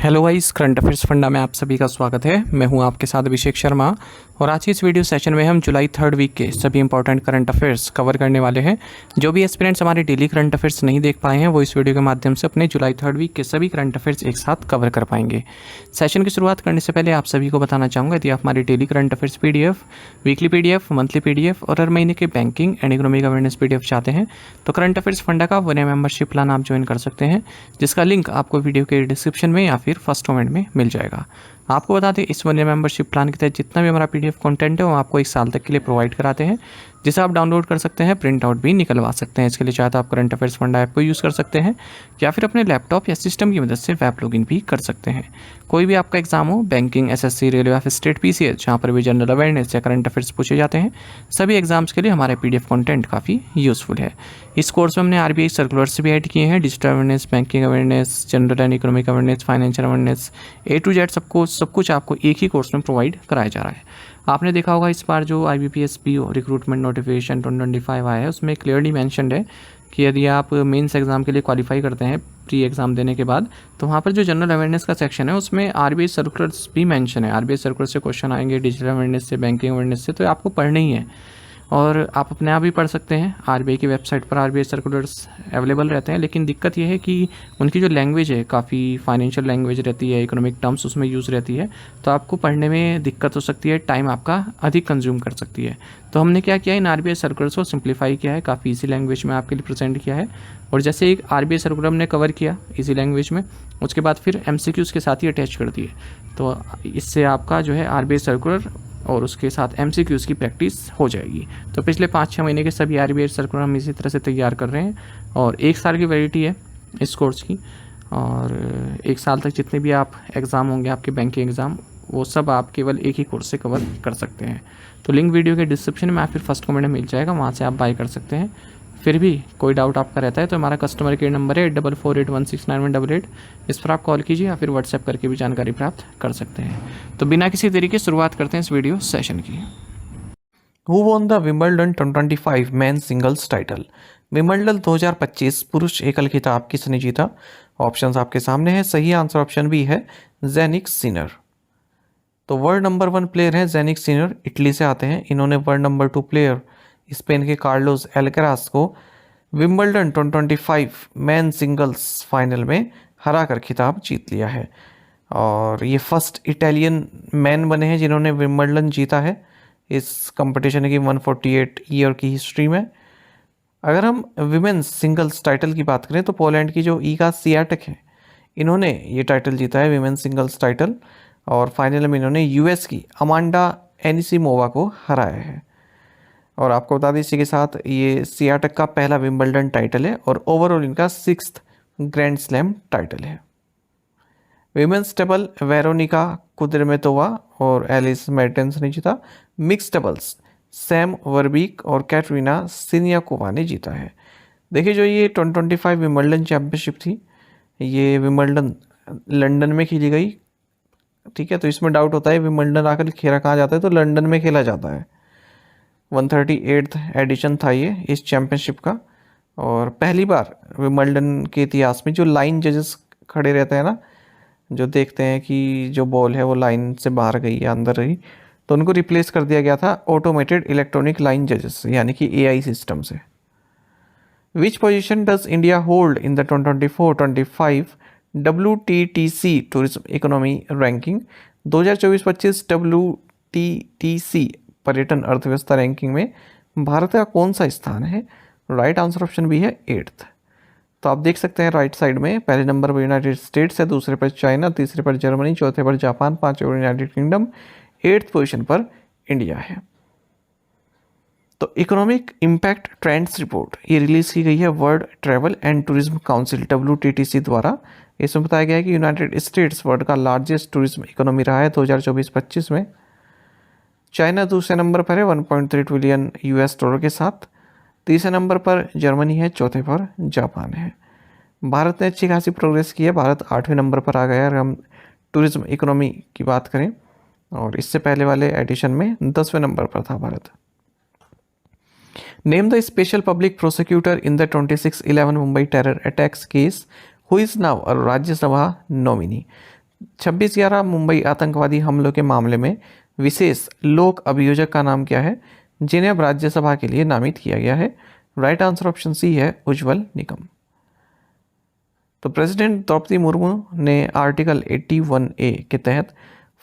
Hello guys, current affairs funda में आप सभी का स्वागत है। मैं हूं आपके साथ अभिषेक शर्मा और आज की इस वीडियो सेशन में हम जुलाई 3rd वीक के सभी इंपॉर्टेंट करंट अफेयर्स कवर करने वाले हैं। जो भी एस्पिरेंट्स हमारे डेली करंट अफेयर्स नहीं देख पाए हैं वो इस वीडियो के माध्यम से अपने जुलाई 3rd वीक के सभी करंट अफेयर्स एक साथ कवर कर पाएंगे। सेशन की शुरुआत करने से पहले आप सभी को बताना चाहूँगा, यदि आप हमारे daily current affairs PDF, weekly PDF, monthly PDF और हर महीने के banking and economic awareness PDF चाहते हैं तो करंट अफेयर्स फंडा का 1 मेंबरशिप प्लान आप ज्वाइन कर सकते हैं, जिसका लिंक आपको वीडियो के डिस्क्रिप्शन में या फिर फर्स्ट कमेंट में मिल जाएगा। आपको बता दें, इस 1 ईयर मेंबरशिप प्लान के तहत जितना भी हमारा PDF कंटेंट है वो आपको 1 साल तक के लिए प्रोवाइड कराते हैं, जिसे आप डाउनलोड कर सकते हैं, प्रिंट आउट भी निकलवा सकते हैं। इसके लिए चाहे तो आप करंट अफेयर्स फंडा ऐप को यूज़ कर सकते हैं या फिर अपने लैपटॉप या सिस्टम की मदद से वेब लॉगिन भी कर सकते हैं। कोई भी आपका एग्जाम हो, बैंकिंग, SSC, रेलवे या फिर स्टेट PCS, जहाँ पर भी जनरल अवेयरनेस या करंट अफेयर्स पूछे जाते हैं, सभी एग्जाम्स के लिए हमारा PDF कंटेंट काफ़ी यूज़फुल है। इस कोर्स में हमने RBI सर्कुलर्स भी ऐड किए हैं, digital awareness, banking awareness, general and economic awareness, financial awareness, A to Z सब कुछ आपको एक ही कोर्स में प्रोवाइड कराया जा रहा है। आपने देखा होगा इस बार जो IBPS PO रिक्रूटमेंट नोटिफिकेशन 2025 आया है, उसमें क्लियरली मेंशन्ड है कि यदि आप मेंस एग्ज़ाम के लिए क्वालिफाई करते हैं प्री एग्ज़ाम देने के बाद, तो वहाँ पर जो जनरल अवेयरनेस का सेक्शन है उसमें RBI सर्कुलर्स भी मेंशन है। RBI सर्कुलर से क्वेश्चन आएंगे, डिजिटल अवेयरनेस से, बैंकिंग अवेयरनेस से, तो आपको पढ़ने ही है और आप अपने आप भी पढ़ सकते हैं। RBI की वेबसाइट पर RBI सर्कुलर्स अवेलेबल रहते हैं, लेकिन दिक्कत यह है कि उनकी जो लैंग्वेज है काफ़ी फाइनेंशियल लैंग्वेज रहती है, इकोनॉमिक टर्म्स उसमें यूज़ रहती है, तो आपको पढ़ने में दिक्कत हो सकती है, टाइम आपका अधिक कंज्यूम कर सकती है। तो हमने क्या किया, इन RBI सर्कुलर्स को सिंप्लीफाई किया है, काफ़ी ईजी लैंग्वेज में आपके लिए प्रेजेंट किया है। और जैसे एक RBI सर्कुलर हमने कवर किया ईजी लैंग्वेज में, उसके बाद फिर MCQs के साथ ही अटैच कर दिए, तो इससे आपका जो है RBI सर्कुलर और उसके साथ MCQs की प्रैक्टिस हो जाएगी। तो पिछले 5-6 महीने के सभी RBI सर्कुलर हम इसी तरह से तैयार कर रहे हैं और 1 साल की वैलिडिटी है इस कोर्स की, और 1 साल तक जितने भी आप एग्ज़ाम होंगे आपके बैंकिंग एग्ज़ाम, वो सब आप केवल एक ही कोर्स से कवर कर सकते हैं। तो लिंक वीडियो के डिस्क्रिप्शन में या फिर फर्स्ट कमेंट में मिल जाएगा, वहाँ से आप बाय कर सकते हैं। फिर भी कोई डाउट आपका रहता है तो हमारा कस्टमर केयर नंबर है 8448169188, इस पर आप कॉल कीजिए या फिर व्हाट्सएप करके भी जानकारी प्राप्त कर सकते हैं। तो बिना किसी देरी के शुरुआत करते हैं इस वीडियो सेशन की। Who won the Wimbledon 2025 man singles title? Wimbledon 2025 पुरुष एकल खिताब किसने जीता? ऑप्शंस आपके सामने हैं। सही आंसर ऑप्शन बी है, ज़ेनिक सिनर। तो वर्ल्ड नंबर 1 प्लेयर है ज़ेनिक सिनर, इटली से आते हैं। इन्होंने वर्ल्ड नंबर 2 प्लेयर स्पेन के कार्लोस एल्करास को विंबलडन 2025 मैन सिंगल्स फाइनल में हराकर खिताब जीत लिया है और ये फर्स्ट इटालियन मैन बने हैं जिन्होंने विंबलडन जीता है इस कंपटीशन की 148 ईयर की हिस्ट्री में। अगर हम विमेंस सिंगल्स टाइटल की बात करें तो पोलैंड की जो ईगा स्वियाटेक है, इन्होंने ये टाइटल जीता है विमेंस सिंगल्स टाइटल, और फाइनल में इन्होंने US की अमांडा एनिसिमोवा को हराया है। और आपको बता दें इसी के साथ ये स्वियाटेक का पहला विंबलडन टाइटल है और ओवरऑल इनका 6th ग्रैंड स्लैम टाइटल है। विमेंस डबल वेरोनिका कुद्रेमेतोवा और एलिस मेर्टेंस ने जीता। मिक्स डबल्स सैम वर्बीक और कैटरीना सिनियाकोवा ने जीता है। देखिए, जो ये 2025 विंबलडन चैंपियनशिप थी, ये विंबलडन लंदन में खेली गई, ठीक है। तो इसमें डाउट होता है विंबलडन आकर खेला कहाँ जाता है, तो लंदन में खेला जाता है। 138th एडिशन था ये इस चैंपियनशिप का, और पहली बार विंबलडन के इतिहास में जो लाइन जजेस खड़े रहते हैं ना, जो देखते हैं कि जो बॉल है वो लाइन से बाहर गई या अंदर रही, तो उनको रिप्लेस कर दिया गया था ऑटोमेटेड इलेक्ट्रॉनिक लाइन जजेस यानी कि AI सिस्टम से। Which position does India hold in the 2024-25 WTTC tourism economy ranking? 2024-25 WTTC पर्यटन अर्थव्यवस्था रैंकिंग में भारत का कौन सा स्थान है? राइट आंसर ऑप्शन बी है 8th। तो आप देख सकते हैं राइट साइड में पहले नंबर पर यूनाइटेड स्टेट्स है, दूसरे पर चाइना, तीसरे पर जर्मनी, चौथे पर जापान, पांचवें पर यूनाइटेड किंगडम, 8th पोजीशन पर इंडिया है। तो इकोनॉमिक इम्पैक्ट ट्रेंड्स रिपोर्ट ये रिलीज की गई है world travel and tourism council WTTC द्वारा। इसमें बताया गया है कि यूनाइटेड स्टेट्स वर्ल्ड का लार्जेस्ट टूरिज्म इकोनॉमी रहा है 2024-25 में। चाइना दूसरे नंबर पर है 1.3 ट्रिलियन $, के साथ। तीसरे नंबर पर जर्मनी है, चौथे पर जापान है। भारत ने अच्छी खासी प्रोग्रेस की है, भारत 8वें नंबर पर आ गया है अगर हम टूरिज्म इकोनॉमी की बात करें, और इससे पहले वाले एडिशन में 10वें नंबर पर था Bharat. Name the special public prosecutor in the 26/11 Mumbai terror attacks case who is now a Rajya Sabha nominee? 26/11 Mumbai आतंकवादी हमलों के मामले में विशेष लोक अभियोजक का नाम क्या है, जिन्हें अब राज्यसभा के लिए नामित किया गया है? राइट आंसर ऑप्शन सी है उज्जवल निकम। तो प्रेसिडेंट द्रौपदी मुर्मू ने आर्टिकल 81A के तहत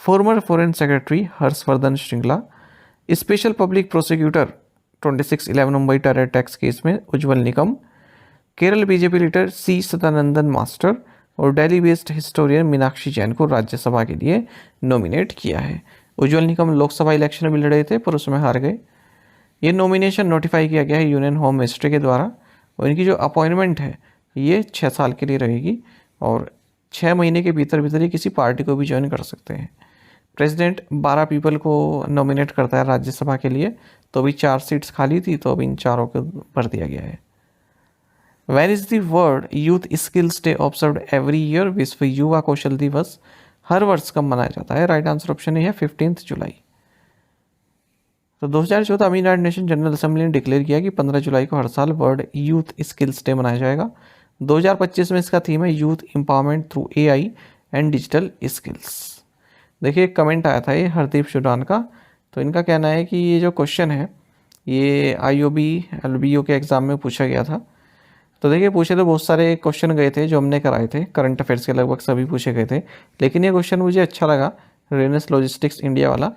farmer foreign secretary Harshvardhan Shringla, special public prosecutor 26/11 Mumbai terror attacks case में उज्जवल Nikam, Kerala BJP leader C Sadanandan master और दिल्ली बेस्ड हिस्टोरियन मीनाक्षी जैन को राज्यसभा के लिए नॉमिनेट किया है। उज्जवल निकम लोकसभा इलेक्शन में लड़े थे पर उसमें हार गए। ये नॉमिनेशन नोटिफाई किया गया है यूनियन होम मिनिस्ट्री के द्वारा और इनकी जो अपॉइंटमेंट है ये 6 साल के लिए रहेगी और 6 महीने के भीतर भीतर ही किसी पार्टी को भी ज्वाइन कर सकते हैं। प्रेसिडेंट 12 पीपल को नॉमिनेट करता है राज्यसभा के लिए, तो अभी 4 सीट्स खाली थी तो अभी इन चारों को भर दिया गया है। Where is the world youth skills day observed every year? विश्व युवा कौशल दिवस हर वर्ष कब मनाया जाता है? राइट आंसर ऑप्शन है 15 जुलाई। तो 2014 में यूनाइटेड नेशन जनरल असेंबली ने डिक्लेयर किया कि 15 जुलाई को हर साल वर्ल्ड यूथ स्किल्स डे मनाया जाएगा। 2025 में इसका थीम है youth empowerment through AI and digital skills. देखिए एक कमेंट आया था ये हरदीप सुडान का, तो इनका कहना है कि ये जो क्वेश्चन है ये IOB LBO के एग्ज़ाम में पूछा गया था। तो देखिए पूछे तो बहुत सारे क्वेश्चन गए थे जो हमने कराए थे, करंट अफेयर्स के लगभग सभी पूछे गए थे, लेकिन ये क्वेश्चन मुझे अच्छा लगा रेनेस लॉजिस्टिक्स इंडिया वाला,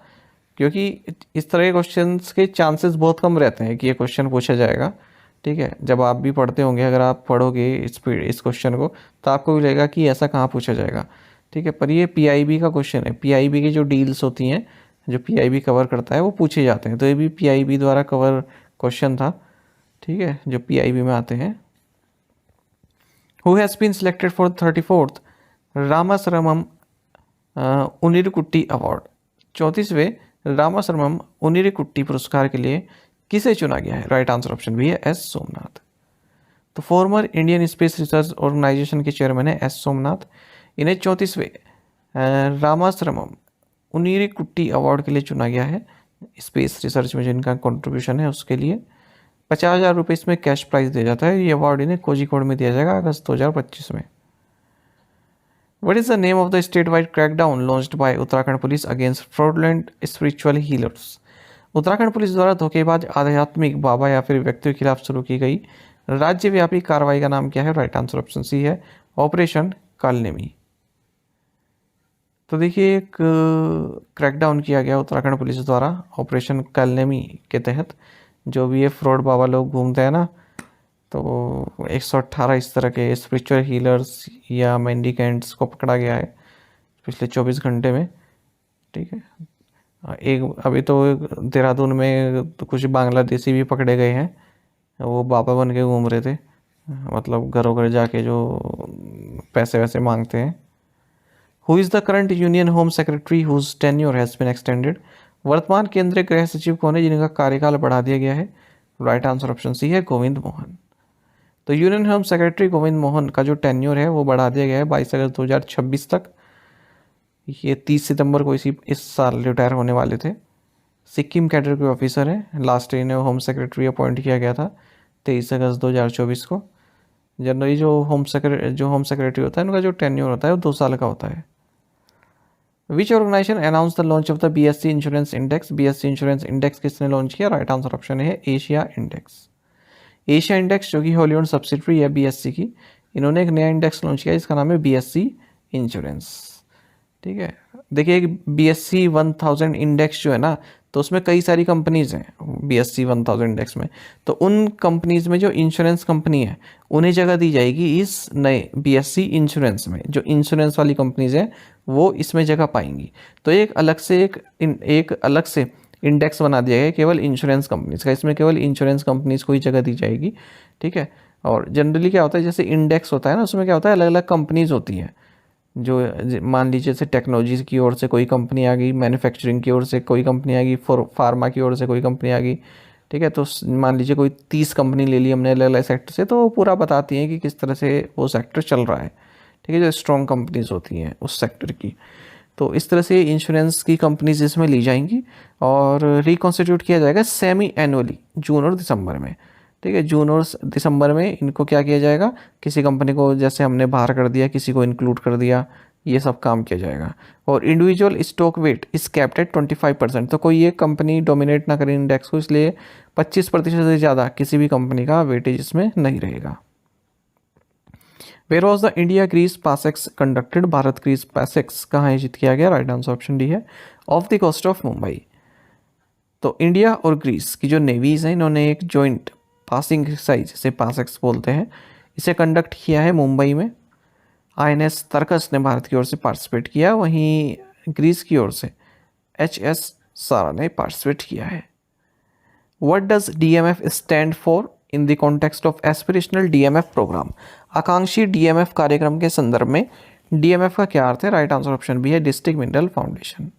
क्योंकि इस तरह के क्वेश्चंस के चांसेस बहुत कम रहते हैं कि ये क्वेश्चन पूछा जाएगा। ठीक है, जब आप भी पढ़ते होंगे, अगर आप पढ़ोगे इस क्वेश्चन को तो आपको भी लगेगा कि ऐसा कहाँ पूछा जाएगा। ठीक है, पर ये PIB का क्वेश्चन है। PIB की जो डील्स होती हैं जो PIB कवर करता है वो पूछे जाते हैं, तो ये भी PIB द्वारा कवर क्वेश्चन था। ठीक है, जो PIB में आते हैं। Who has been selected for 34th Ramasramam Unnirkutty award? 34वें रामासरमम उनिरकुट्टी पुरस्कार के लिए किसे चुना गया है? राइट आंसर ऑप्शन भी है S सोमनाथ। तो former Indian space research organisation के चेयरमैन है S सोमनाथ। इन्हें 34वें रामासरमम उनिरकुट्टी अवार्ड के लिए चुना गया है। स्पेस रिसर्च में जिनका कंट्रीब्यूशन है उसके लिए 50,000 रुपये इसमें कैश प्राइज दिया जाता है। ये अवार्ड इन्हें कोझिकोड में दिया जाएगा अगस्त 2025 में। What is the name of the statewide crackdown launched by Uttarakhand police against fraudulent spiritual healers? Uttarakhand police द्वारा धोखेबाज आध्यात्मिक बाबा या फिर व्यक्तियों के खिलाफ शुरू की गई राज्यव्यापी कार्रवाई का नाम क्या है? राइट आंसर ऑप्शन सी है ऑपरेशन कालनेमी। तो देखिए एक क्रैकडाउन किया गया उत्तराखंड पुलिस द्वारा ऑपरेशन कालनेमी के तहत। जो भी ये फ्रॉड बाबा लोग घूमते हैं ना, तो 118 इस तरह के स्पिरिचुअल हीलर्स या मेंडिकेंट्स को पकड़ा गया है पिछले 24 घंटे में। ठीक है, एक अभी तो देहरादून में तो कुछ बांग्लादेशी भी पकड़े गए हैं, वो बाबा बन के घूम रहे थे, मतलब घरों घर जाके जो पैसे वैसे मांगते हैं। Who is the current union home secretary whose tenure has been extended? वर्तमान केंद्रीय गृह सचिव कौन है जिनका कार्यकाल बढ़ा दिया गया है? राइट आंसर ऑप्शन सी है गोविंद मोहन। तो union home secretary Govind Mohan का जो टेन्योर है वो बढ़ा दिया गया है 22 अगस्त 2026 तक। ये 30 सितंबर को इस साल रिटायर होने वाले थे। सिक्किम कैडर के ऑफिसर हैं। लास्ट इन्हें होम सेक्रेटरी अपॉइंट किया गया था 23 अगस्त 2024 को। जनरली जो होम सेक्रेटरी होता है उनका जो टेन्योर होता है वो 2 साल का होता है। Which organization announce the launch of the BSc insurance index? BSc insurance index किसने लॉन्च किया? राइट आंसर ऑप्शन है एशिया इंडेक्स। एशिया इंडेक्स जो कि होली ओन्ड सब्सिडरी है BSc की, इन्होंने एक नया इंडेक्स लॉन्च किया जिसका नाम है BSc इंश्योरेंस। ठीक है, देखिए एक BSc 1000 इंडेक्स जो है ना, तो उसमें कई सारी कंपनीज हैं BSc 1000 इंडेक्स में। तो उन कंपनीज में जो इंश्योरेंस कंपनी है उन्हें जगह दी जाएगी इस नए BSc इंश्योरेंस में। जो इंश्योरेंस वाली कंपनीज हैं वो इसमें जगह पाएंगी। तो एक अलग से इंडेक्स बना दिया गया केवल इंश्योरेंस कंपनीज का। इसमें केवल इंश्योरेंस कंपनीज को ही जगह दी जाएगी। ठीक है, और जनरली क्या होता है, जैसे इंडेक्स होता है ना, उसमें क्या होता है अलग अलग कंपनीज होती हैं। जो मान लीजिए जैसे टेक्नोलॉजी की ओर से कोई कंपनी आ गई, मैन्युफैक्चरिंग की ओर से कोई कंपनी आ गई, फार्मा की ओर से कोई कंपनी आ गई। ठीक है, तो मान लीजिए कोई 30 कंपनी ले ली हमने अलग अलग सेक्टर से, तो वो पूरा बताती हैं कि किस तरह से वो सेक्टर चल रहा है। ठीक है, जो स्ट्रॉन्ग कंपनीज होती हैं उस सेक्टर की। तो इस तरह से इंश्योरेंस की कंपनीज इसमें ली जाएंगी और रिकॉन्स्टिट्यूट किया जाएगा सेमी एनुअली जून और दिसंबर में। ठीक है, जून और दिसंबर में इनको क्या किया जाएगा, किसी कंपनी को जैसे हमने बाहर कर दिया, किसी को इंक्लूड कर दिया। ये सब काम किया जाएगा। और इंडिविजुअल स्टॉक वेट इस कैप्ड एट 25%, तो कोई एक कंपनी डोमिनेट ना करे इंडेक्स को, इसलिए 25% से ज़्यादा किसी भी कंपनी का वेटेज इसमें नहीं रहेगा। Where was the India Greece PASSEX conducted, भारत ग्रीस पासेक्स कहाँ आयोजित किया गया? राइट आंसर ऑप्शन डी है, off the coast of Mumbai. तो इंडिया और ग्रीस की जो नेवीज हैं, इन्होंने एक जॉइंट पासिंग एक्सरसाइज, जिसे पासेक्स बोलते हैं, इसे कंडक्ट किया है मुंबई में। INS तर्कस ने भारत की ओर से पार्टिसिपेट किया, वहीं ग्रीस की ओर से HS सारा ने पार्टिसिपेट किया है। What does DMF stand for in the context of aspirational DMF programme? आकांक्षी DMF कार्यक्रम के संदर्भ में DMF का क्या अर्थ है? राइट आंसर ऑप्शन बी है, डिस्ट्रिक्ट मिनरल फाउंडेशन।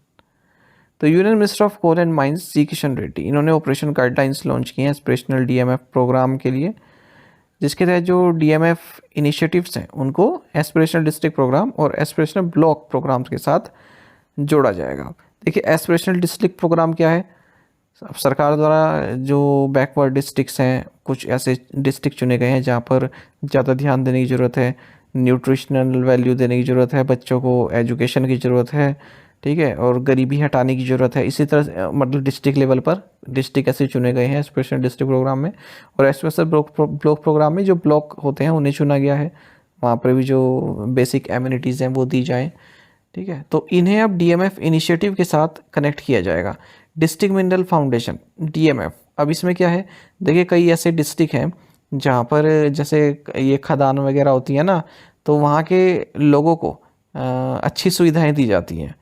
तो union minister of coal and mines ji Kishan Reddy, इन्होंने ऑपरेशन गाइडलाइंस लॉन्च किए हैं एस्पिरेशनल DMF प्रोग्राम के लिए, जिसके तहत जो DMF इनिशिएटिव्स हैं उनको एस्पिरेशनल डिस्ट्रिक्ट प्रोग्राम और एस्पिरेशनल ब्लॉक प्रोग्राम्स के साथ जोड़ा जाएगा। देखिए, एस्पिरेशनल डिस्ट्रिक्ट प्रोग्राम क्या है? सरकार द्वारा जो बैकवर्ड डिस्ट्रिक्ट्स हैं, कुछ ऐसे डिस्ट्रिक्ट चुने गए हैं जहाँ पर ज़्यादा ध्यान देने की ज़रूरत है, न्यूट्रिशनल वैल्यू देने की ज़रूरत है, बच्चों को एजुकेशन की ज़रूरत है, ठीक है, और गरीबी हटाने की ज़रूरत है। इसी तरह मतलब डिस्ट्रिक्ट लेवल पर डिस्ट्रिक्ट ऐसे चुने गए हैं स्पेशल डिस्ट्रिक्ट प्रोग्राम में। और स्पेशल ब्लॉक प्रोग्राम में जो ब्लॉक होते हैं उन्हें चुना गया है, वहाँ पर भी जो बेसिक एमिनिटीज़ हैं वो दी जाएँ, ठीक है। तो इन्हें अब DMF इनिशिएटिव के साथ कनेक्ट किया जाएगा। डिस्ट्रिक्ट मिनरल फाउंडेशन DMF, अब इसमें क्या है? देखिए, कई ऐसे डिस्ट्रिक्ट हैं जहाँ पर जैसे ये खदान वगैरह होती है ना, तो वहाँ के लोगों को अच्छी सुविधाएं दी जाती हैं।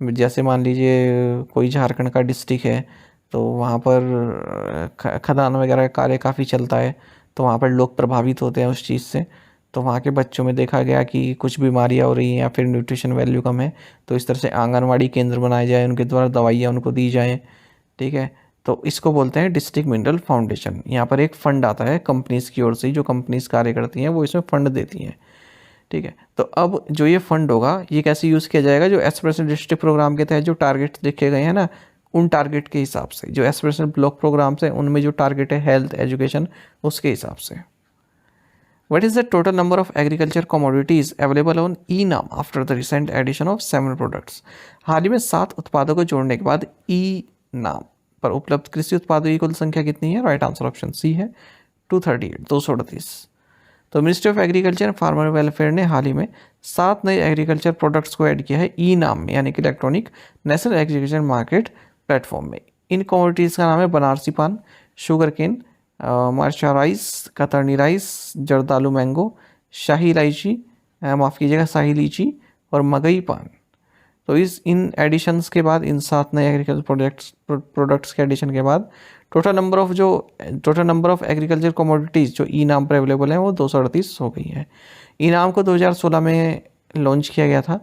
जैसे मान लीजिए कोई झारखंड का डिस्ट्रिक्ट है, तो वहाँ पर खदान वगैरह का कार्य काफ़ी चलता है, तो वहाँ पर लोग प्रभावित होते हैं उस चीज़ से। तो वहाँ के बच्चों में देखा गया कि कुछ बीमारियाँ हो रही हैं या फिर न्यूट्रिशन वैल्यू कम है, तो इस तरह से आंगनवाड़ी केंद्र बनाए जाए, उनके द्वारा दवाइयाँ उनको दी जाएँ, ठीक है। तो इसको बोलते हैं डिस्ट्रिक्ट मिनरल फाउंडेशन। यहाँ पर एक फ़ंड आता है कंपनीज़ की ओर से, जो कंपनीज़ कार्य करती हैं वो इसमें फ़ंड देती हैं, ठीक है। तो अब जो ये फंड होगा ये कैसे यूज़ किया जाएगा? जो एस्पिरेशनल डिस्ट्रिक्ट प्रोग्राम के तहत जो टारगेट लिखे गए हैं ना, उन टारगेट के हिसाब से, जो एस्पिरेशनल ब्लॉक प्रोग्राम्स हैं उनमें जो टारगेट है हेल्थ एजुकेशन, उसके हिसाब से। What is the total number of agriculture commodities available on eNAM after the recent addition of 7 products? हाल ही में 7 उत्पादों को जोड़ने के बाद ई-नाम पर उपलब्ध कृषि उत्पादों की कुल संख्या कितनी है? राइट आंसर ऑप्शन सी है, 238। तो ministry of agriculture and farmer welfare ने हाल ही में 7 नए एग्रीकल्चर प्रोडक्ट्स को ऐड किया है ई-नाम में, यानी कि electronic national agriculture market platform में। इन कमोडिटीज़ का नाम है बनारसी पान, शुगर केन, मर्चा राइस, कतरनी राइस, जर्दालू मैंगो, शाही इलायची, माफ़ कीजिएगा शाही लीची, और मगई पान। तो इन एडिशंस के बाद, इन 7 नए एग्रीकल्चर प्रोडक्ट्स के एडिशन के बाद total number of agriculture commodities जो ई-नाम पर अवेलेबल हैं वो 238 हो गई हैं। ई-नाम को 2016 में लॉन्च किया गया था।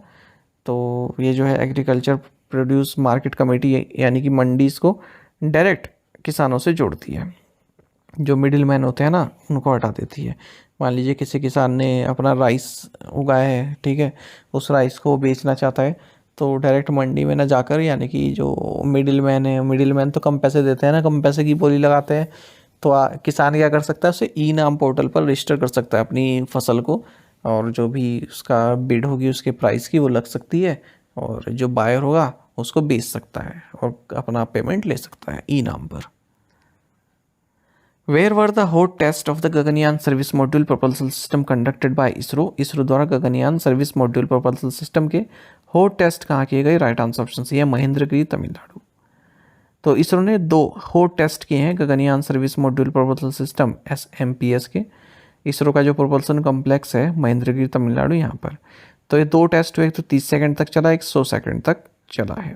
तो ये जो है एग्रीकल्चर प्रोड्यूस मार्केट कमेटी, यानी कि मंडीज़ को डायरेक्ट किसानों से जोड़ती है, जो मिडिल मैन होते हैं ना उनको हटा देती है। मान लीजिए किसी किसान ने अपना राइस उगाया है, ठीक है, उस राइस को बेचना चाहता है, तो डायरेक्ट मंडी में ना जाकर, यानी कि जो मिडिल मैन है, मिडिल मैन तो कम पैसे देते हैं ना, कम पैसे की बोली लगाते हैं, तो किसान क्या कर सकता है? उसे ई-नाम पोर्टल पर रजिस्टर कर सकता है अपनी फसल को, और जो भी उसका बिड होगी उसके प्राइस की वो लग सकती है, और जो बायर होगा उसको बेच सकता है और अपना पेमेंट ले सकता है ई-नाम पर। Where were the hot test of the Gaganyaan service module propulsion system conducted by ISRO? ISRO द्वारा Gaganyaan service module propulsion system के हॉट टेस्ट कहाँ किए गए? राइट आंसर ऑप्शन सी है, महेंद्रगिरी, तमिलनाडु। तो इसरो ने 2 हॉट टेस्ट किए हैं Gaganyaan service module propulsion system SMPS के। इसरो का जो प्रोपल्सन कॉम्प्लेक्स है महेंद्रगिरी, तमिलनाडु, यहाँ पर। तो ये 2 टेस्ट हुए, एक तो 30 सेकंड तक चला, एक 100 सेकंड तक चला है।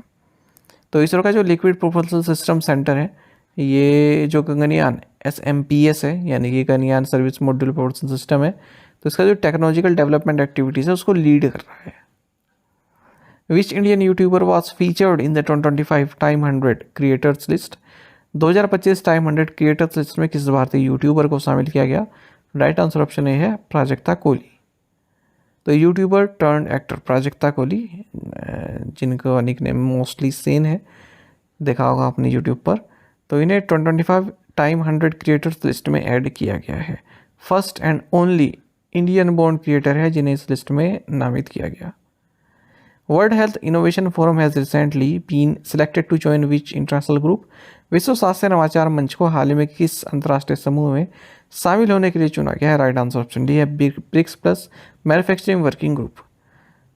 तो इसरो का जो लिक्विड प्रोपल्सल सिस्टम सेंटर है, ये जो गगनयान SMPS है, यानी कि Gaganyaan service module propulsion system है, तो इसका जो टेक्नोलॉजिकल डेवलपमेंट एक्टिविटीज़ है उसको लीड कर रहा है। Which Indian YouTuber was featured in the 2025 Time 100 creators list? 2025 Time 100 creators list में किस भारतीय यूट्यूबर को शामिल किया गया? राइट आंसर ऑप्शन ए है, प्राजक्ता कोहली। तो YouTuber turn actor Prajakta Kohli, जिनका निकनेम मोस्टली सेन है, देखा होगा आपने यूट्यूब पर, तो इन्हें 2025 टाइम 100 क्रिएटर्स लिस्ट में ऐड किया गया है। First and only Indian born creator है जिन्हें इस लिस्ट में नामित किया गया। World health innovation forum has recently been selected to join which international group? विश्व स्वास्थ्य नवाचार मंच को हाल ही में किस अंतर्राष्ट्रीय समूह में शामिल होने के लिए चुना गया है? राइट आंसर ऑप्शन डी है BRICS plus manufacturing working group.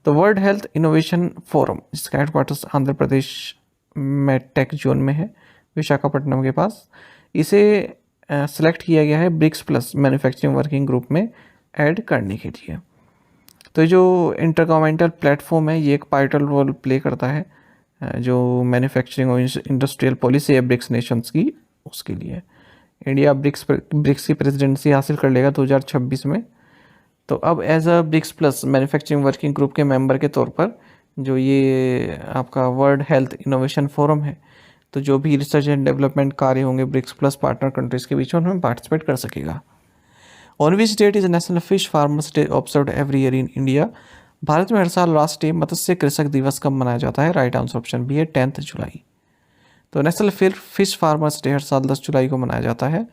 तो वर्ल्ड हेल्थ इनोवेशन फोरम जिसका हेडक्वार्टर्स आंध्र प्रदेश में टेक जोन में है, विशाखापट्टनम के पास, इसे सेलेक्ट किया गया है BRICS plus manufacturing working group में ऐड करने के लिए। तो जो इंटरगवर्नमेंटल प्लेटफॉर्म है ये एक पाइटल रोल प्ले करता है जो मैन्युफैक्चरिंग और इंडस्ट्रियल पॉलिसी है ब्रिक्स नेशंस की, उसके लिए इंडिया ब्रिक्स की प्रेसिडेंसी हासिल कर लेगा 2026 में। तो अब as a BRICS plus manufacturing working group के मेंबर के तौर पर जो ये आपका वर्ल्ड हेल्थ इनोवेशन फोरम है, तो जो भी रिसर्च एंड डेवलपमेंट कार्य होंगे ब्रिक्स प्लस पार्टनर कंट्रीज़ के बीच में उनमें पार्टिसिपेट कर सकेगा। On which date is national fish farmers day observed every year in India? भारत में हर साल राष्ट्रीय मत्स्य कृषक दिवस कब मनाया जाता है? राइट आंसर ऑप्शन बी है 10 जुलाई। तो नेशनल फिश फार्मर्स डे हर साल 10 जुलाई को मनाया जाता है।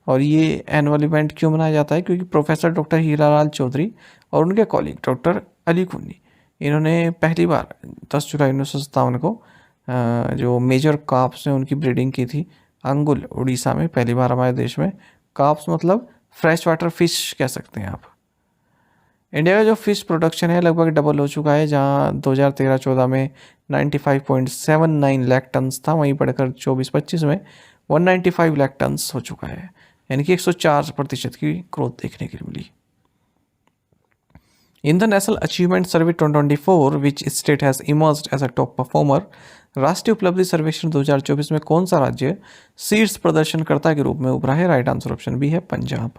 और ये एनुअल इवेंट क्यों मनाया जाता है? क्योंकि प्रोफेसर डॉक्टर हीरालाल चौधरी और उनके कॉलीग डॉक्टर अली कुन्नी, इन्होंने पहली बार 10 जुलाई 1957 को जो मेजर कार्प्स हैं उनकी ब्रीडिंग की थी अंगुल, उड़ीसा में, पहली बार हमारे देश में। कार्प्स मतलब फ्रेश वाटर फिश कह सकते हैं आप। इंडिया का जो फिश प्रोडक्शन है लगभग डबल हो चुका है, जहां 2013-14 में 95.79 लाख टन्स था, वहीं बढ़कर 24-25 में 195 लाख टन्स हो चुका है, यानी कि 104% की ग्रोथ देखने के लिए मिली। In the National Achievement Survey 2024 which state has emerged as a top performer? राष्ट्रीय उपलब्धि सर्वेक्षण 2024 में कौन सा राज्य शीर्ष प्रदर्शनकर्ता के रूप में उभरा है? राइट आंसर ऑप्शन बी है पंजाब।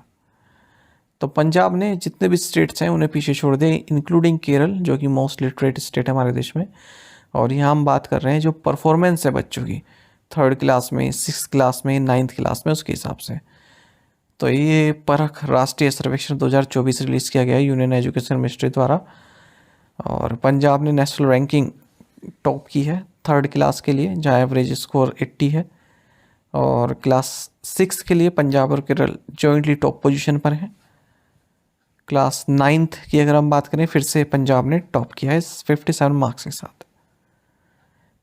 तो पंजाब ने जितने भी स्टेट्स हैं उन्हें पीछे छोड़ दिए, इंक्लूडिंग केरल जो कि मोस्ट लिटरेट स्टेट है हमारे देश में। और यहाँ हम बात कर रहे हैं जो परफॉर्मेंस है बच्चों की 3rd क्लास में, 6th क्लास में, 9th क्लास में, उसके हिसाब से। तो ये परख राष्ट्रीय सर्वेक्षण 2024 रिलीज़ किया गया है यूनियन एजुकेशन मिनिस्ट्री द्वारा। और पंजाब ने नेशनल रैंकिंग टॉप की है 3rd क्लास के लिए, जहाँ एवरेज स्कोर 80 है। और क्लास 6 के लिए पंजाब और केरल जॉइंटली टॉप पोजीशन पर हैं। क्लास 9th की अगर हम बात करें, फिर से पंजाब ने टॉप किया है 57 मार्क्स के साथ।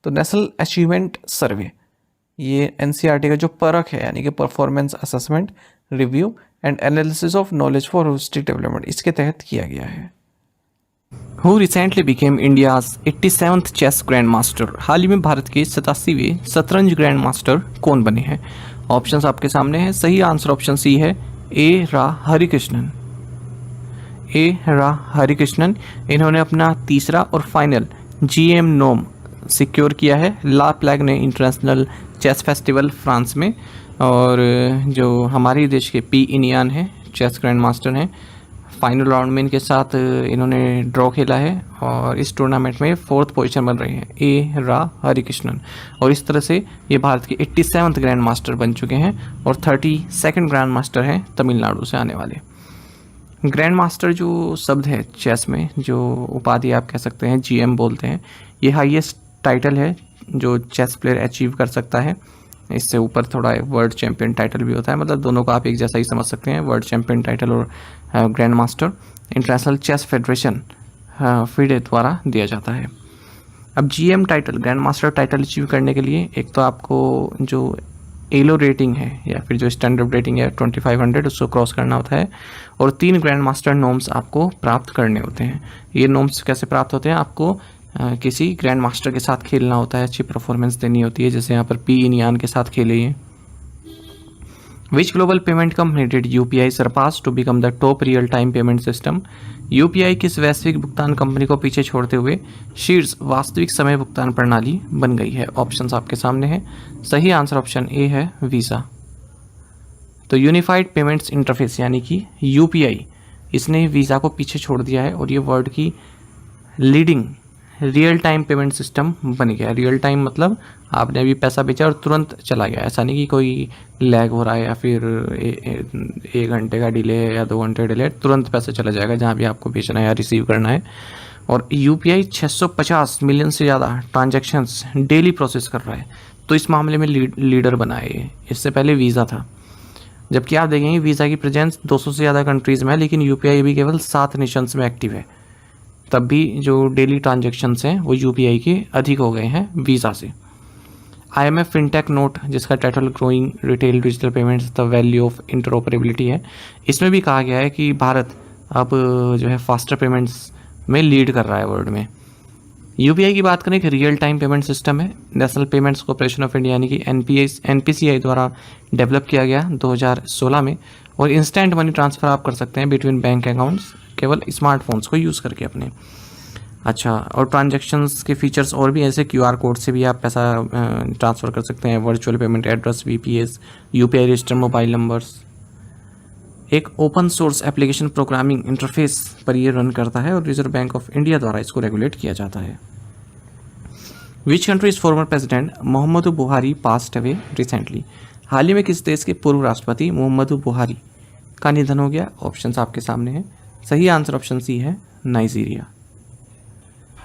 तो नेशनल अचीवमेंट सर्वे ये एनसीईआरटी का जो परख है, यानी कि performance assessment, review and analysis of knowledge for holistic development, इसके तहत किया गया है। Who recently became India's 87th chess grand master? हाल ही में भारत के 87वें शतरंज ग्रैंड मास्टर कौन बने हैं? ऑप्शंस आपके सामने हैं। सही आंसर ऑप्शन सी है ए रा हरिकृष्णन। हरिकृष्णन इन्होंने अपना तीसरा और फाइनल GM नोम सिक्योर किया है ला प्लैग ने इंटरनेशनल चेस फेस्टिवल फ्रांस में। और जो हमारे देश के पी इनियान हैं चेस ग्रैंड मास्टर हैं, फाइनल राउंड में इनके साथ इन्होंने ड्रॉ खेला है और इस टूर्नामेंट में 4th पोजीशन बन रहे हैं ए रा हरिकृष्णन। और इस तरह से ये भारत के 87th ग्रैंड मास्टर बन चुके हैं और 32nd ग्रैंड मास्टर हैं तमिलनाडु से आने वाले। ग्रैंड मास्टर जो शब्द है चेस में, जो उपाधि आप कह सकते हैं, GM बोलते हैं, ये हाईएस्ट टाइटल है जो चेस प्लेयर अचीव कर सकता है। इससे ऊपर थोड़ा वर्ल्ड चैंपियन टाइटल भी होता है, मतलब दोनों को आप एक जैसा ही समझ सकते हैं, वर्ल्ड चैंपियन टाइटल और grand master international chess federation FIDE द्वारा दिया जाता है। अब GM title, grand master title achieve करने के लिए एक तो आपको जो एलो रेटिंग है या फिर जो स्टैंडर्ड रेटिंग है 2500 उसको क्रॉस करना होता है और 3 ग्रैंड मास्टर नोम्स आपको प्राप्त करने होते हैं। ये नोम्स कैसे प्राप्त होते हैं? आपको किसी ग्रैंड मास्टर के साथ खेलना होता है, अच्छी परफॉर्मेंस देनी होती है, जैसे यहाँ पर पी इनियान के साथ खेले हैं। Which global payment company did UPI surpass to become the top real time payment system? UPI किस वैश्विक भुगतान कंपनी को पीछे छोड़ते हुए शीर्ष वास्तविक समय भुगतान प्रणाली बन गई है? ऑप्शंस आपके सामने हैं। सही आंसर ऑप्शन ए है वीज़ा। तो यूनिफाइड पेमेंट्स इंटरफेस यानी कि UPI, इसने वीज़ा को पीछे छोड़ दिया है और ये वर्ल्ड की leading real time payment system बन गया। रियल टाइम मतलब आपने अभी पैसा भेजा और तुरंत चला गया, ऐसा नहीं कि कोई लैग हो रहा है या फिर 1 घंटे का डिले है या 2 घंटे का डिले है, तुरंत पैसा चला जाएगा जहाँ भी आपको भेजना है या रिसीव करना है। और UPI 650 मिलियन से ज़्यादा ट्रांजैक्शंस डेली प्रोसेस कर रहा है, तो इस मामले में लीडर बना है। इससे पहले वीज़ा था, जबकि आप देखेंगे वीज़ा की प्रेजेंस 200 से ज़्यादा कंट्रीज़ में है, लेकिन UPI भी केवल 7 नेशंस में एक्टिव है। तब भी जो डेली ट्रांजेक्शन्स हैं वो यूपीआई के अधिक हो गए हैं वीज़ा से। IMF फिनटेक नोट, जिसका title growing retail digital payments the value of interoperability है, इसमें भी कहा गया है कि भारत अब जो है फास्टर पेमेंट्स में लीड कर रहा है वर्ल्ड में। यूपीआई की बात करें कि रियल टाइम पेमेंट सिस्टम है, national payments corporation of India यानी कि NPCI द्वारा डेवलप किया गया 2016 में, और इंस्टेंट मनी ट्रांसफ़र आप कर सकते हैं बिटवीन बैंक अकाउंट्स केवल स्मार्टफोन्स को यूज़ करके अपने। अच्छा, और ट्रांजैक्शंस के फीचर्स और भी ऐसे QR कोड से भी आप पैसा ट्रांसफ़र कर सकते हैं, virtual payment address VPS, UPI register mobile numbers. एक open source application programming interface पर ये रन करता है और रिजर्व बैंक ऑफ इंडिया द्वारा इसको रेगुलेट किया जाता है। Which countries former president Muhammadu Buhari passed away recently? हाल ही में किस देश के पूर्व राष्ट्रपति मोहम्मद बुहारी का निधन हो गया? ऑप्शंस आपके सामने हैं। सही आंसर ऑप्शन सी है, नाइजीरिया।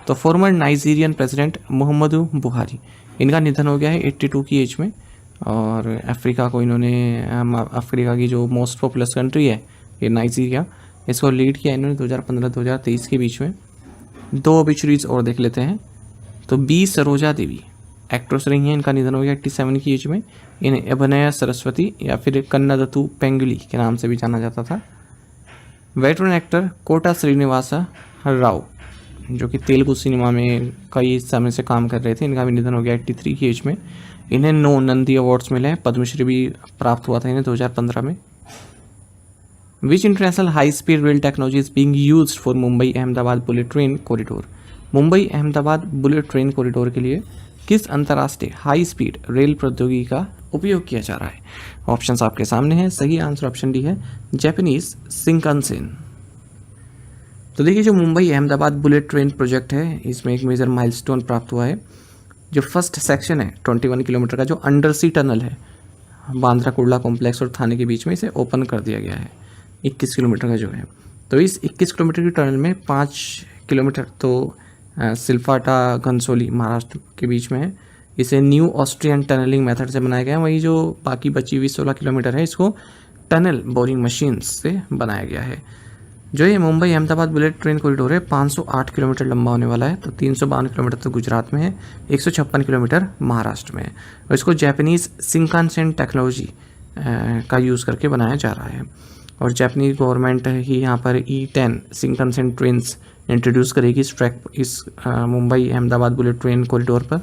तो फॉर्मर नाइजीरियन प्रेसिडेंट मोहम्मद बुहारी, इनका निधन हो गया है 82 की एज में। और अफ्रीका को इन्होंने अफ्रीका की जो मोस्ट पॉपुलस कंट्री है ये नाइजीरिया, इसको लीड किया इन्होंने 2015-2023 के बीच में। 2 ऑबिचुरीज और देख लेते हैं। तो बी सरोजा देवी एक्ट्रेस रही हैं, इनका निधन हो गया 87 की एज में। इन्हें अभिनय सरस्वती या फिर कन्नदतु पेंगुली के नाम से भी जाना जाता था। वेटरन एक्टर कोटा श्रीनिवास राव, जो कि तेलुगु सिनेमा में कई समय से काम कर रहे थे, इनका भी निधन हो गया 83 की एज में। इन्हें 9 नंदी अवार्ड्स मिले हैं, पद्मश्री भी प्राप्त हुआ था इन्हें 2015 में। विच international high speed rail technology is being used for Mumbai Ahmedabad bullet train corridor? Mumbai Ahmedabad bullet train corridor के लिए किस अंतर्राष्ट्रीय हाई स्पीड रेल प्रौद्योगिकी का उपयोग किया जा रहा है? ऑप्शंस आपके सामने हैं। सही आंसर ऑप्शन डी है, जापानीज शिंकानसेन। तो देखिए, जो Mumbai Ahmedabad bullet train project है, इसमें एक मेजर माइलस्टोन प्राप्त हुआ है। जो फर्स्ट सेक्शन है 21 किलोमीटर का, जो अंडर सी टनल है बांद्रा कुर्ला कॉम्प्लेक्स और थाने के बीच में, इसे ओपन कर दिया गया है 21 किलोमीटर का जो है। तो इस 21 किलोमीटर की टनल में 5 किलोमीटर तो सिलफाटा घनसोली महाराष्ट्र के बीच में है, इसे न्यू ऑस्ट्रियन टनलिंग मेथड से बनाया गया है। वही जो बाकी बची हुई 16 किलोमीटर है, इसको टनल बोरिंग मशीन्स से बनाया गया है। जो ये Mumbai Ahmedabad bullet train corridor है 508 किलोमीटर लंबा होने वाला है। तो 352 किलोमीटर तो गुजरात में है, 156 किलोमीटर महाराष्ट्र में है, और इसको जापानीज शिंकानसेन टेक्नोलॉजी का यूज़ करके बनाया जा रहा है। और जापानीज गवर्नमेंट ही यहाँ पर E10 शिंकानसेन ट्रेन्स इंट्रोड्यूस करेगी इस Mumbai Ahmedabad bullet train corridor पर।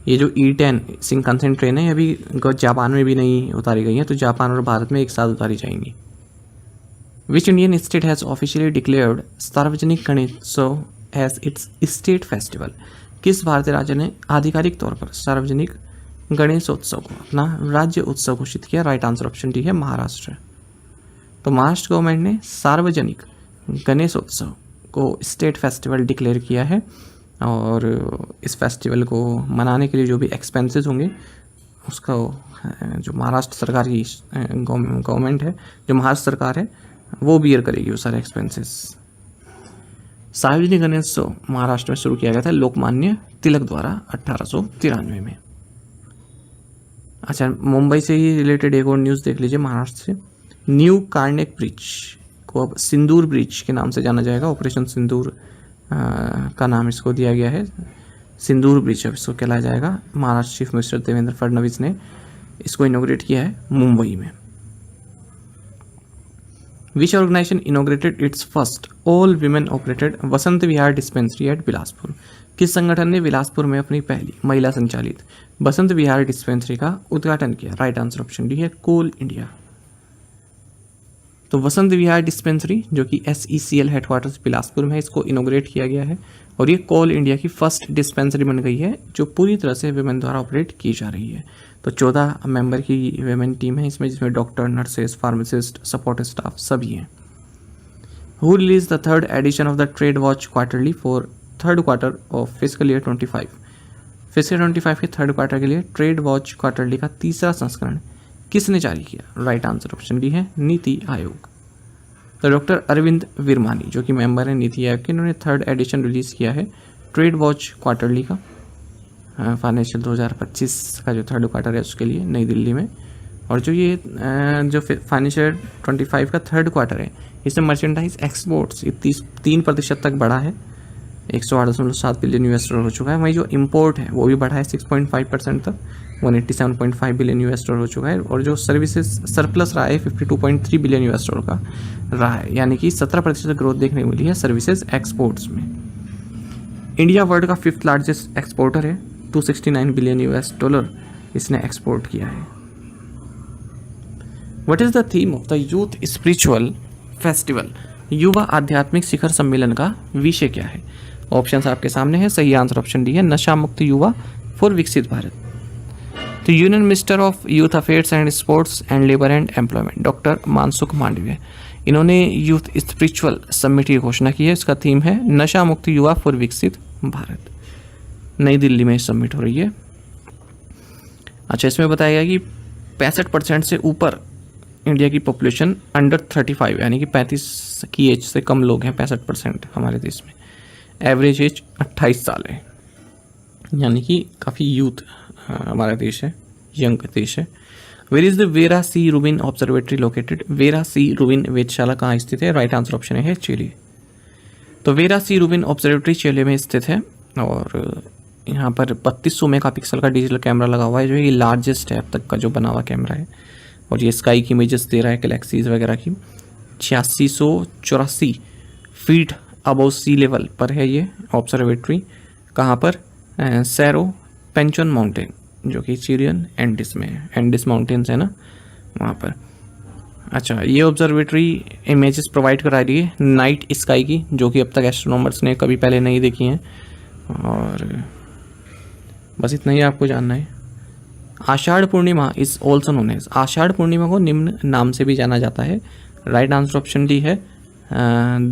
ये जो E10 शिंकानसेन ट्रेन है, अभी जापान में भी नहीं उतारी गई है, तो जापान और भारत में एक साथ उतारी जाएंगी। Which Indian state has officially declared सार्वजनिक Ganeshotsav as its state festival? किस भारतीय राज्य ने आधिकारिक तौर पर सार्वजनिक गणेशोत्सव को अपना राज्य उत्सव घोषित किया? राइट आंसर ऑप्शन डी है, महाराष्ट्र। तो महाराष्ट्र गवर्नमेंट ने सार्वजनिक गणेशोत्सव को स्टेट फेस्टिवल डिक्लेयर किया है, और इस फेस्टिवल को मनाने के लिए जो भी एक्सपेंसेस होंगे उसका जो महाराष्ट्र सरकार की गवर्नमेंट है, जो महाराष्ट्र सरकार है, वो बियर करेगी वो सारे एक्सपेंसेस। सार्वजनिक गणेशोत्सव महाराष्ट्र में शुरू किया गया था लोकमान्य तिलक द्वारा 1893 में। अच्छा, मुंबई से ही रिलेटेड एक और न्यूज़ देख लीजिए महाराष्ट्र से। न्यू कार्नेक ब्रिज को अब सिंदूर ब्रिज के नाम से जाना जाएगा। ऑपरेशन सिंदूर का नाम इसको दिया गया है, सिंदूर ब्रिज अब इसको कहलाया जाएगा। महाराष्ट्र चीफ मिनिस्टर देवेंद्र फडणवीस ने इसको इनोग्रेट किया है मुंबई में। Which organization inaugurated its first all women operated Vasant Vihar dispensary eight Bilaspur? किस संगठन ने बिलासपुर में अपनी पहली महिला संचालित वसंत विहार डिस्पेंसरी का उद्घाटन किया? राइट आंसर ऑप्शन डी है, कोल इंडिया। तो वसंत विहार डिस्पेंसरी जो कि SECL हेडक्वार्टर्स बिलासपुर में है, इसको इनोग्रेट किया गया है, और ये कोल इंडिया की फर्स्ट डिस्पेंसरी बन गई है जो पूरी तरह से विमेन द्वारा ऑपरेट की जा रही है। तो 14 मेंबर की विमेन टीम है इसमें, जिसमें doctor, nurses, pharmacist, support staff सभी हैं। Who release the third edition of the trade watch quarterly for third quarter of physical year 25? Physical 25 के थर्ड क्वार्टर के लिए ट्रेड वॉच क्वार्टरली का तीसरा संस्करण किसने जारी किया? राइट आंसर ऑप्शन डी है, नीति आयोग। तो डॉक्टर अरविंद विरमानी जो कि मेंबर है नीति आयोग के, इन्होंने थर्ड एडिशन रिलीज़ किया है ट्रेड वॉच क्वार्टरली का, फाइनेंशियल 2025 का जो थर्ड क्वार्टर है उसके लिए, नई दिल्ली में। और जो ये जो फाइनेंशियल 25 का थर्ड क्वार्टर है, इसमें मर्चेंडाइज एक्सपोर्ट्स 3% तक बढ़ा है, 108.7 बिलियन यूएस डॉलर हो चुका है। वहीं जो इंपोर्ट है वो भी बढ़ा है 6.5% तक, 187.5 बिलियन यूएस डॉलर हो चुका है। और जो सर्विसेज सरप्लस रहा है 52.3 बिलियन यूएस डॉलर का रहा है, यानी कि 17% ग्रोथ देखने को मिली है सर्विसेज एक्सपोर्ट्स में। इंडिया वर्ल्ड का 5th लार्जेस्ट एक्सपोर्टर है, 269 बिलियन यूएस डॉलर इसने एक्सपोर्ट किया है। What is the theme of the youth spiritual festival? युवा आध्यात्मिक शिखर सम्मेलन का विषय क्या है? ऑप्शंस आपके सामने है। सही आंसर ऑप्शन डी है, नशा मुक्त युवा फॉर विकसित भारत। तो union minister of youth affairs and sports and labour and employment doctor Mansukh Mandaviya, इन्होंने यूथ स्पिरिचुअल समिट की घोषणा की है। इसका थीम है नशा मुक्त युवा फॉर विकसित भारत। नई दिल्ली में समिट हो रही है। अच्छा, इसमें बताया गया कि 65% से ऊपर इंडिया की पॉपुलेशन अंडर 35 यानी कि 35 की एज से कम लोग हैं 65% हमारे देश में। एवरेज एज 28 साल है, यानी कि काफ़ी यूथ हमारा देश है, यंग देश है। Where is the Vera C Rubin observatory located? Vera C Rubin वेधशाला कहाँ स्थित है? राइट आंसर ऑप्शन है चिली। तो Vera C Rubin observatory Chile में स्थित है और यहाँ पर 3200 मेगापिक्सल का डिजिटल कैमरा लगा हुआ है, जो ये लार्जेस्ट है अब तक का जो बना हुआ कैमरा है। और ये स्काई की इमेजेस दे रहा है गैलेक्सीज वगैरह की। 8684 फीट अबव सी लेवल पर है ये ऑब्जर्वेटरी। कहाँ पर? सैरो पेंचन माउंटेन, जो कि चिलियन एंडिस में है। एंडिस माउंटेन्स है ना, वहाँ पर। अच्छा, ये ऑब्जर्वेटरी इमेजेस प्रोवाइड करा रही है नाइट स्काई की, जो कि अब तक एस्ट्रोनॉमर्स ने कभी पहले नहीं देखी हैं। और बस इतना ही आपको जानना है। आषाढ़ पूर्णिमा इज ऑल्सो नोन एज? आषाढ़ पूर्णिमा को निम्न नाम से भी जाना जाता है। राइट आंसर ऑप्शन डी है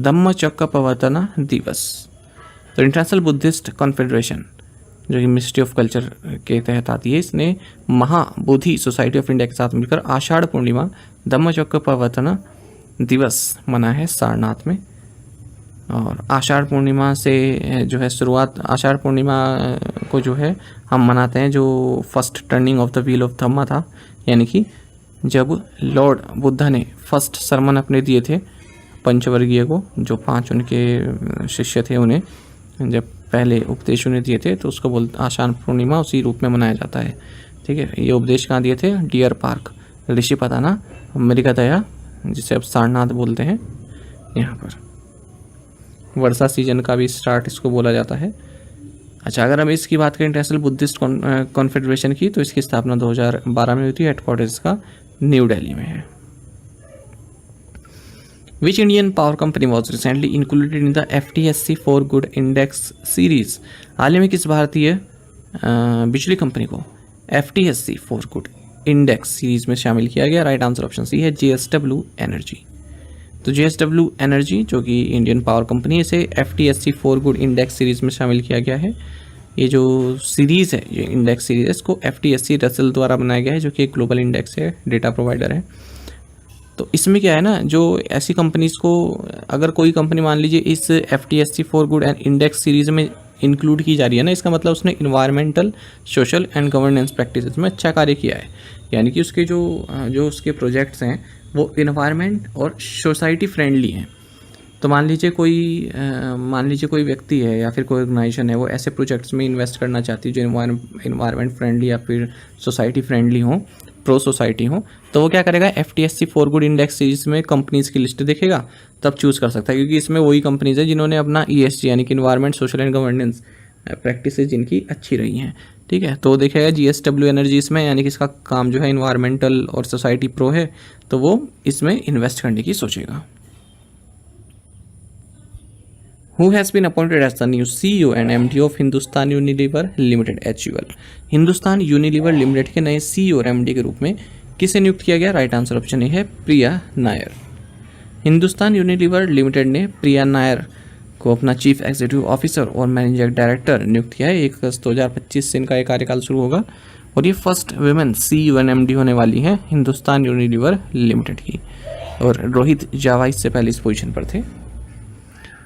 धम्मचक्र प्रवर्तन दिवस। तो इंटरनेशनल बुद्धिस्ट कॉन्फेडरेशन, जो कि मिनिस्ट्री ऑफ कल्चर के तहत आती है, इसने महाबोधि सोसाइटी ऑफ इंडिया के साथ मिलकर आषाढ़ पूर्णिमा धम्मचक्र प्रवर्तन दिवस मनाया है सारनाथ में। और आषाढ़ पूर्णिमा से जो है शुरुआत, आषाढ़ पूर्णिमा को जो है हम मनाते हैं जो first turning of the wheel of Dhamma था, यानी कि जब लॉर्ड बुद्धा ने फर्स्ट सरमन अपने दिए थे पंचवर्गीय को, जो 5 उनके शिष्य थे, उन्हें जब पहले उपदेश उन्हें दिए थे, तो उसको बोलते आषाढ़ पूर्णिमा उसी रूप में मनाया जाता है। ठीक है, ये उपदेश कहाँ दिए थे? डियर पार्क, ऋषिपताना, मृगदया, जिसे अब सारनाथ बोलते हैं, यहाँ पर। वर्षा सीजन का भी स्टार्ट इसको बोला जाता है। अच्छा, अगर हम इसकी बात करें इंटरनेशनल बुद्धिस्ट कॉन्फेडरेशन की, तो इसकी स्थापना 2012 में हुई थी। हेडक्वार्टर इसका न्यू दिल्ली में है। Which Indian power company was recently included in the FTSE for good index series? हाल ही में किस भारतीय बिजली कंपनी को FTSE for good index series में शामिल किया गया? राइट आंसर ऑप्शन सी है JSW एनर्जी। तो JSW एनर्जी, जो कि इंडियन पावर कंपनी है, इसे FTSE for good index series में शामिल किया गया है। ये जो सीरीज़ है, ये इंडेक्स सीरीज है, इसको FTSE रसेल द्वारा बनाया गया है, जो कि एक ग्लोबल इंडेक्स है, डेटा प्रोवाइडर है। तो इसमें क्या है ना, जो ऐसी कंपनीज़ को, अगर कोई कंपनी मान लीजिए इस FTSE for good index series में इंक्लूड की जा रही है ना, इसका मतलब उसने environmental, social and governance practices में अच्छा कार्य किया है। यानी कि उसके जो उसके प्रोजेक्ट्स हैं वो इन्वायरमेंट और सोसाइटी फ्रेंडली हैं। तो मान लीजिए कोई व्यक्ति है या फिर कोई ऑर्गेनाइजेशन है, वो ऐसे प्रोजेक्ट्स में इन्वेस्ट करना चाहती है जो इन्वायरमेंट फ्रेंडली या फिर सोसाइटी फ्रेंडली हो, प्रो सोसाइटी हो, तो वो क्या करेगा? FTSE for good index series में कंपनीज़ की लिस्ट देखेगा, तब चूज़ कर सकता है, क्योंकि इसमें वही कंपनीज़ है जिन्होंने अपना ESG यानी कि environment, social and governance practices जिनकी अच्छी रही हैं। ठीक है, तो देखेगा JSW एनर्जी इसमें, यानी कि इसका काम जो है इन्वायरमेंटल और सोसाइटी प्रो है, तो वो इसमें इन्वेस्ट करने की सोचेगा। Who has been appointed as the new CEO and MD of Hindustan Unilever limited HUL? Hindustan Unilever limited के नए CEO और MD के रूप में किसे नियुक्त किया गया? राइट आंसर ऑप्शन ए है प्रिया नायर। हिंदुस्तान यूनिलीवर लिमिटेड ने प्रिया नायर को अपना चीफ एग्जीक्यूटिव ऑफिसर और मैनेजिंग डायरेक्टर नियुक्त किया है। 1 अगस्त 2025 से इनका कार्यकाल शुरू होगा और ये first women CEO and MD होने वाली हैं हिंदुस्तान यूनिलीवर लिमिटेड की। और रोहित जावा इससे पहले इस पोजीशन पर थे।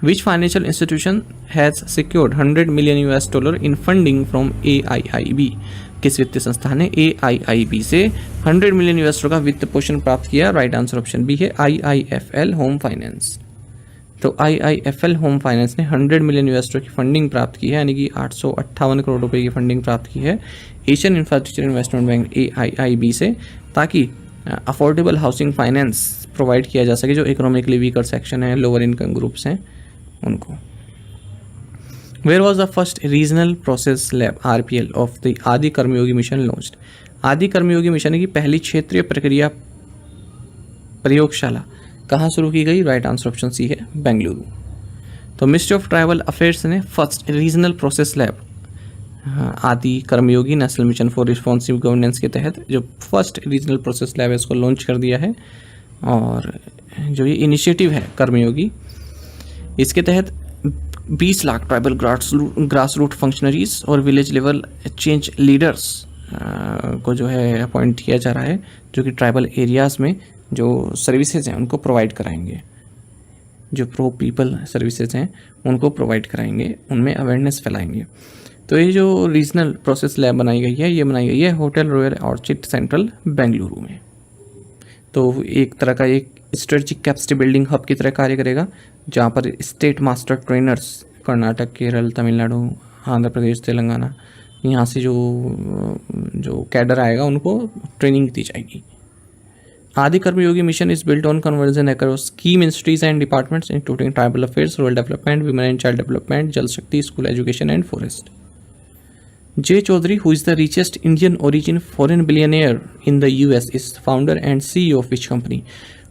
Which financial institution has secured $100 million in funding from AIIB? किस वित्तीय संस्था ने AIIB से 100 मिलियन US का वित्त पोषण प्राप्त किया? राइट आंसर ऑप्शन बी है IIFL होम फाइनेंस। तो IIFL होम फाइनेंस ने 100 मिलियन US की फंडिंग प्राप्त की है, यानी कि 858 करोड़ रुपए की फंडिंग प्राप्त की है Asian infrastructure investment bank AIIB से, ताकि अफोर्डेबल हाउसिंग फाइनेंस प्रोवाइड किया जा सके जो इकोनॉमिकली वीकर सेक्शन है, लोअर इनकम ग्रुप्स हैं उनको। Where was the first regional process lab RPL of the Adi Karmayogi mission launched? आदि कर्मयोगी मिशन की पहली क्षेत्रीय प्रक्रिया प्रयोगशाला कहाँ शुरू की गई? राइट आंसर ऑप्शन सी है बेंगलुरु। तो मिनिस्ट्री ऑफ ट्राइबल अफेयर्स ने first regional process lab Adi Karmayogi national mission for responsive governance के तहत जो फर्स्ट रीजनल प्रोसेस लैब है इसको लॉन्च कर दिया है। और जो ये इनिशिएटिव है कर्मयोगी, इसके तहत 20 lakh tribal grass root functionaries और विलेज लेवल चेंज लीडर्स को जो है अपॉइंट किया जा रहा है, जो कि ट्राइबल एरियाज़ में जो सर्विसेज हैं उनको प्रोवाइड कराएंगे, जो प्रो पीपल सर्विसेज हैं उनको प्रोवाइड कराएंगे, उनमें अवेयरनेस फैलाएंगे। तो ये जो रीजनल प्रोसेस लैब बनाई गई है, ये बनाई गई है hotel royal orchid central Bengaluru में। तो एक तरह का एक स्ट्रेटेजिक कैपेसिटी बिल्डिंग हब की तरह कार्य करेगा, जहाँ पर state master trainers Karnataka, Kerala, Tamil Nadu, Andhra Pradesh, Telangana, यहाँ से जो कैडर आएगा उनको ट्रेनिंग दी जाएगी। Adi Karmayogi mission is built on convergence across की ministries and departments including tribal affairs, rural development, women and child development, Jal Shakti, school education and forest. Jay Chaudhary, who is the richest Indian origin foreign billionaire in the US, is founder and CEO of which company?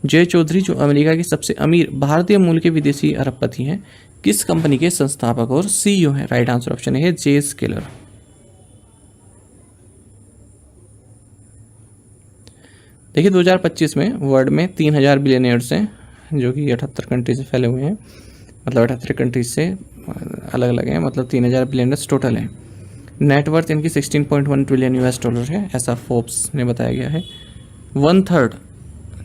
जय चौधरी जो America के सबसे अमीर भारतीय मूल के विदेशी अरबपति हैं, किस कंपनी के संस्थापक और CEO हैं? राइट आंसर ऑप्शन है जे स्केलर। देखिए 2025 में वर्ल्ड में 3000 बिलियनियर्स हैं जो कि 78 कंट्रीज से फैले हुए हैं, मतलब 78 कंट्रीज से अलग अलग हैं, मतलब 3000 बिलियनर्स टोटल हैं। नेटवर्थ इनकी 16.1 ट्रिलियन US है, ऐसा फोर्ब्स ने बताया गया है। 1/3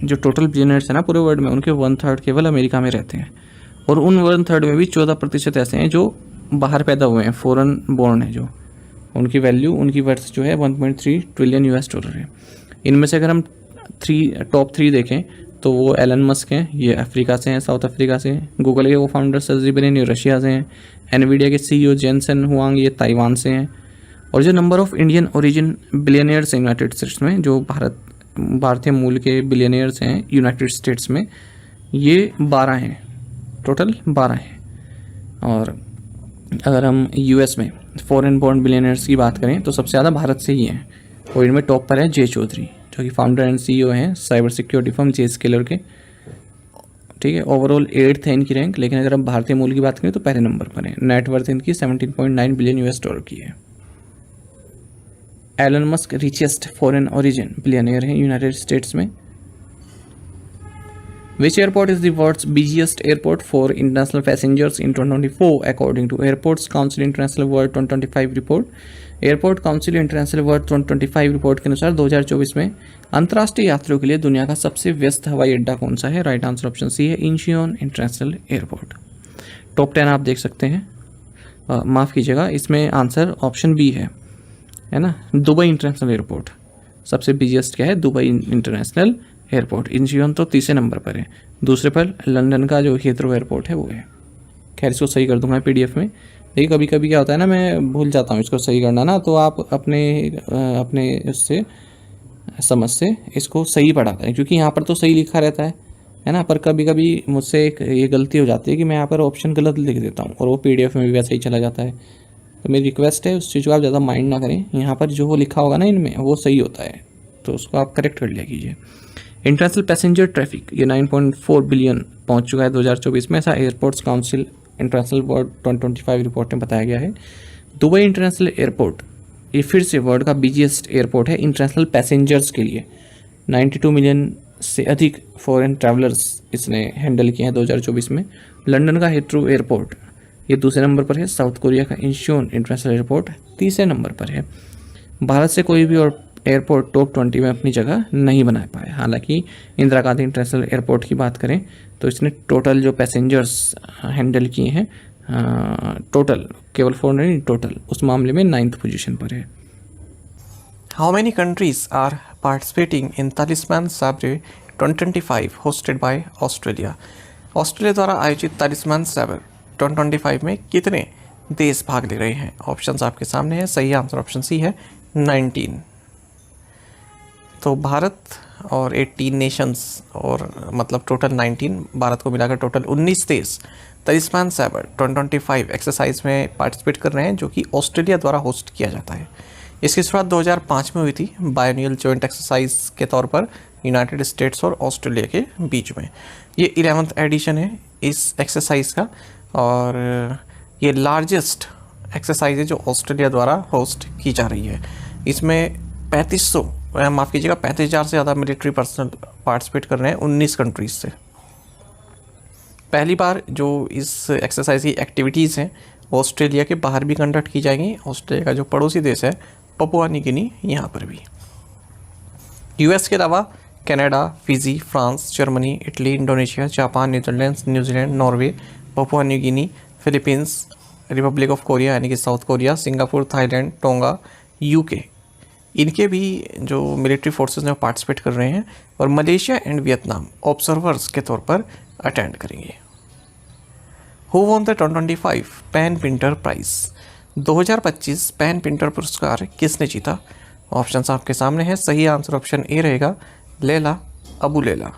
जो टोटल बिलियनर्स है ना पूरे वर्ल्ड में, उनके 1/3 केवल अमेरिका में रहते हैं, और उन 1/3 में भी 14% ऐसे हैं जो बाहर पैदा हुए हैं, फॉरेन बोर्न है, जो उनकी वैल्यू, उनकी वर्थ जो है 1.3 ट्रिलियन US है। इनमें से अगर हम टॉप 3 देखें तो वो एलन मस्क हैं, ये अफ्रीका से हैं, साउथ अफ्रीका से हैं। गूगल के वो फाउंडर सर्जी ब्रिन ये रशिया से हैं। एनवीडिया के CEO जेनसन हुआंग ये ताइवान से हैं। और जो number of Indian origin billionaires United States में, जो भारतीय मूल के बिलियनियर्स हैं यूनाइटेड स्टेट्स में, ये 12 हैं, टोटल 12 हैं। और अगर हम US में फॉरेन बोर्न बिलियनियर्स की बात करें तो सबसे ज़्यादा भारत से ही हैं, और इनमें टॉप पर है जय चौधरी जो कि फाउंडर एंड CEO हैं साइबर सिक्योरिटी फर्म जे स्केलर के। ठीक है, ओवरऑल 8th है इनकी रैंक, लेकिन अगर हम भारतीय मूल की बात करें तो पहले नंबर पर है। नेटवर्थ इनकी 17.9 बिलियन US की है। Elon Musk richest foreign origin billionaire हैं यूनाइटेड स्टेट्स में। Which airport is the world's busiest airport for international passengers in 2024 according to Airports Council International World 2025 report? Airport council international world 2025 report के अनुसार 2024 में अंतर्राष्ट्रीय यात्रियों के लिए दुनिया का सबसे व्यस्त हवाई अड्डा कौन सा है? राइट आंसर ऑप्शन सी है इंचियोन इंटरनेशनल एयरपोर्ट। टॉप 10 आप देख सकते हैं, माफ़ कीजिएगा, इसमें आंसर ऑप्शन बी है ना, दुबई इंटरनेशनल एयरपोर्ट। सबसे बिजिएस्ट क्या है? Dubai international airport. इंचियोन तो तीसरे नंबर पर है, दूसरे पर लंदन का जो हीथ्रो एयरपोर्ट है वो है। खैर इसको सही कर दूंगा PDF में, देखिए कभी कभी क्या होता है ना, मैं भूल जाता हूँ इसको सही करना ना, तो आप अपने उससे समझ से इसको सही पढ़ा करें, क्योंकि यहाँ पर तो सही लिखा रहता है ना, पर कभी कभी मुझसे ये गलती हो जाती है कि मैं यहाँ पर ऑप्शन गलत लिख देता हूँ और वो PDF में भी वैसे ही चला जाता है। तो मेरी रिक्वेस्ट है उस चीज़ को आप ज़्यादा माइंड ना करें, यहाँ पर जो लिखा होगा ना इनमें वो सही होता है, तो उसको आप करेक्ट कर लिया कीजिए। इंटरनेशनल पैसेंजर ट्रैफिक ये 9.4 बिलियन पहुँच चुका है 2024 में, ऐसा airports council international world 2025 report में बताया गया है। दुबई इंटरनेशनल एयरपोर्ट ये फिर से वर्ल्ड का बिजिएस्ट एयरपोर्ट है इंटरनेशनल पैसेंजर्स के लिए। 92 मिलियन से अधिक फॉरेन ट्रैवलर्स इसने हैंडल किए हैं 2024 में। लंदन का हीथ्रो एयरपोर्ट ये दूसरे नंबर पर है। साउथ कोरिया का इंचियोन इंटरनेशनल एयरपोर्ट तीसरे नंबर पर है। भारत से कोई भी और एयरपोर्ट टॉप 20 में अपनी जगह नहीं बना पाया। हालांकि इंदिरा गांधी इंटरनेशनल एयरपोर्ट की बात करें तो इसने टोटल जो पैसेंजर्स हैंडल किए हैं, टोटल केवल 400 नहीं, टोटल उस मामले में 9th पोजीशन पर है। How many countries are participating in Talisman Sabre 2025 hosted by Australia. Australia द्वारा आयोजित तालिस्मान साबर 2025 में कितने देश भाग ले रहे हैं? ऑप्शंस आपके सामने हैं। सही आंसर ऑप्शन सी है 19। तो भारत और 18 नेशंस और मतलब टोटल 19, भारत को मिलाकर टोटल 19 देश तालिस्मान साबर 2025 एक्सरसाइज में पार्टिसिपेट कर रहे हैं, जो कि ऑस्ट्रेलिया द्वारा होस्ट किया जाता है। इसकी शुरुआत 2005 में हुई थी बायनियल जॉइंट एक्सरसाइज के तौर पर यूनाइटेड स्टेट्स और ऑस्ट्रेलिया के बीच में। ये 11th एडिशन है इस एक्सरसाइज का और ये लार्जेस्ट एक्सरसाइज है जो ऑस्ट्रेलिया द्वारा होस्ट की जा रही है। इसमें 35,000 से ज़्यादा मिलिट्री पर्सनल पार्टिसिपेट कर रहे हैं 19 कंट्रीज से। पहली बार जो इस एक्सरसाइज की एक्टिविटीज़ हैं ऑस्ट्रेलिया के बाहर भी कंडक्ट की जाएंगी। ऑस्ट्रेलिया का जो पड़ोसी देश है पपुआ न्यू गिनी, यहाँ पर भी। यूएस के अलावा Canada, Fiji, France, Germany, Italy, Indonesia, Japan, Netherlands, New Zealand, Norway, Papua New Guinea, Philippines, Republic of Korea यानी कि south Korea, Singapore, Thailand, tonga, UK, इनके भी जो मिलिट्री फोर्सेस हैं पार्टिसिपेट कर रहे हैं और मलेशिया एंड वियतनाम ऑब्जर्वर्स के तौर पर अटेंड करेंगे। Who won the 2025 PEN Pinter prize? 2025 PEN Pinter पुरस्कार किसने जीता? ऑप्शंस आपके सामने हैं। सही आंसर ऑप्शन ए रहेगा लैला अबू लैला।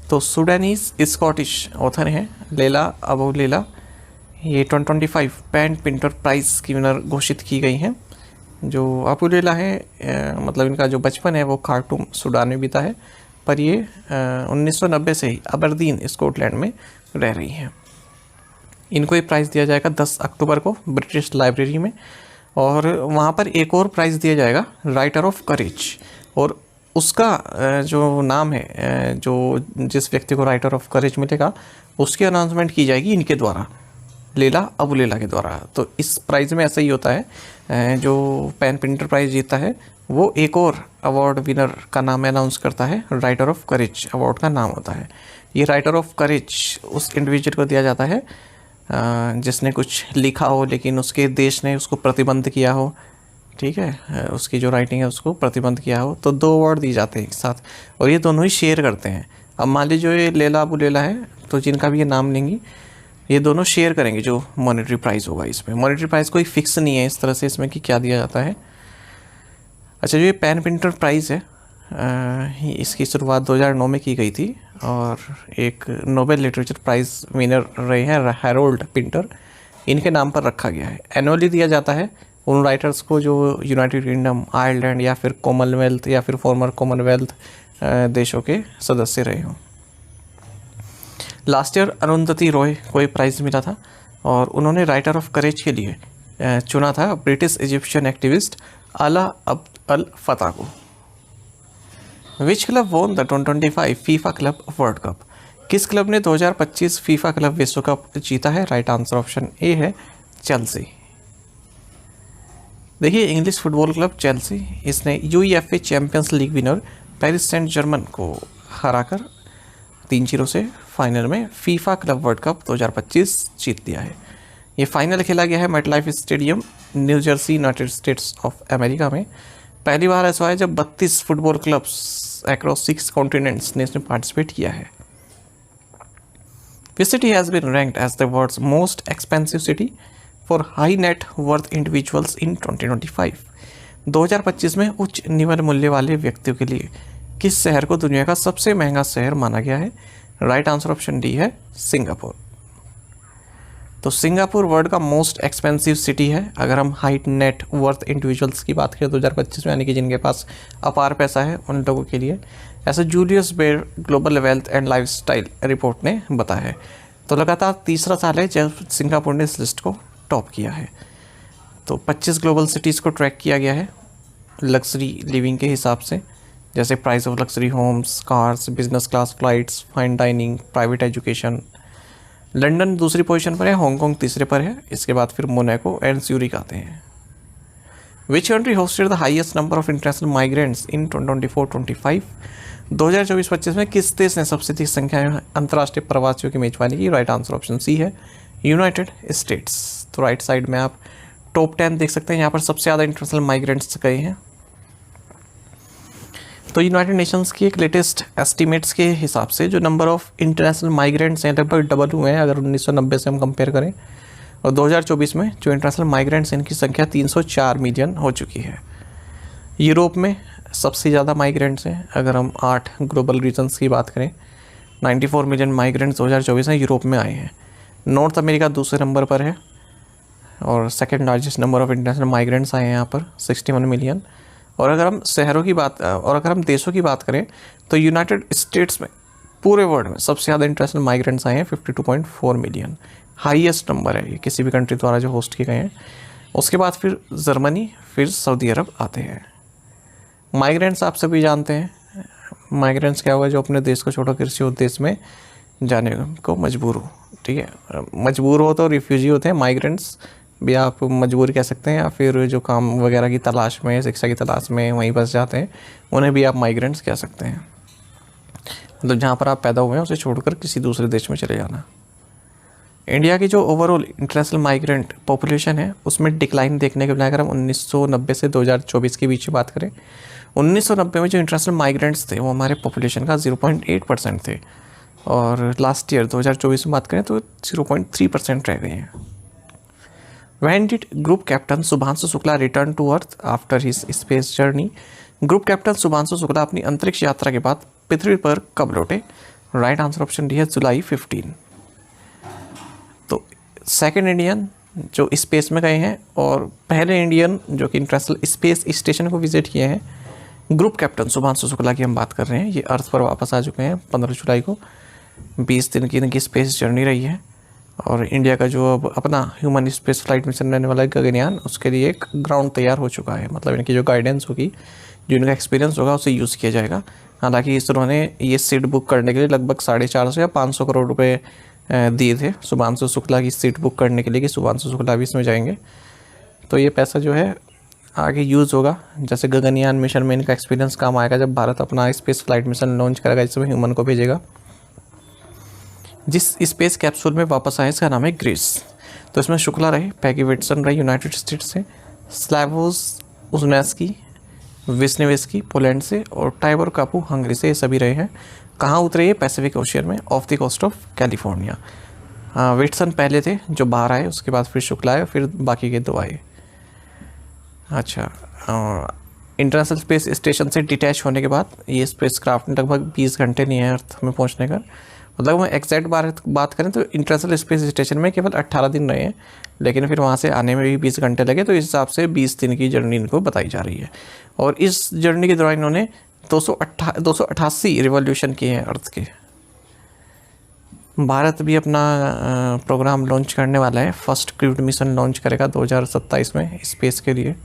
तो सुडानीज स्कॉटिश ऑथर हैं लैला अबू लैला। ये 2025 पैन पिंटर प्राइज़ की विनर घोषित की गई हैं। जो अबू लैला है मतलब इनका जो बचपन है वो खार्टूम सूडान में बीता है, पर ये 1990 से ही अबरदीन स्कॉटलैंड में रह रही हैं। इनको ये प्राइज़ दिया जाएगा 10 अक्टूबर को ब्रिटिश लाइब्रेरी में, और वहाँ पर एक और प्राइज़ दिया जाएगा राइटर ऑफ करेज, और उसका जो नाम है जो जिस व्यक्ति को राइटर ऑफ करेज मिलेगा उसकी अनाउंसमेंट की जाएगी इनके द्वारा, लैला अबू लैला के द्वारा। तो इस प्राइज़ में ऐसा ही होता है, जो पैन पिंटर प्राइज़ जीता है वो एक और अवार्ड विनर का नाम अनाउंस करता है, राइटर ऑफ करेज अवार्ड का नाम होता है। ये राइटर ऑफ करेज उस इंडिविजुअल को दिया जाता है जिसने कुछ लिखा हो लेकिन उसके देश ने उसको प्रतिबंध किया हो, ठीक है, उसकी जो राइटिंग है उसको प्रतिबंध किया हो। तो 2 अवार्ड दिए जाते हैं एक साथ और ये दोनों ही शेयर करते हैं। अब मान लीजिए जो ये लैला अबू लैला है तो जिनका भी ये नाम लेंगी ये दोनों शेयर करेंगे जो मॉनेटरी प्राइज़ होगा। इसमें मॉनेटरी प्राइज़ कोई फिक्स नहीं है इस तरह से इसमें कि क्या दिया जाता है। अच्छा, जो ये पैन पिंटर प्राइज़ है इसकी शुरुआत 2009 में की गई थी और एक नोबेल लिटरेचर प्राइज़ विनर रहे हैं हैरोल्ड पिंटर, इनके नाम पर रखा गया है। एनुअली दिया जाता है उन राइटर्स को जो यूनाइटेड किंगडम, आयरलैंड या फिर कॉमनवेल्थ या फिर फॉर्मर कॉमनवेल्थ देशों के सदस्य रहे हों। लास्ट ईयर अरुंधति रॉय को एक प्राइज़ मिला था और उन्होंने राइटर ऑफ करेज के लिए चुना था ब्रिटिश इजिप्शियन एक्टिविस्ट अला अब्द अल फता को। Which club won the 2025 FIFA club world Cup? किस क्लब ने 2025 फीफा क्लब विश्व कप जीता है? राइट आंसर ऑप्शन ए है चेल्सी। देखिए, इंग्लिश फुटबॉल क्लब चेल्सी, इसने UEFA champions league winner Paris Saint Germain को हराकर 3-0 से फाइनल में फीफा क्लब वर्ल्ड कप 2025 जीत लिया है। ये फाइनल खेला गया है MetLife stadium, New Jersey, United States of America में। पहली बार ऐसा है जब 32 फुटबॉल क्लब्स अक्रॉस 6 कॉन्टिनेंट्स ने इसमें पार्टिसिपेट किया है। This city has been ranked as the world's most expensive city for high net worth individuals in 2025। 2025 में उच्च निम्न मूल्य वाले व्यक्तियों के लिए किस शहर को दुनिया का सबसे महंगा शहर माना गया है? राइट आंसर ऑप्शन डी है सिंगापुर। तो सिंगापुर वर्ल्ड का मोस्ट एक्सपेंसिव सिटी है। अगर हम हाई नेट वर्थ इंडिविजुअल्स की बात करें 2025 में, यानी कि जिनके पास अपार पैसा है उन लोगों के लिए, ऐसा Julius Baer global wealth and lifestyle report ने बताया है। तो लगातार तीसरा साल है जब सिंगापुर ने इस लिस्ट को टॉप किया है। तो 25 ग्लोबल सिटीज़ को ट्रैक किया गया है लग्जरी लिविंग के हिसाब से, जैसे price of luxury homes, cars, business class flights, fine dining, private education. London दूसरी पोजीशन पर है, हांगकांग तीसरे पर है, इसके बाद फिर मोनाको एंड ज्यूरिख आते हैं। Which country hosted the highest number of international migrants in 2024-25? 2024-25 में किस देश ने सबसे अधिक संख्या में अंतर्राष्ट्रीय प्रवासियों की मेजबानी की? राइट आंसर ऑप्शन सी है यूनाइटेड स्टेट्स। तो राइट साइड में आप टॉप 10 देख सकते हैं, यहाँ पर सबसे ज़्यादा इंटरनेशनल माइग्रेंट्स गए हैं। तो यूनाइटेड नेशंस की एक लेटेस्ट एस्टीमेट्स के हिसाब से जो नंबर ऑफ इंटरनेशनल माइग्रेंट्स हैं लगभग डबल हुए हैं अगर 1990 से हम कंपेयर करें, और 2024 में जो इंटरनेशनल माइग्रेंट्स हैं इनकी संख्या 304 मिलियन हो चुकी है। यूरोप में सबसे ज़्यादा माइग्रेंट्स हैं, अगर हम 8 ग्लोबल रीजन्स की बात करें 94 मिलियन माइग्रेंट्स 2024 में यूरोप में आए हैं। नॉर्थ अमेरिका दूसरे नंबर पर है और second largest number of international migrants आए हैं यहाँ पर 61 मिलियन। और अगर हम शहरों की बात और अगर हम देशों की बात करें तो यूनाइटेड स्टेट्स में पूरे वर्ल्ड में सबसे ज़्यादा इंटरनेशनल माइग्रेंट्स आए हैं 52.4 मिलियन, हाईएस्ट नंबर है ये किसी भी कंट्री द्वारा जो होस्ट किए गए हैं। उसके बाद फिर जर्मनी, फिर सऊदी अरब आते हैं। माइग्रेंट्स आप सभी जानते हैं, माइग्रेंट्स क्या होगा, जो अपने देश को छोड़कर किसी और देश में जाने को मजबूर हो, ठीक है। मजबूर हो तो रिफ्यूजी होते हैं, माइग्रेंट्स भी आप मजबूर कह सकते हैं, या फिर जो काम वगैरह की तलाश में, शिक्षा की तलाश में वहीं बस जाते हैं उन्हें भी आप माइग्रेंट्स कह सकते हैं। मतलब जहाँ पर आप पैदा हुए हैं उसे छोड़कर किसी दूसरे देश में चले जाना। इंडिया की जो ओवरऑल इंटरनेशनल माइग्रेंट पॉपुलेशन है उसमें डिक्लाइन देखने के बजाय अगर हम 1990 से 2024 के बीच बात करें, 1990 में जो इंटरनेशनल माइग्रेंट्स थे वो हमारे पॉपुलेशन का 0.8% थे, और लास्ट ईयर 2024 में बात करें तो 0.3% रह गए हैं। When did group captain Shubhanshu Shukla return to earth after his space journey? Group captain Shubhanshu Shukla अपनी अंतरिक्ष यात्रा के बाद पृथ्वी पर कब लौटे? राइट आंसर ऑप्शन डी है जुलाई 15। तो सेकंड इंडियन जो स्पेस में गए हैं और पहले इंडियन जो कि इंटरनेशनल स्पेस स्टेशन को विजिट किए हैं, ग्रुप कैप्टन शुभांशु शुक्ला की हम बात कर रहे हैं। ये अर्थ पर वापस आ चुके हैं 15 जुलाई को। 20 दिन की इनकी स्पेस जर्नी रही है, और इंडिया का जो अब अपना ह्यूमन स्पेस फ्लाइट मिशन रहने वाला है गगनयान, उसके लिए एक ग्राउंड तैयार हो चुका है। मतलब इनकी जो गाइडेंस होगी, जो इनका एक्सपीरियंस होगा उसे यूज़ किया जाएगा। हालांकि इसरो ने ये सीट बुक करने के लिए लगभग 450 या 500 करोड़ रुपए दिए थे शुभांशु शुक्ला की सीट बुक करने के लिए कि शुभांशु शुक्ला भी इसमें जाएंगे। तो ये पैसा जो है आगे यूज़ होगा, जैसे गगनयान मिशन में इनका एक्सपीरियंस काम आएगा जब भारत अपना स्पेस फ्लाइट मिशन लॉन्च करेगा जिसमें ह्यूमन को भेजेगा। जिस स्पेस कैप्सूल में वापस आए इसका नाम है ग्रीस। तो इसमें शुक्ला रहे, पैगी विटसन रही यूनाइटेड स्टेट्स से, स्लैवोज उजनेस्की विस्निवेस्की पोलैंड से, और टाइबर कापू हंगरी से, ये सभी रहे हैं। कहाँ उतरे ये? पैसिफिक ओशियन में off the coast of California. Whitson पहले थे जो बाहर आए, उसके बाद फिर शुक्ला आए, फिर बाकी के 2 आए। अच्छा, इंटरनेशनल स्पेस स्टेशन से डिटैच होने के बाद ये स्पेस क्राफ्ट लगभग 20 घंटे नहीं है अर्थ में पहुंचने का। मतलब मैं एग्जैक्ट बात करें तो इंटरनेशनल स्पेस स्टेशन में केवल 18 दिन रहे हैं, लेकिन फिर वहाँ से आने में भी 20 घंटे लगे। तो इस हिसाब से 20 दिन की जर्नी इनको बताई जा रही है। और इस जर्नी के दौरान इन्होंने 288 रिवॉल्यूशन किए हैं अर्थ के। भारत भी अपना प्रोग्राम लॉन्च करने वाला है, फर्स्ट क्रूड मिशन लॉन्च करेगा 2027 में स्पेस के लिए।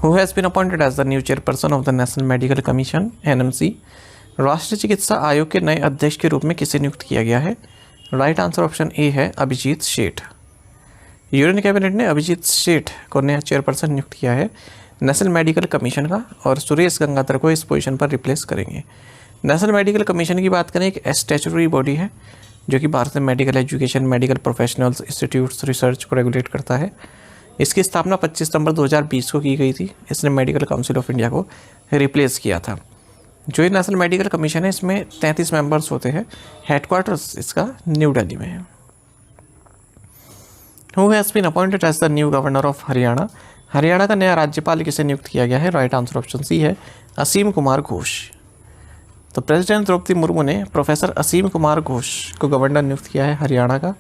Who has been appointed as the new chairperson of the National Medical Commission (NMC)? राष्ट्रीय चिकित्सा आयोग के नए अध्यक्ष के रूप में किसे नियुक्त किया गया है? राइट आंसर ऑप्शन ए है अभिजीत शेठ। यूनियन कैबिनेट ने अभिजीत शेठ को नया चेयरपर्सन नियुक्त किया है नेशनल मेडिकल कमीशन का, और सुरेश गंगाधर को इस पोजीशन पर रिप्लेस करेंगे। नेशनल मेडिकल कमीशन की बात करें, एक स्टैट्यूटरी बॉडी है जो कि भारत में medical education, medical professionals, institutes, research को रेगुलेट करता है। इसकी स्थापना 25 सितंबर 2020 को की गई थी। इसने मेडिकल काउंसिल ऑफ इंडिया को रिप्लेस किया था। जो ये नेशनल मेडिकल कमीशन है इसमें 33 मेंबर्स होते हैं। हेडक्वार्टर्स इसका न्यू दिल्ली में है। Who has been appointed as the new governor of Haryana? Haryana का नया राज्यपाल किसे नियुक्त किया गया है? राइट आंसर ऑप्शन सी है असीम कुमार घोष। तो प्रेसिडेंट द्रौपदी मुर्मू ने प्रोफेसर असीम कुमार घोष को गवर्नर नियुक्त किया है हरियाणा का,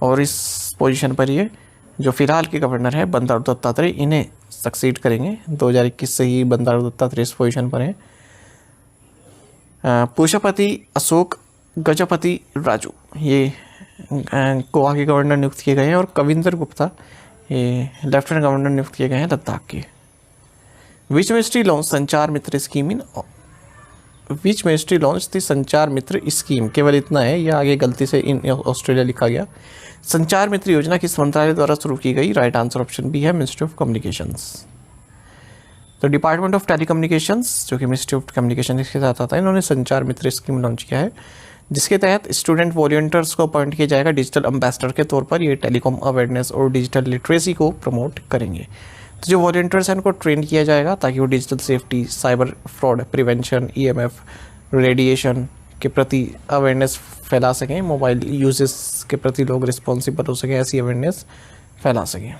और इस पोजीशन पर ये जो फिलहाल के गवर्नर है बंडारू दत्तात्रेय, इन्हें सक्सीड करेंगे। 2021 से ही बंडारू दत्तात्रेय इस पोजीशन पर हैं। पुष्पति अशोक गजपति राजू ये गोवा के गवर्नर नियुक्त किए गए हैं, और कविंदर गुप्ता ये लेफ्टिनेंट गवर्नर नियुक्त किए गए हैं लद्दाख के। विच ministry launch Sanchar Mitra scheme in which ministry launch थी संचार मित्र स्कीम? केवल इतना है, यह आगे गलती से इन ऑस्ट्रेलिया लिखा गया। संचार मित्र योजना किस मंत्रालय द्वारा शुरू की गई? राइट आंसर ऑप्शन बी है मिनिस्ट्री ऑफ कम्युनिकेशंस। तो डिपार्टमेंट ऑफ टेलीकम्युनिकेशंस जो कि मिनिस्ट्री ऑफ कम्युनिकेशन इसके साथ आता है, इन्होंने संचार मित्र स्कीम लॉन्च किया है। जिसके तहत स्टूडेंट वॉलंटियर्स को अपॉइंट किया जाएगा डिजिटल एम्बेसडर के तौर पर। ये टेलीकॉम अवेयरनेस और डिजिटल लिटरेसी को प्रमोट करेंगे। तो जो वॉलंटियर्स हैं उनको ट्रेन किया जाएगा ताकि वो digital safety, cyber fraud prevention, EMF, radiation के प्रति अवेयरनेस फैला सकें, मोबाइल यूजेस के प्रति लोग रिस्पॉन्सिबल हो सकें, ऐसी अवेयरनेस फैला सकें।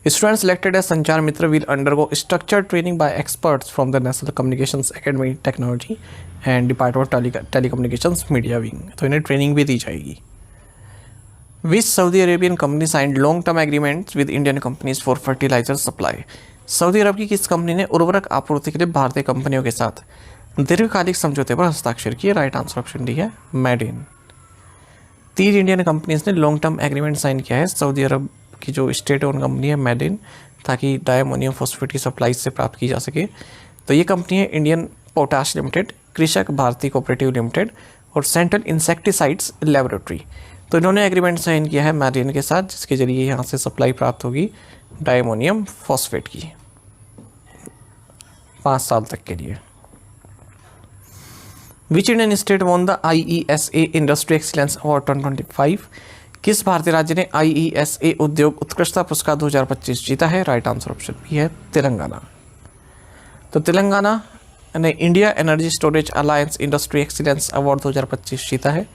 Students selected as Sanchar Mitra will undergo structured training by experts from the national communications academy technology and department of telecommunications media wing. तो इन्हें ट्रेनिंग भी दी जाएगी। Which Saudi Arabian company signed long term agreements with Indian companies for fertiliser supply. Saudi Arab की किस कंपनी ने उर्वरक आपूर्ति के लिए भारतीय कंपनियों के साथ दीर्घकालिक समझौते पर हस्ताक्षर किए? राइट आंसर ऑप्शन डी है मेडिन। 3 इंडियन कंपनीज ने लॉन्ग टर्म एग्रीमेंट साइन किया है सऊदी अरब की जो स्टेट ओन कंपनी है मेडिन, ताकि डायमोनियम फॉस्फेट की सप्लाई से प्राप्त की जा सके। तो ये कंपनी है इंडियन पोटाश लिमिटेड, कृषक भारती कोऑपरेटिव लिमिटेड और सेंट्रल इंसेक्टिसाइड्स लेबोरेटरी। तो इन्होंने एग्रीमेंट साइन किया है मेडिन के साथ, जिसके जरिए यहाँ से सप्लाई प्राप्त होगी डायमोनियम फॉस्फेट की 5 साल तक के लिए। Which Indian state won the IESA industry excellence award 2025। किस भारतीय राज्य ने IESA उद्योग उत्कृष्टता पुरस्कार 2025 जीता है? राइट आंसर ऑप्शन बी है तेलंगाना। तो तेलंगाना ने India energy storage alliance industry excellence award 2025 जीता है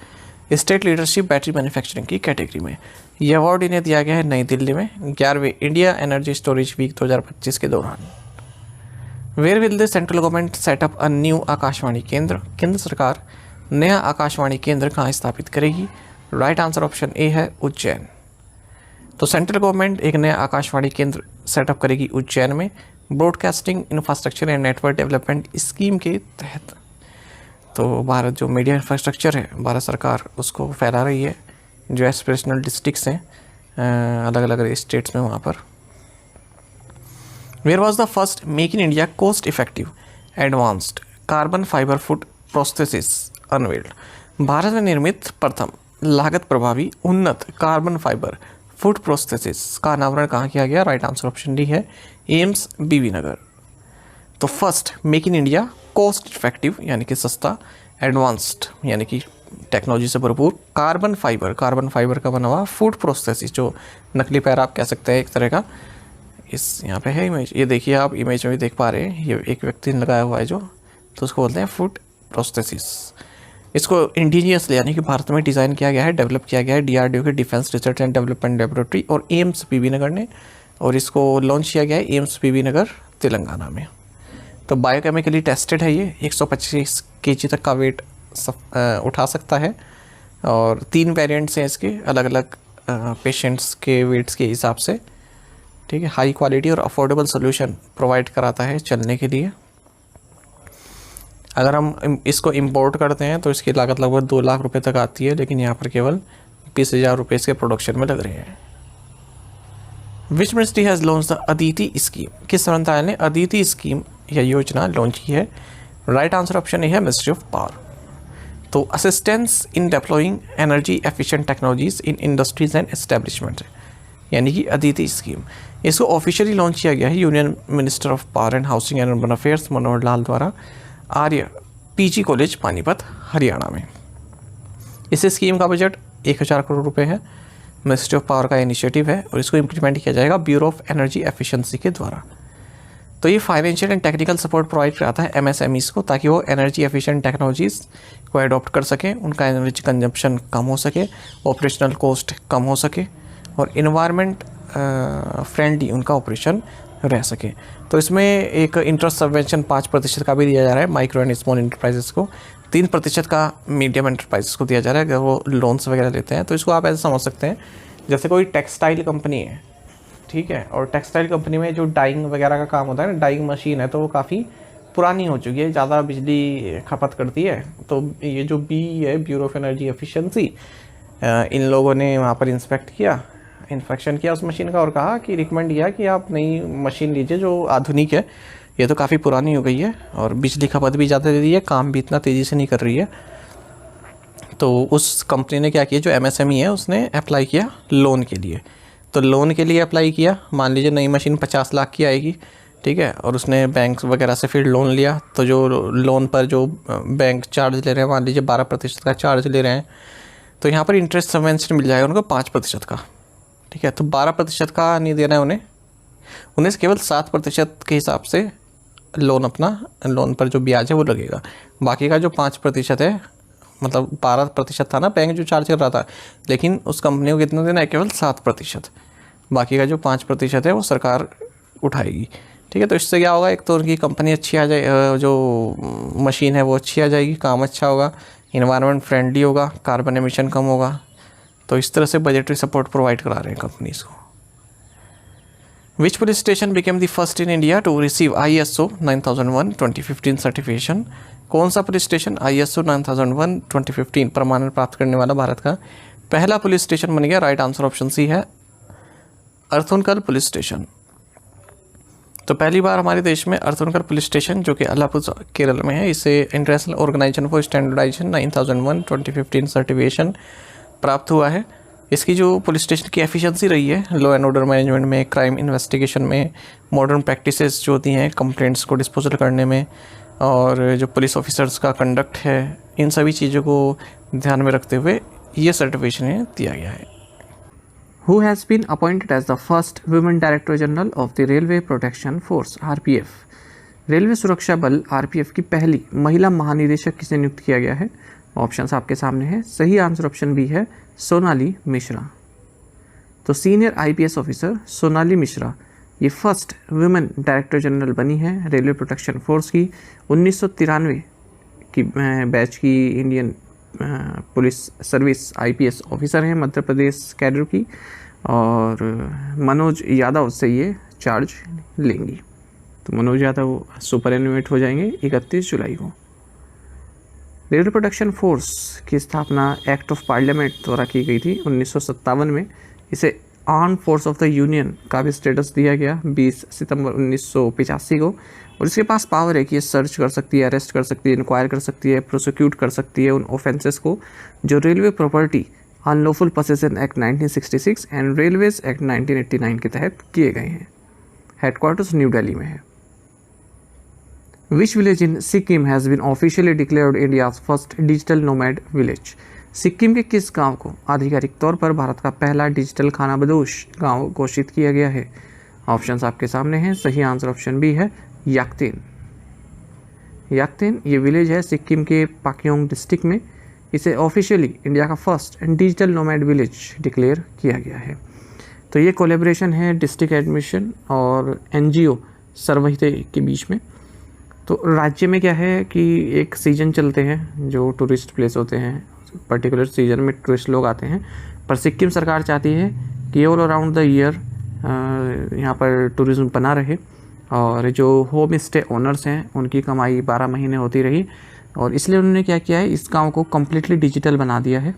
स्टेट लीडरशिप बैटरी मैन्युफैक्चरिंग की कैटेगरी में। यह अवार्ड इन्हें दिया गया है नई दिल्ली में 11वें इंडिया एनर्जी स्टोरेज वीक 2025 के दौरान। Where will the central government set up a new Akashvani केंद्र। केंद्र सरकार नया आकाशवाणी केंद्र कहाँ स्थापित करेगी? राइट आंसर ऑप्शन ए है उज्जैन। तो सेंट्रल गवर्नमेंट एक नया आकाशवाणी केंद्र सेटअप करेगी उज्जैन में broadcasting infrastructure and network development scheme के तहत। तो भारत जो मीडिया इंफ्रास्ट्रक्चर है भारत सरकार उसको फैला रही है, जो एस्पिरेशनल डिस्ट्रिक्ट्स हैं अलग अलग स्टेट्स में वहाँ पर। Where was the first make in India cost effective advanced carbon fibre food processes unveiled. भारत में निर्मित प्रथम लागत प्रभावी उन्नत कार्बन फाइबर फूड प्रोसेसिस का अनावरण कहाँ किया गया? राइट आंसर ऑप्शन डी है एम्स बीबी नगर। तो first make in India cost effective यानी कि सस्ता, एडवांस्ड यानी कि टेक्नोलॉजी से भरपूर, कार्बन फाइबर का बना हुआ फूड प्रोसेसिस, जो नकली पैर आप कह सकते हैं एक तरह का। इस यहाँ पे है इमेज, ये देखिए आप इमेज में भी देख पा रहे हैं, ये एक व्यक्ति ने लगाया हुआ है जो, तो उसको बोलते हैं फूड प्रोसेसिस। इसको इंडिजिनियसली यानी कि भारत में डिज़ाइन किया गया है, डेवलप किया गया है DRDO के defence research and development laboratory और एम्स बीबी नगर ने, और इसको लॉन्च किया गया है एम्स बीबी नगर तेलंगाना में। तो बायोकेमिकली टेस्टेड है ये, 125 kg तक का वेट उठा सकता है और 3 वेरिएंट्स हैं इसके अलग अलग पेशेंट्स के वेट्स के हिसाब से। ठीक है, हाई क्वालिटी और अफोर्डेबल सोल्यूशन प्रोवाइड कराता है चलने के लिए। अगर हम इसको इंपोर्ट करते हैं तो इसकी लागत लगभग 2 लाख रुपए तक आती है, लेकिन यहाँ पर केवल 20,000 रुपये इसके प्रोडक्शन में लग रहे हैं। Which ministry has launch the Aditi scheme. किस मंत्रालय ने अदिति स्कीम या योजना लॉन्च की है? राइट आंसर ऑप्शन ए है मिनिस्ट्री ऑफ पावर। तो assistance in deploying energy efficient technologies in industries and establishment, यानी कि अदिति स्कीम। इसको ऑफिशियली लॉन्च किया गया है union minister of power and housing and urban affairs Manohar Lal द्वारा आर्य PG कॉलेज पानीपत हरियाणा में। इस स्कीम का बजट 1000 करोड़ रुपए है, मिनिस्ट्री ऑफ पावर का इनिशिएटिव है और इसको इम्प्लीमेंट किया जाएगा ब्यूरो ऑफ एनर्जी एफिशिएंसी के द्वारा। तो ये financial and technical support provide कराता है MSMEs को, ताकि वो एनर्जी एफिशिएंट टेक्नोलॉजीज़ को अडॉप्ट कर सकें, उनका एनर्जी कंजप्शन कम हो सके, ऑपरेशनल कॉस्ट कम हो सके और इन्वायरमेंट फ्रेंडली उनका ऑपरेशन रह सके। तो इसमें एक इंटरेस्ट सबवेंशन 5% का भी दिया जा रहा है माइक्रो एंड स्मॉल इंटरप्राइजेस को, 3% का मीडियम इंटरप्राइजेस को दिया जा रहा है अगर वो लोन्स वगैरह लेते हैं। तो इसको आप ऐसे समझ सकते हैं जैसे कोई टेक्सटाइल कंपनी है, ठीक है, और टेक्सटाइल कंपनी में जो डाइंग वगैरह का काम होता है ना, डाइंग मशीन है, तो वो काफ़ी पुरानी हो चुकी है, ज़्यादा बिजली खपत करती है। तो ये जो BE है ब्यूरो ऑफ एनर्जी एफिशिएंसी, इन लोगों ने वहाँ पर इंस्पेक्शन किया उस मशीन का और कहा कि रिकमेंड किया कि आप नई मशीन लीजिए जो आधुनिक है, ये तो काफ़ी पुरानी हो गई है और बिजली खपत भी ज़्यादा दे रही है, काम भी इतना तेज़ी से नहीं कर रही है। तो उस कंपनी ने क्या किया, जो MSME है उसने अप्लाई किया लोन के लिए। तो लोन के लिए अप्लाई किया, मान लीजिए नई मशीन 50 लाख की आएगी, ठीक है, और उसने बैंक वगैरह से फिर लोन लिया, तो जो लोन पर जो बैंक चार्ज ले रहे हैं, मान लीजिए 12% का चार्ज ले रहे हैं, तो यहाँ पर इंटरेस्ट सबवेंशन मिल जाएगा उनको 5% का। ठीक है, तो 12% का नहीं देना है उन्हें केवल 7% के हिसाब से लोन पर जो ब्याज है वो लगेगा। बाकी का जो 5% है, मतलब 12% था ना बैंक जो चार्ज कर रहा था, लेकिन उस कंपनी को कितना देना है, केवल 7%। बाकी का जो 5% है वो सरकार उठाएगी। ठीक है, तो इससे क्या होगा, एक तो उनकी कंपनी अच्छी आ जाए, जो मशीन है वो अच्छी आ जाएगी, काम अच्छा होगा, इन्वायरमेंट फ्रेंडली होगा, कार्बन एमिशन कम होगा। तो इस तरह से बजटरी सपोर्ट प्रोवाइड करा रहे हैं कंपनीज़ को। Which police station became the first in India to receive ISO 9001 2015 certification? कौन सा पुलिस स्टेशन ISO 9001 2015 प्रमाणन प्राप्त करने वाला भारत का पहला पुलिस स्टेशन बन गया? राइट आंसर ऑप्शन सी है, अर्थुनकल पुलिस स्टेशन। तो पहली बार हमारे देश में अर्थुनकल पुलिस स्टेशन, जो कि अलापुझा केरल में है, इसे international organisation for standardisation 9001 2015 certification प्राप्त हुआ है। इसकी जो पुलिस स्टेशन की एफिशिएंसी रही है लॉ एंड ऑर्डर मैनेजमेंट में, क्राइम इन्वेस्टिगेशन में, मॉडर्न प्रैक्टिसेस जो होती हैं कंप्लेंट्स को डिस्पोजल करने में, और जो पुलिस ऑफिसर्स का कंडक्ट है, इन सभी चीज़ों को ध्यान में रखते हुए ये सर्टिफिकेशन दिया गया है। Who has been appointed as the first women Director General of the Railway Protection Force (RPF)? Railway सुरक्षा बल RPF की पहली महिला महानिदेशक किसे नियुक्त किया गया है? ऑप्शंस आपके सामने हैं। सही आंसर ऑप्शन बी है, सोनाली मिश्रा। तो senior IPS officer Sonali Mishra ये फर्स्ट वुमेन डायरेक्टर जनरल बनी है रेलवे प्रोटेक्शन फोर्स की। 1993 की बैच की Indian police service IPS officer हैं मध्य प्रदेश कैडर की, और मनोज यादव से ये चार्ज लेंगी। तो मनोज यादव सुपरिनटेंडेंट हो जाएंगे 31 जुलाई को। रेलवे प्रोटेक्शन फोर्स की स्थापना एक्ट ऑफ पार्लियामेंट द्वारा की गई थी 1957 में। इसे arm force of the union का भी स्टेटस दिया गया 20 सितंबर 1985 को, और इसके पास पावर है कि ये सर्च कर सकती है, अरेस्ट कर सकती है, इंक्वायर कर सकती है, प्रोसिक्यूट कर सकती है उन ऑफेंसेस को जो railway property unlawful possession act 1966 and railways act 1989 के तहत किए गए हैं। हेडक्वार्टर्स न्यू दिल्ली में है। Which village in Sikkim has been officially declared India's first digital nomad village? Sikkim के किस गांव को आधिकारिक तौर पर भारत का पहला डिजिटल खानाबदोश गांव घोषित किया गया है? ऑप्शंस आपके सामने हैं। सही आंसर ऑप्शन बी है, याकतेन। याकतेन ये विलेज है सिक्किम के पाक्योंग डिस्ट्रिक्ट में। इसे ऑफिशियली इंडिया का फर्स्ट राज्य नोमैड विलेज डिक्लेयर किया गया है। तो ये कोलेब्रेशन है डिस्ट्रिक्ट एडमिशन और NGO सर्वहित के बीच में। तो राज्य में क्या है कि एक सीज़न चलते हैं जो टूरिस्ट प्लेस होते हैं, पर्टिकुलर सीज़न में टूरिस्ट लोग आते हैं, पर सिक्किम सरकार चाहती है कि ऑल अराउंड द ईयर यहाँ पर टूरिज़्म बना रहे, और जो होम स्टे ओनर्स हैं उनकी कमाई 12 महीने होती रही, और इसलिए उन्होंने क्या किया है, इस गांव को कम्प्लीटली डिजिटल बना दिया है।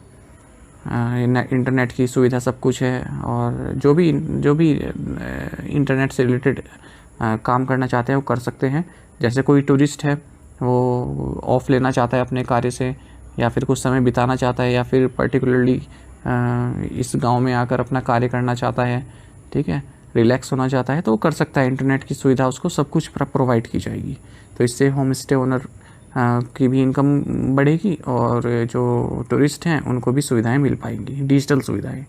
इंटरनेट की सुविधा सब कुछ है, और जो भी इंटरनेट से रिलेटेड काम करना चाहते हैं वो कर सकते हैं। जैसे कोई टूरिस्ट है वो ऑफ लेना चाहता है अपने कार्य से, या फिर कुछ समय बिताना चाहता है, या फिर पर्टिकुलरली इस गांव में आकर अपना कार्य करना चाहता है, ठीक है, रिलैक्स होना चाहता है, तो वो कर सकता है। इंटरनेट की सुविधा उसको सब कुछ प्रोवाइड की जाएगी। तो इससे होम स्टे ओनर की भी इनकम बढ़ेगी, और जो टूरिस्ट हैं उनको भी सुविधाएं मिल पाएंगी, डिजिटल सुविधाएं।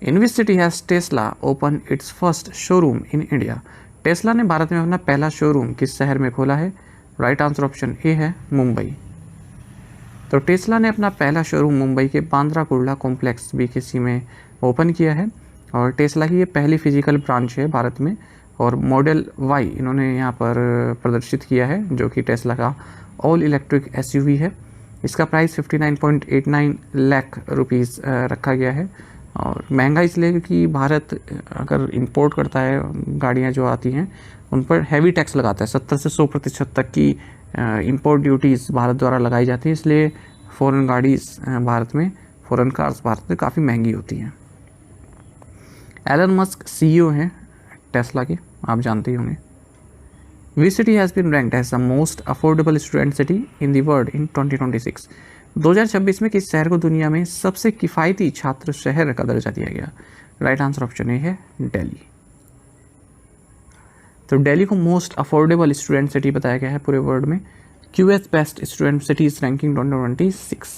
In which city has Tesla open its first showroom in India? Tesla ने भारत में अपना पहला शोरूम किस शहर में खोला है? राइट आंसर ऑप्शन ए है, मुंबई। तो टेस्ला ने अपना पहला शोरूम मुंबई के बांद्रा कुर्ला कॉम्प्लेक्स BKC में ओपन किया है, और टेस्ला की ये पहली फिजिकल ब्रांच है भारत में। और मॉडल Y इन्होंने यहाँ पर प्रदर्शित किया है, जो कि टेस्ला का ऑल इलेक्ट्रिक SUV है। इसका प्राइस 59.89 लाख रुपीज़ रखा गया है। और महंगा इसलिए कि भारत अगर इंपोर्ट करता है गाड़ियाँ जो आती हैं उन पर हैवी टैक्स लगाता है, 70 से 100% तक की इंपोर्ट ड्यूटीज़ भारत द्वारा लगाई जाती है, इसलिए फ़ॉरेन गाड़ीज़ भारत में, फ़ॉरेन कार्स भारत में काफ़ी महंगी होती हैं। एलन मस्क CEO हैं टेस्ला के, आप जानते ही होंगे। Which city has been ranked as the most affordable student city in the world in 2026? 2026 में किस शहर को दुनिया में सबसे किफ़ायती छात्र शहर का दर्जा दिया गया? राइट आंसर ऑप्शन ए है, दिल्ली। तो दिल्ली को मोस्ट अफोर्डेबल स्टूडेंट सिटी बताया गया है पूरे वर्ल्ड में QS best student cities ranking 2026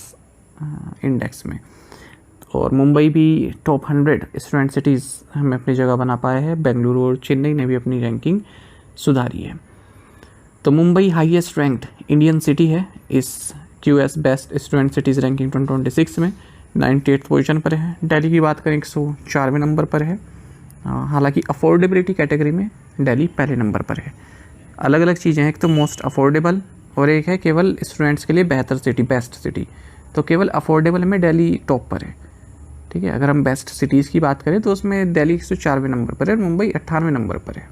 index में। और मुंबई भी टॉप 100 स्टूडेंट सिटीज़ हमें अपनी जगह बना पाया है। बेंगलुरु और चेन्नई ने भी अपनी रैंकिंग सुधारी है। तो Mumbai highest ranked Indian city है इस QS best student cities ranking 2026 में, 98th पोजीशन पर है। दिल्ली की बात करें 104वें नंबर पर है। हालांकि अफोर्डेबिलिटी कैटेगरी में दिल्ली पहले नंबर पर है। अलग अलग चीज़ें हैं, एक तो मोस्ट अफोर्डेबल और एक है केवल स्टूडेंट्स के लिए बेहतर सिटी, बेस्ट सिटी। तो केवल अफोर्डेबल में दिल्ली टॉप पर है, ठीक है। अगर हम बेस्ट सिटीज़ की बात करें तो उसमें दिल्ली 104वें नंबर पर है, मुंबई 98वें नंबर पर है,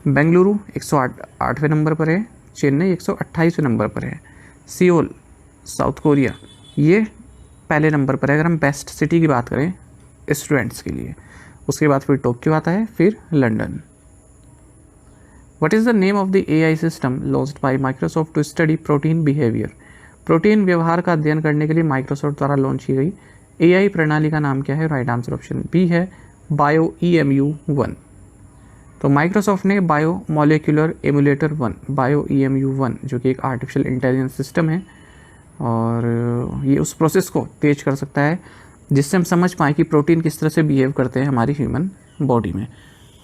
बेंगलुरु 108वें नंबर पर है, चेन्नई 128वें नंबर पर है, सियोल साउथ कोरिया ये पहले नंबर पर है अगर हम बेस्ट सिटी की बात करें स्टूडेंट्स के लिए। उसके बाद फिर टोक्यो आता है, फिर London. What is the name of the AI system launched by Microsoft to study protein behaviour? Protein व्यवहार का अध्ययन करने के लिए माइक्रोसॉफ्ट द्वारा लॉन्च की गई AI प्रणाली का नाम क्या है? राइट आंसर ऑप्शन बी है BioEMU-1। तो माइक्रोसॉफ्ट ने बायो मॉलिक्यूलर एमुलेटर 1 BioEMU-1 जो कि एक आर्टिफिशियल इंटेलिजेंस सिस्टम है और ये उस प्रोसेस को तेज कर सकता है जिससे हम समझ पाएँ कि प्रोटीन किस तरह से बिहेव करते हैं हमारी ह्यूमन बॉडी में।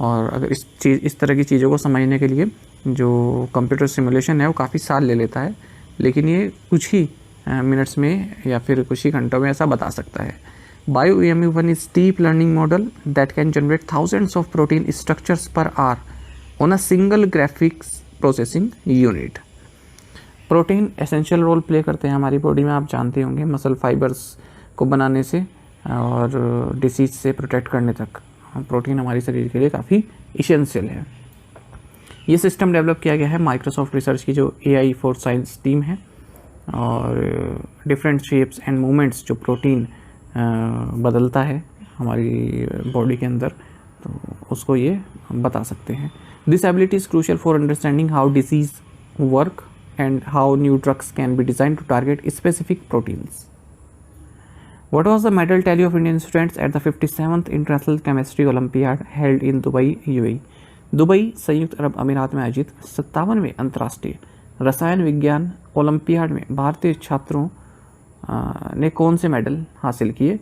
और अगर इस तरह की चीज़ों को समझने के लिए जो कंप्यूटर सिमुलेशन है वो काफ़ी साल ले लेता है, लेकिन ये कुछ ही मिनट्स में या फिर कुछ ही घंटों में ऐसा बता सकता है। BioEMU-1 is deep learning model that can generate thousands of protein structures per hour on a single graphics processing unit। Protein essential role play करते हैं हमारी बॉडी में, आप जानते होंगे, मसल फाइबर्स को बनाने से और डिसीज से प्रोटेक्ट करने तक प्रोटीन हमारे शरीर के लिए काफ़ी इसेंशियल है। ये सिस्टम डेवलप किया गया है माइक्रोसॉफ्ट रिसर्च की जो AI फॉर साइंस टीम है और डिफरेंट शेप्स एंड मूवमेंट्स जो प्रोटीन बदलता है हमारी बॉडी के अंदर, तो उसको ये बता सकते हैं। This ability is crucial for understanding how disease work and how new drugs can be designed to target specific proteins। What was the medal tally of Indian students at the 57th International Chemistry Olympiad held in Dubai, UAE? Dubai संयुक्त अरब अमीरात में आयोजित 57वें अंतर्राष्ट्रीय रसायन विज्ञान olympiad में भारतीय छात्रों ने कौन से मेडल हासिल किए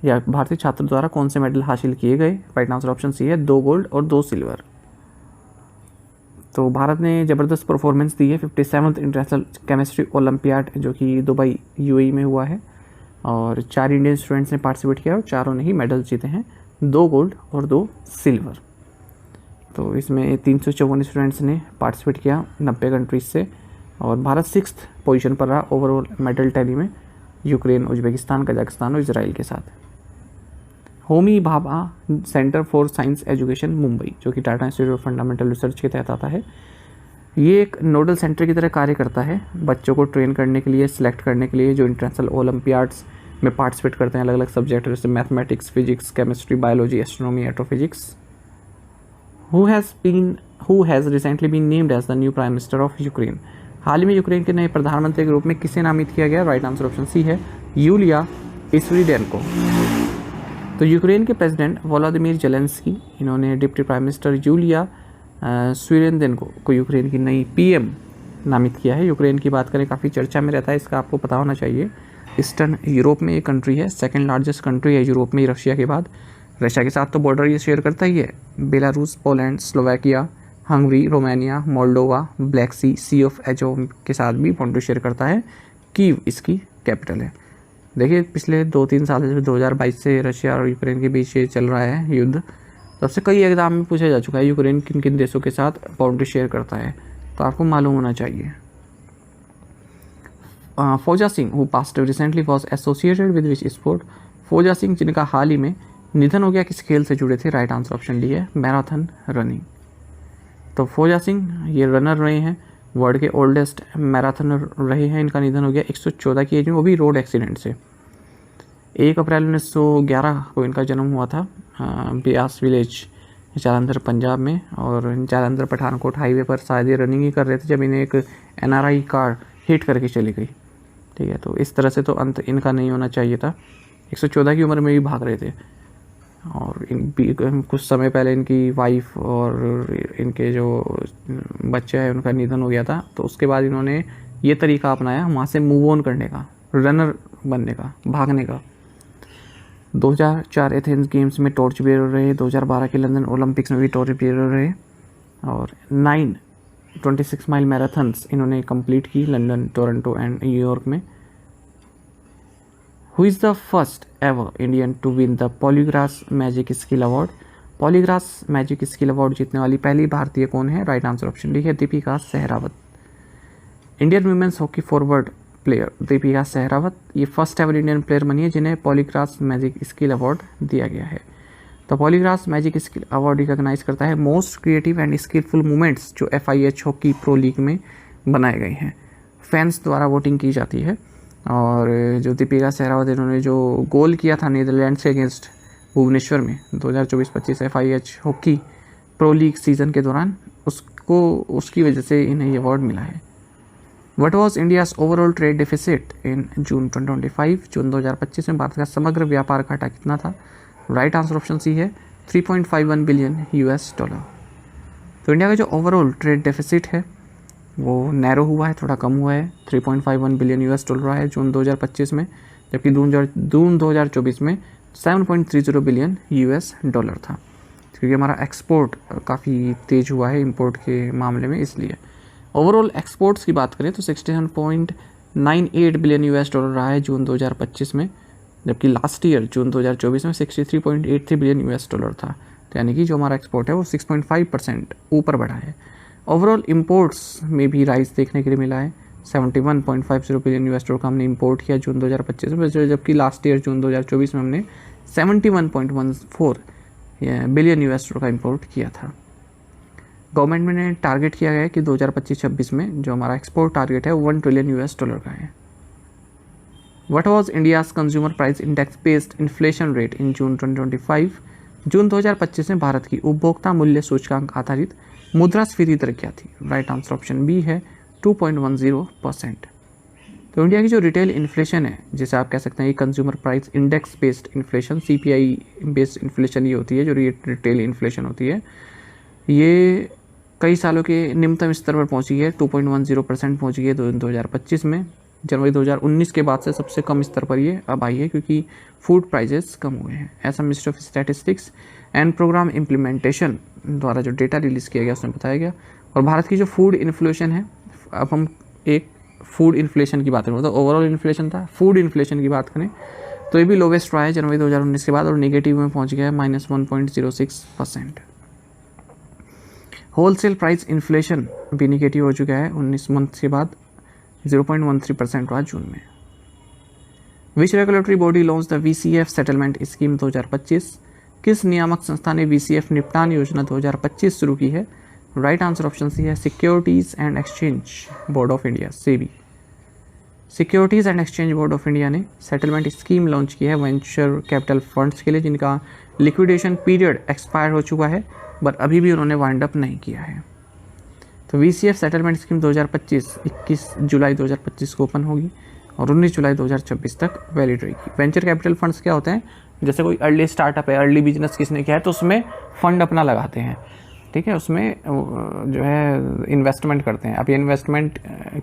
या भारतीय छात्रों द्वारा कौन से मेडल हासिल किए गए? राइट आंसर ऑप्शन सी है 2 गोल्ड और 2 सिल्वर। तो भारत ने ज़बरदस्त परफॉर्मेंस दी है 57th इंटरनेशनल केमिस्ट्री ओलंपियाड जो कि दुबई UAE में हुआ है और 4 इंडियन स्टूडेंट्स ने पार्टिसिपेट किया और चारों ने ही मेडल जीते हैं, 2 गोल्ड और 2 सिल्वर। तो इसमें 354 स्टूडेंट्स ने पार्टिसिपेट किया 90 कंट्रीज से और भारत 6th पोजीशन पर रहा ओवरऑल मेडल टैली में, यूक्रेन, उज्बेकिस्तान, कजाकिस्तान और इजराइल के साथ। Homi Bhabha centre for science education Mumbai जो कि Tata institute of fundamental research के तहत आता है, ये एक नोडल सेंटर की तरह कार्य करता है बच्चों को ट्रेन करने के लिए, सिलेक्ट करने के लिए जो इंटरनेशनल ओलंपियाड्स में पार्टिसिपेट करते हैं अलग अलग सब्जेक्ट जैसे mathematics, physics, chemistry, biology, astronomy, astrophysics. Who has recently been named as the new prime minister of Ukraine? हाल ही में यूक्रेन के नए प्रधानमंत्री के रूप में किसे नामित किया गया? राइट आंसर ऑप्शन सी है यूलिया स्वीडेनको। तो यूक्रेन के प्रेसिडेंट वोलोदिमीर जेलेंस्की, इन्होंने डिप्टी प्राइम मिनिस्टर यूलिया स्वीडेनको को यूक्रेन की नई PM नामित किया है। यूक्रेन की बात करें काफ़ी चर्चा में रहता है, इसका आपको पता होना चाहिए। ईस्टर्न यूरोप में ये कंट्री है, सेकंड लार्जेस्ट कंट्री है यूरोप में रशिया के बाद। रशिया के साथ तो बॉर्डर ये शेयर करता ही है, Belarus, Poland, Slovakia, Hungary, Romania, Moldova, Black Sea of Azov के साथ भी बॉर्डर शेयर करता है। कीव इसकी कैपिटल है। देखिए पिछले 2-3 साल से 2022 से रशिया और यूक्रेन के बीच ये चल रहा है युद्ध, तब से कई एग्जाम में पूछा जा चुका है यूक्रेन किन किन देशों के साथ बाउंड्री शेयर करता है, तो आपको मालूम होना चाहिए। फौजा Singh who passed recently was associated with which sport? फौजा सिंह जिनका हाल ही में निधन हो गया किस खेल से जुड़े थे? राइट आंसर ऑप्शन डी है मैराथन रनिंग। तो फौजा सिंह ये रनर रहे हैं, वर्ल्ड के ओल्डेस्ट मैराथनर रहे हैं। इनका निधन हो गया 114 की एज में, वो भी रोड एक्सीडेंट से। 1 अप्रैल 1911 को इनका जन्म हुआ था ब्यास विलेज जालंधर पंजाब में, और जालंधर पठानकोट हाईवे पर शायद ये रनिंग ही कर रहे थे जब इन्हें एक NRI कार हिट करके चली गई। ठीक है, तो इस तरह से तो अंत इनका नहीं होना चाहिए था, 114 की उम्र में भी भाग रहे थे। और कुछ समय पहले इनकी वाइफ और इनके जो बच्चे हैं उनका निधन हो गया था, तो उसके बाद इन्होंने ये तरीका अपनाया वहाँ से मूव ऑन करने का, रनर बनने का, भागने का। 2004 एथेंस गेम्स में टॉर्च बियरर रहे, 2012 के लंदन ओलंपिक्स में भी टॉर्च बियरर रहे, और 26 माइल मैराथन्स इन्होंने कंप्लीट की लंदन, टोरंटो एंड न्यूयॉर्क में। Who is the first ever Indian to win the polygrass magic skill award? Polygrass magic skill award जीतने वाली पहली भारतीय कौन है? राइट आंसर ऑप्शन डी है Deepika Sehrawat. Indian women's hockey forward player Deepika Sehrawat ये फर्स्ट एवर इंडियन प्लेयर बनी है जिन्हें पॉलीग्रास मैजिक स्किल अवार्ड दिया गया है। तो Poligras magic skill award recognise करता है most creative and skilful movements जो FIH हॉकी प्रो लीग में बनाए गए हैं। फैंस द्वारा वोटिंग की जाती है, और जो दीपिका सहरावत इन्होंने जो गोल किया था नीदरलैंड्स के अगेंस्ट भुवनेश्वर में 2024-25 FIH hockey pro league season के दौरान, उसकी वजह से इन्हें ये अवार्ड मिला है। What was India's overall trade deficit in June 2025? जून 2025 में भारत का समग्र व्यापार घाटा कितना था? राइट आंसर ऑप्शन सी है 3.51 बिलियन $। तो इंडिया का जो ओवरऑल ट्रेड डेफिसिट है वो नैरो हुआ है, थोड़ा कम हुआ है, 3.51 बिलियन $, रहा है जून 2025 में, जबकि जून 2024 में 7.30 बिलियन $, था, क्योंकि हमारा एक्सपोर्ट काफ़ी तेज़ हुआ है इंपोर्ट के मामले में। इसलिए ओवरऑल एक्सपोर्ट्स की बात करें तो 67.98 बिलियन $, रहा है जून 2025 में, जबकि लास्ट ईयर जून 2024 में 63.83 बिलियन $, था। तो यानी कि जो हमारा एक्सपोर्ट है वो 6.5% ऊपर बढ़ा है। ओवरऑल इंपोर्ट्स में भी राइज देखने के लिए मिला है, 71.50 बिलियन $, का हमने इंपोर्ट किया जून 2025 में, जबकि लास्ट ईयर जून 2024 में हमने 71.14 बिलियन $, का इंपोर्ट किया था। गवर्नमेंट ने टारगेट किया गया है कि 2025-26 में जो हमारा एक्सपोर्ट टारगेट है वो $1 ट्रिलियन का है। What was India's consumer price index based inflation rate in June 2025? जून 2025 में भारत की उपभोक्ता मूल्य सूचकांक आधारित मुद्रास्फीति दर क्या थी? राइट आंसर ऑप्शन बी है 2.10%। तो इंडिया की जो रिटेल इन्फ्लेशन है, जिसे आप कह सकते हैं ये consumer price index based inflation, CPI based inflation ये होती है, जो रिटेल इन्फ्लेशन होती है, ये कई सालों के निम्नतम स्तर पर पहुंची है, 2.10% पहुंची है 2025 में। जनवरी 2019 के बाद से सबसे कम स्तर पर ये अब आई है, क्योंकि फूड प्राइजेस कम हुए हैं। ऐसा ministry of statistics and programme implementation द्वारा जो डेटा रिलीज़ किया गया उसमें बताया गया। और भारत की जो फूड इन्फ्लेशन है, अब हम एक फूड इन्फ्लेशन की बात करें, मतलब ओवरऑल इन्फ्लेशन था, फूड इन्फ्लेशन की बात करें तो ये भी लोवेस्ट रहा है जनवरी 2019 के बाद, और नेगेटिव में पहुँच गया है -1.06%। होलसेल प्राइस इन्फ्लेशन भी निगेटिव हो चुका है 19 मंथ के बाद, 0.13% रहा जून में। Which regulatory body launch the VCF settlement scheme 2025? किस नियामक संस्था ने VCF निपटान योजना 2025 शुरू की है? राइट आंसर ऑप्शन सी है securities and exchange board of India, SEBI। Securities and exchange board of India ने सेटलमेंट स्कीम लॉन्च की है वेंचर कैपिटल फंड्स के लिए, जिनका लिक्विडेशन पीरियड एक्सपायर हो चुका है, बट अभी भी उन्होंने वाइंड अप नहीं किया है। तो VCF सेटलमेंट स्कीम 2025 21 जुलाई 2025 को ओपन होगी और 19 जुलाई 2026 तक वैलिड रहेगी। वेंचर कैपिटल फंड्स क्या होते हैं? जैसे कोई अर्ली स्टार्टअप है, अर्ली बिजनेस किसने किया है, तो उसमें फंड अपना लगाते हैं, ठीक है, उसमें जो है इन्वेस्टमेंट करते हैं। आप ये इन्वेस्टमेंट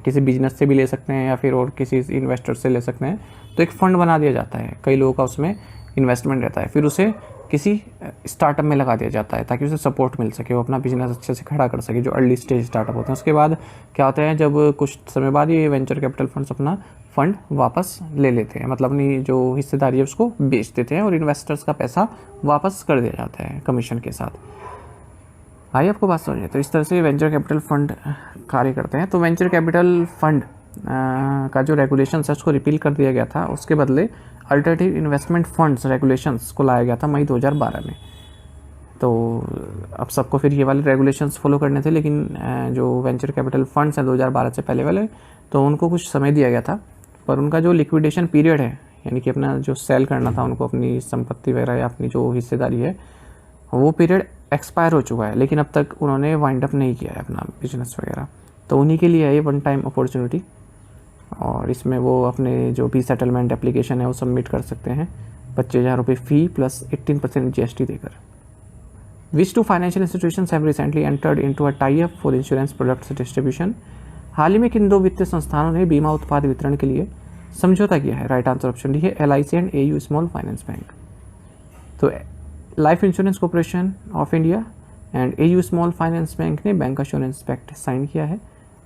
किसी बिजनेस से भी ले सकते हैं या फिर और किसी इन्वेस्टर से ले सकते हैं। तो एक फ़ंड बना दिया जाता है, कई लोगों का उसमें इन्वेस्टमेंट रहता है, फिर उसे किसी स्टार्टअप में लगा दिया जाता है ताकि उसे सपोर्ट मिल सके, वो अपना बिजनेस अच्छे से खड़ा कर सके, जो अर्ली स्टेज स्टार्टअप होते हैं। उसके बाद क्या होता है, जब कुछ समय बाद ये वेंचर कैपिटल फंड्स अपना फ़ंड वापस ले लेते हैं, मतलब अपनी जो हिस्सेदारी है उसको बेच देते हैं और इन्वेस्टर्स का पैसा वापस कर दिया जाता है कमीशन के साथ। भाई आपको बात समझिए, तो इस तरह से वेंचर कैपिटल फंड कार्य करते हैं। तो वेंचर कैपिटल फंड का जो रेगुलेशन है उसको रिपील कर दिया गया था, उसके बदले अल्टरनेटिव इन्वेस्टमेंट फंड्स रेगुलेशंस को लाया गया था मई 2012 में। तो अब सबको फिर ये वाले रेगुलेशंस फॉलो करने थे, लेकिन जो वेंचर कैपिटल फंड्स हैं 2012 से पहले वाले, तो उनको कुछ समय दिया गया था, पर उनका जो लिक्विडेशन पीरियड है, यानी कि अपना जो सेल करना था उनको अपनी संपत्ति वगैरह या अपनी जो हिस्सेदारी है, वो पीरियड एक्सपायर हो चुका है, लेकिन अब तक उन्होंने वाइंड अप नहीं किया है अपना बिजनेस वगैरह। तो उन्हीं के लिए है ये वन टाइम अपॉर्चुनिटी, और इसमें वो अपने जो भी सेटलमेंट एप्लीकेशन है वो सबमिट कर सकते हैं 25,000 रुपये फ़ी प्लस 18% GST देकर। Which two financial institutions have recently entered into a tie up for insurance products distribution. हाल ही में किन दो वित्तीय संस्थानों ने बीमा उत्पाद वितरण के लिए समझौता किया है? राइट आंसर ऑप्शन डी है LIC and AU small finance bank. तो life insurance corporation of India and AU small finance bank ने बैंक एश्योरेंस पैक्ट साइन किया है।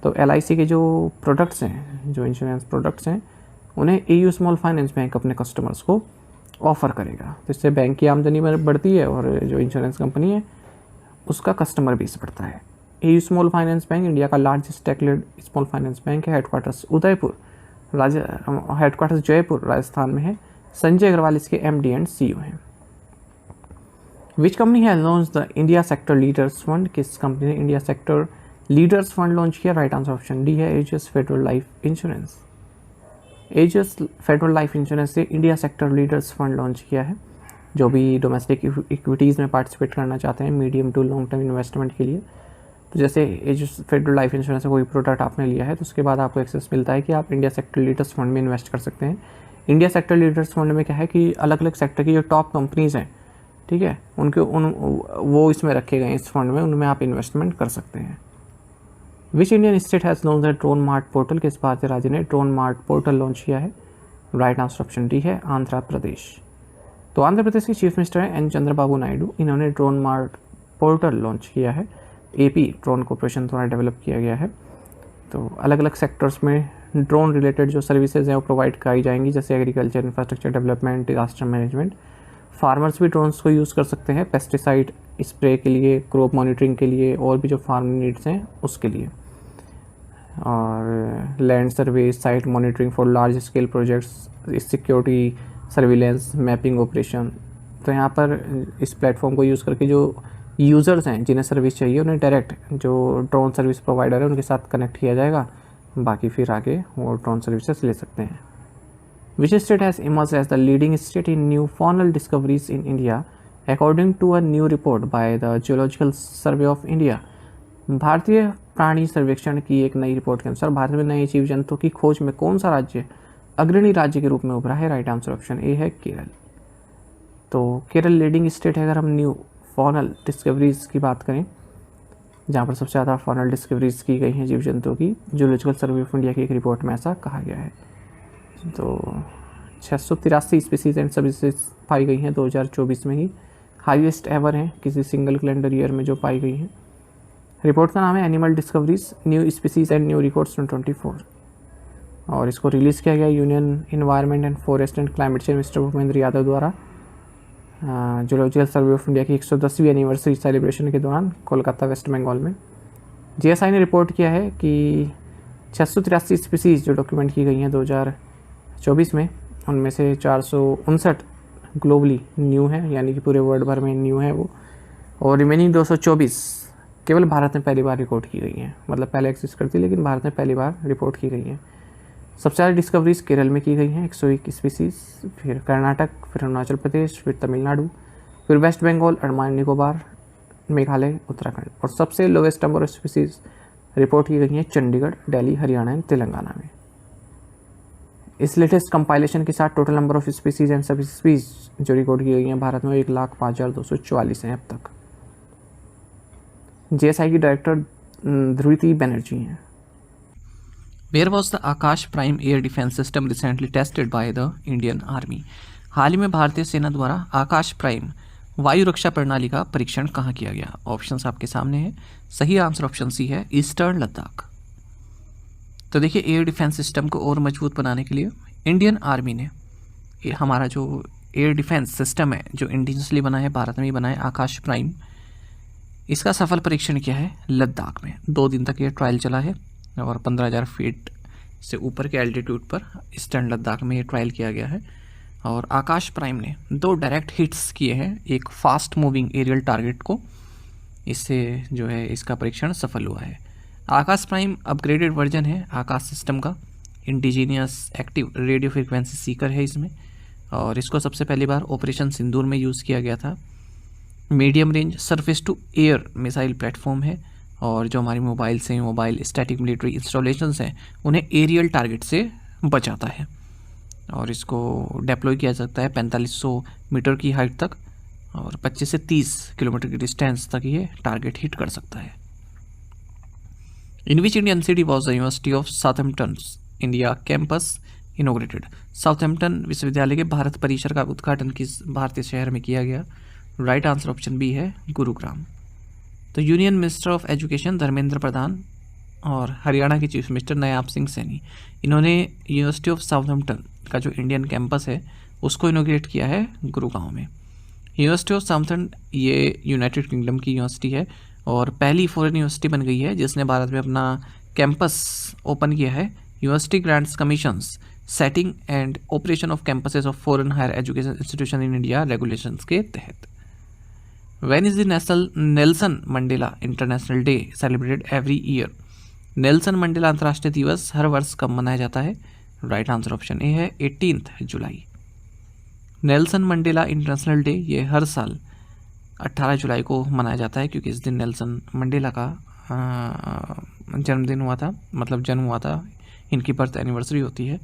तो LIC के जो प्रोडक्ट्स हैं, जो इंश्योरेंस प्रोडक्ट्स हैं, उन्हें AU स्मॉल फाइनेंस बैंक अपने कस्टमर्स को ऑफ़र करेगा। तो इससे बैंक की आमदनी बढ़ती है और जो इंश्योरेंस कंपनी है उसका कस्टमर बेस बढ़ता है। AU small finance bank India का largest tech led small finance bank है। हेडक्वार्टर्स हेडक्वार्टर्स जयपुर राजस्थान में है। संजय अग्रवाल इसके MD एंड CEO हैं। Which company has launch the India sector leaders fund? किस कंपनी ने India sector leaders fund launch किया? राइट आंसर ऑप्शन डी है Ageas Federal life insurance. Ageas Federal life insurance ने India sector leaders fund launch किया है। जो भी डोमेस्टिक इक्विटीज़ में पार्टिसिपेट करना चाहते हैं medium to long term investment के लिए, तो जैसे एजियस फेडरल लाइफ इंश्योरेंस से कोई प्रोडक्ट आपने लिया है तो उसके बाद आपको एक्सेस मिलता है कि आप इंडिया सेक्टर लीडर्स फंड में इन्वेस्ट कर सकते हैं। इंडिया सेक्टर लीडर्स फंड में क्या है कि अलग अलग सेक्टर की जो टॉप कंपनीज़ हैं, ठीक है, वो इसमें रखे गए हैं इस फंड में, उनमें आप इन्वेस्टमेंट कर सकते हैं। Which Indian state has launch the drone mart portal? किस भारतीय राज्य ने ड्रोन मार्ट पोर्टल लॉन्च किया है? राइट आंसर ऑप्शन डी है आंध्र प्रदेश। तो आंध्र प्रदेश के चीफ मिनिस्टर हैं N चंद्रबाबू नायडू। इन्होंने ड्रोन मार्ट पोर्टल लॉन्च किया है। AP ड्रोन कॉर्पोरेशन द्वारा डेवलप किया गया है। तो अलग अलग सेक्टर्स में ड्रोन रिलेटेड जो सर्विसेज हैं वो प्रोवाइड कराई जाएंगी, जैसे agriculture, infrastructure development, disaster management. Farmers भी ड्रोन्स को यूज़ कर सकते हैं पेस्टिसाइड स्प्रे के लिए, क्रॉप मॉनिटरिंग के लिए और भी जो फार्मिंग नीड्स हैं उसके लिए। और land survey, site monitoring for large scale projects, security, surveillance, mapping operation. तो यहाँ पर इस प्लेटफॉर्म को यूज़ करके जो यूज़र्स हैं जिन्हें सर्विस चाहिए उन्हें डायरेक्ट जो ड्रोन सर्विस प्रोवाइडर है उनके साथ कनेक्ट किया जाएगा, बाकी फिर आगे वो ड्रोन सर्विसेज ले सकते हैं। Which state has emerge as the leading state in new faunal discoveries in India according to a new report by the geological survey of India? भारतीय प्राणी सर्वेक्षण की एक नई रिपोर्ट के अनुसार भारत में नए जीव जंतु की खोज में कौन सा राज्य अग्रणी राज्य के रूप में उभरा है? राइट आंसर ऑप्शन ए है केरल। तो केरल लीडिंग स्टेट है अगर हम न्यू फॉनल डिस्कवरीज की बात करें, जहाँ पर सबसे ज़्यादा फॉनल डिस्कवरीज की गई हैं जीव जंतुओं की। जियोलॉजिकल सर्वे ऑफ इंडिया की एक रिपोर्ट में ऐसा कहा गया है। तो 683 स्पीसीज एंड सर्विसेज पाई गई हैं 2024 में ही, हाईएस्ट एवर हैं किसी सिंगल कैलेंडर ईयर में जो पाई गई हैं। रिपोर्ट का नाम है animal discoveries new species and new records 2024 और इसको रिलीज़ किया गया union environment and forest and climate change mister Bhupendra Yadav द्वारा जियोलॉजिकल सर्वे ऑफ इंडिया की 110वीं एनिवर्सरी सेलिब्रेशन के दौरान कोलकाता वेस्ट बंगाल में। GSI ने रिपोर्ट किया है कि 683 स्पीसीज जो डॉक्यूमेंट की गई हैं 2024 में, उनमें से 459 ग्लोबली न्यू है, यानी कि पूरे वर्ल्ड भर में न्यू है वो, और रिमेनिंग 224 केवल भारत में पहली बार रिकॉर्ड की गई हैं। मतलब पहले एक्सिस्ट करती लेकिन भारत में पहली बार रिपोर्ट की गई हैं। सबसे ज़्यादा डिस्कवरीज केरल में की गई हैं 101 स्पीसीज, फिर कर्नाटक, फिर अरुणाचल प्रदेश, फिर तमिलनाडु, फिर वेस्ट बंगाल, अंडमान निकोबार, मेघालय, उत्तराखंड। और सबसे lowest number of species report की गई हैं चंडीगढ़, दिल्ली, हरियाणा एंड तेलंगाना में। इस लेटेस्ट कंपाइलेशन के साथ total number of species and sub species जो रिकॉर्ड की गई हैं भारत में 1,05,244 हैं अब तक। GSI की डायरेक्टर ध्रुति बनर्जी हैं। Where was the Akash Prime air defense system recently tested by the Indian Army? हाल ही में भारतीय सेना द्वारा आकाश प्राइम वायु रक्षा प्रणाली का परीक्षण कहाँ किया गया? ऑप्शंस आपके सामने हैं। सही आंसर ऑप्शन सी है ईस्टर्न लद्दाख। तो देखिए, एयर डिफेंस सिस्टम को और मजबूत बनाने के लिए इंडियन आर्मी ने हमारा जो एयर डिफेंस सिस्टम है जो इंडिजिनसली बना है, भारत में ही बना है, आकाश प्राइम, इसका सफल परीक्षण किया है लद्दाख में। 2 दिन तक ये ट्रायल चला है और 15,000 फीट से ऊपर के एल्टीट्यूड पर ईस्टर्न लद्दाख में ये ट्रायल किया गया है। और आकाश प्राइम ने 2 डायरेक्ट हिट्स किए हैं एक फास्ट मूविंग एरियल टारगेट को, इससे जो है इसका परीक्षण सफल हुआ है। आकाश प्राइम अपग्रेडेड वर्जन है आकाश सिस्टम का, indigenous active radio frequency Sikar है इसमें, और इसको सबसे पहली बार ऑपरेशन सिंदूर में यूज़ किया गया था। Medium range surface to air missile platform है, और जो हमारी मोबाइल्स हैं, मोबाइल स्टैटिक मिलिट्री इंस्टॉलेशंस हैं, उन्हें एरियल टारगेट से बचाता है। और इसको डेप्लॉय किया जा सकता है 4500 मीटर की हाइट तक और 25 से 30 किलोमीटर की डिस्टेंस तक ये टारगेट हिट कर सकता है। In which Indian city was the university of Southampton India campus inaugurated? Southampton विश्वविद्यालय के भारत परिसर का उद्घाटन किस भारतीय शहर में किया गया? राइट आंसर ऑप्शन बी है गुरुग्राम। तो union minister of education Dharmendra Pradhan और हरियाणा के चीफ मिनिस्टर नायाब सिंह सैनी, इन्होंने यूनिवर्सिटी ऑफ साउथहैम्पटन का जो इंडियन कैंपस है उसको इनोग्रेट किया है गुरुग्राम में। यूनिवर्सिटी ऑफ साउथहैम्पटन ये यूनाइटेड किंगडम की यूनिवर्सिटी है और पहली फॉरेन यूनिवर्सिटी बन गई है जिसने भारत में अपना कैंपस ओपन किया है। University grants commissions setting and operation of campuses of foreign higher education institution in India regulations के तहत। When is the national Nelson Mandela international day celebrated every year? Nelson Mandela अंतर्राष्ट्रीय दिवस हर वर्ष कब मनाया जाता है? राइट आंसर ऑप्शन ए है 18 जुलाई। नेल्सन मंडेला इंटरनेशनल डे ये हर साल 18 जुलाई को मनाया जाता है क्योंकि इस दिन नेल्सन मंडेला का जन्मदिन हुआ था, मतलब जन्म हुआ था, इनकी बर्थ एनिवर्सरी होती है।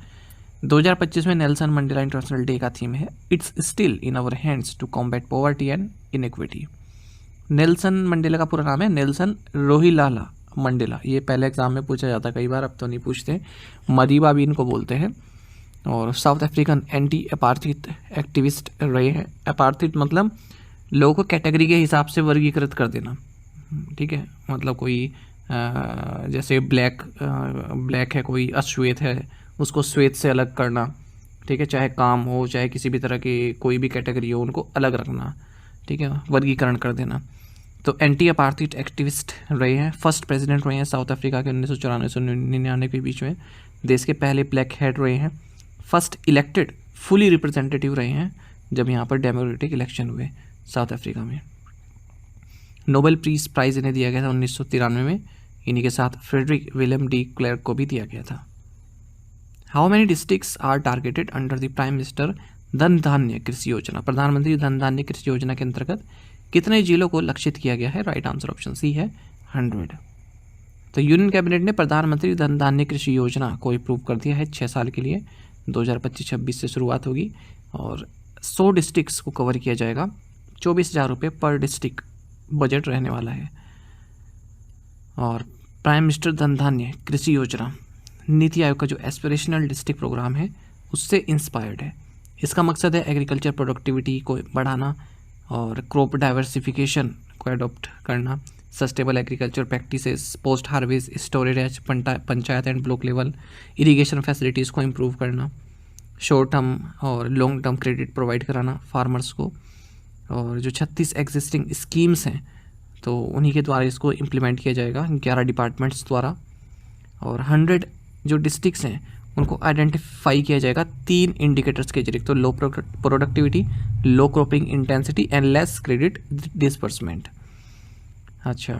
2025 में नेल्सन मंडेला इंटरनेशनल डे का थीम है it's still in our hands to combat poverty and inequity. Nelson Mandela का पूरा नाम है नेल्सन रोहिलाला मंडेला। ये पहले एग्जाम में पूछा जाता कई बार, अब तो नहीं पूछते। मदीबा भी इनको बोलते हैं और south African anti apartheid activist रहे हैं। अपार्थाइड मतलब लोगों को कैटेगरी के हिसाब से वर्गीकृत कर देना, ठीक है। मतलब कोई जैसे ब्लैक है, कोई अश्वेत है, उसको श्वेत से अलग करना, ठीक है। चाहे काम हो, चाहे किसी भी तरह की कोई भी कैटेगरी हो, उनको अलग रखना, ठीक है, वर्गीकरण कर देना। तो एंटी अपार्थाइड एक्टिविस्ट रहे हैं, फर्स्ट प्रेसिडेंट रहे हैं साउथ अफ्रीका के 1994 से 1999 के बीच में, देश के पहले ब्लैक हेड रहे हैं, फर्स्ट इलेक्टेड फुली रिप्रेजेंटेटिव रहे हैं जब यहाँ पर डेमोक्रेटिक इलेक्शन हुए साउथ अफ्रीका में। नोबेल पीस प्राइज़ इन्हें दिया गया था 1993 में, इन्हीं के साथ फ्रेडरिक विलियम डी क्लर्क को भी दिया गया था। How many districts are targeted under the prime minister Dhan Dhaanya कृषि योजना? प्रधानमंत्री धन धान्य कृषि योजना के अंतर्गत कितने जिलों को लक्षित किया गया है? राइट आंसर ऑप्शन सी है 100। तो यूनियन कैबिनेट ने प्रधानमंत्री धन धान्य कृषि योजना को अप्रूव कर दिया है 6 साल के लिए, 2025-26 से शुरुआत होगी और 100 डिस्ट्रिक्ट्स को कवर किया जाएगा। 24,000 रुपये पर डिस्ट्रिक्ट बजट रहने वाला है। और प्राइम मिनिस्टर धन धान्य कृषि योजना नीति आयोग का जो एस्पिरेशनल डिस्ट्रिक्ट प्रोग्राम है उससे इंस्पायर्ड है। इसका मकसद है एग्रीकल्चर प्रोडक्टिविटी को बढ़ाना और क्रॉप डाइवर्सिफिकेशन को अडॉप्ट करना, sustainable agriculture practices, post harvest storage, panchayat and block level irrigation facilities को इम्प्रूव करना, शॉर्ट टर्म और लॉन्ग टर्म क्रेडिट प्रोवाइड कराना फार्मर्स को, और जो 36 एग्जिस्टिंग स्कीम्स हैं तो उन्हीं के द्वारा इसको इम्प्लीमेंट किया जाएगा 11 डिपार्टमेंट्स द्वारा। और 100 जो डिस्ट्रिक्ट्स हैं उनको आइडेंटिफाई किया जाएगा 3 इंडिकेटर्स के जरिए, तो लो productivity, low cropping intensity and less credit disbursement. अच्छा,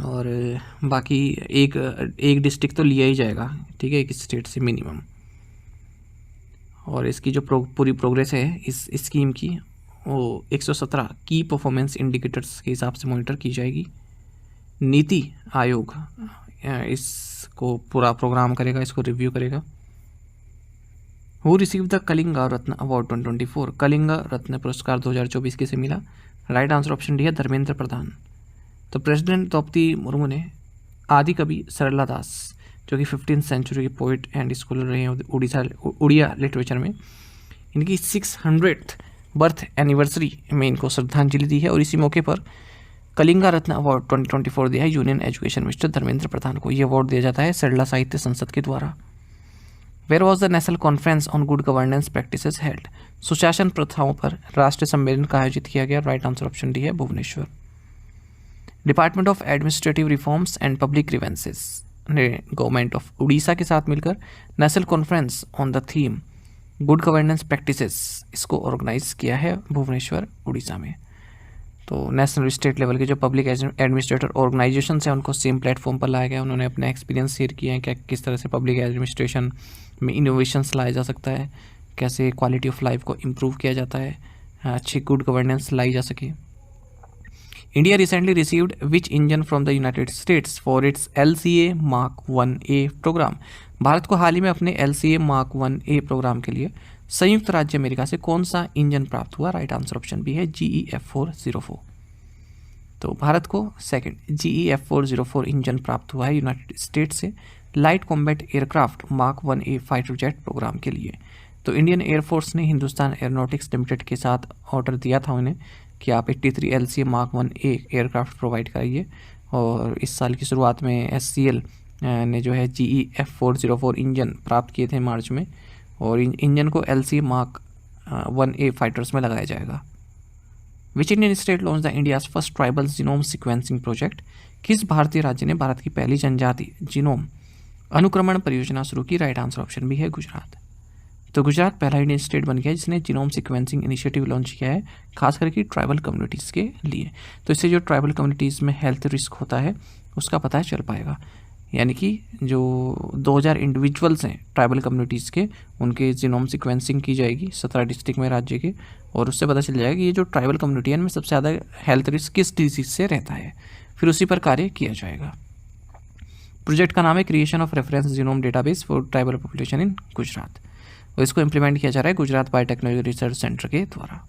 और बाकी एक डिस्ट्रिक्ट तो लिया ही जाएगा, ठीक है, एक स्टेट से मिनिमम। और इसकी जो पूरी प्रोग्रेस है इस स्कीम की वो 117 की परफॉर्मेंस इंडिकेटर्स के हिसाब से मॉनिटर की जाएगी। नीति आयोग इसको पूरा प्रोग्राम करेगा, इसको रिव्यू करेगा। Who receive the Kalinga Ratna award 2024? Kalinga Ratna पुरस्कार 2024 किसे मिला? राइट आंसर ऑप्शन डी है धर्मेंद्र प्रधान। तो प्रेसिडेंट द्रौपदी मुर्मू ने आदि कवि सरला दास जो कि 15th सेंचुरी के पोइट एंड स्कॉलर रहे हैं उड़िया लिटरेचर में, इनकी 600th बर्थ एनिवर्सरी में इनको श्रद्धांजलि दी है और इसी मौके पर कलिंगा रत्न अवार्ड 2024 दिया है union education minister Dharmendra Pradhan को। ये अवार्ड दिया जाता है सरला साहित्य संसद के द्वारा। Where was the national conference on good governance practices held? सुशासन प्रथाओं पर राष्ट्रीय सम्मेलन का आयोजित किया गया। राइट आंसर ऑप्शन डी है Bhubaneswar. Department of administrative reforms and public grievances ने गवर्नमेंट ऑफ उड़ीसा के साथ मिलकर national conference on the theme good governance practices इसको ऑर्गेनाइज किया है भुवनेश्वर उड़ीसा में। तो नेशनल स्टेट लेवल के जो पब्लिक एडमिनिस्ट्रेटर ऑर्गेनाइजेशन हैं उनको सेम प्लेटफॉर्म पर लाया गया। उन्होंने अपना एक्सपीरियंस शेयर किया है क्या किस तरह से पब्लिक एडमिनिस्ट्रेशन में इनोवेशंस लाया जा सकता है, कैसे क्वालिटी ऑफ लाइफ को इम्प्रूव किया जाता है, अच्छी गुड गवर्नेंस लाई जा सके। India recently received which engine from the United States for its LCA Mark 1A programme. भारत को हाल ही में अपने LCA Mark 1A प्रोग्राम के लिए संयुक्त राज्य अमेरिका से कौन सा इंजन प्राप्त हुआ? राइट आंसर ऑप्शन बी है GE-F404। तो भारत को सेकंड GE-F404 इंजन प्राप्त हुआ है यूनाइटेड स्टेट्स से light combat aircraft Mark 1A fighter jet programme के लिए। तो इंडियन एयरफोर्स ने हिंदुस्तान एयरोनॉटिक्स लिमिटेड के साथ ऑर्डर दिया था उन्हें कि आप 83 LCA Mark 1A aircraft provide कराइए, और इस साल की शुरुआत में SCL ने जो है GE-F404 इंजन प्राप्त किए थे मार्च में, और इंजन को LCA Mark 1A फाइटर्स में लगाया जाएगा। Which Indian state launch the India's first tribal genome sequencing project? किस भारतीय राज्य ने भारत की पहली जनजाति जीनोम अनुक्रमण परियोजना शुरू की? राइट आंसर ऑप्शन भी है गुजरात। तो गुजरात पहला इंडियन स्टेट बन गया जिसने जीनोम सिक्वेंसिंग इनिशिएटिव लॉन्च किया है, खास करके ट्राइबल कम्युनिटीज़ के लिए। तो इससे जो ट्राइबल कम्युनिटीज़ में हेल्थ रिस्क होता है उसका पता चल पाएगा, यानी कि जो 2000 इंडिविजुअल्स हैं ट्राइबल कम्युनिटीज़ के, उनके जीनोम सिक्वेंसिंग की जाएगी 17 डिस्ट्रिक्ट में राज्य के, और उससे पता चल जाएगा कि ये जो ट्राइबल कम्युनिटी है इनमें सबसे ज़्यादा हेल्थ रिस्क किस डिजीज़ से रहता है, फिर उसी पर कार्य किया जाएगा। प्रोजेक्ट का नाम है creation of reference genome database for tribal population in Gujarat, और इसको इम्प्लीमेंट किया जा रहा है गुजरात बायोटेक्नोलॉजी रिसर्च सेंटर के द्वारा।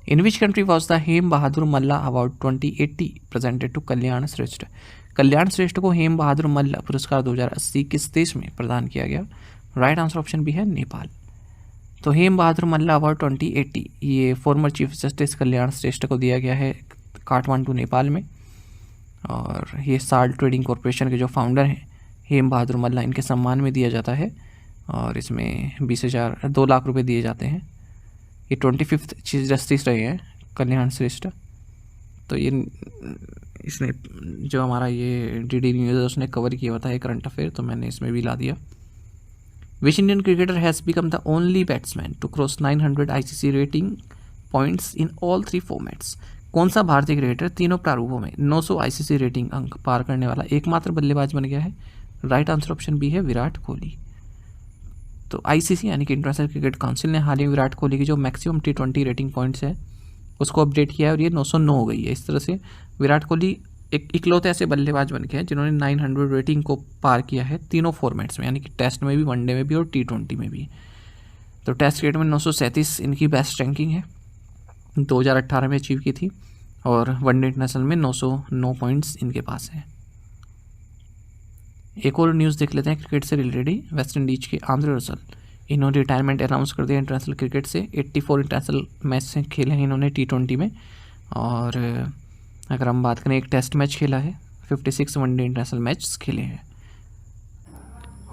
In which country was the Hem Bahadur Malla award 2080 presented to Kalyan Shrestha? Kalyan श्रेष्ठ को हेम बहादुर मल्ला पुरस्कार 2080 किस देश में प्रदान किया गया? राइट आंसर ऑप्शन भी है नेपाल। तो हेम बहादुर मल्ला अवार्ड 2080 ये फॉर्मर चीफ जस्टिस कल्याण श्रेष्ठ को दिया गया है काठमांडू नेपाल में, और ये साल्ट ट्रेडिंग कॉरपोरेशन के जो फाउंडर हैं हेम बहादुर मल्ला, इनके सम्मान में दिया जाता है, और इसमें 2 लाख रुपए दिए जाते हैं। ये 25th चीफ जस्टिस रहे हैं कल्याण श्रेष्ठ। तो ये इसने जो हमारा ये DD न्यूज़ उसने कवर किया हुआ था एक करंट अफेयर, तो मैंने इसमें भी ला दिया। Which Indian cricketer has become the only batsman to cross 900 ICC rating points in all 3 formats? कौन सा भारतीय क्रिकेटर तीनों प्रारूपों में 900 ICC रेटिंग अंक पार करने वाला एकमात्र बल्लेबाज बन गया है? राइट आंसर ऑप्शन बी है विराट कोहली। तो ICC यानी कि इंटरनेशनल क्रिकेट काउंसिल ने हाल ही में विराट कोहली की जो मैक्सिमम T20 रेटिंग पॉइंट्स है उसको अपडेट किया है, और ये 909 हो गई है। इस तरह से विराट कोहली एक इकलौते ऐसे बल्लेबाज बन गए हैं जिन्होंने 900 रेटिंग को पार किया है तीनों फॉर्मेट्स में, यानी कि टेस्ट में भी, वनडे में भी और T20 में भी। तो टेस्ट क्रिकेट में 937 इनकी बेस्ट रैंकिंग है, 2018 में अचीव की थी, और वनडे इंटरनेशनल में 909 पॉइंट्स इनके पास है। एक और न्यूज़ देख लेते हैं क्रिकेट से रिलेटेड ही। वेस्ट इंडीज के आंद्रे रसल इन्होंने रिटायरमेंट अनाउंस कर दिया इंटरनेशनल क्रिकेट से। 84 इंटरनेशनल मैच से खेले हैं इन्होंने T20 में, और अगर हम बात करें एक टेस्ट मैच खेला है, 56 वनडे इंटरनेशनल मैच खेले हैं।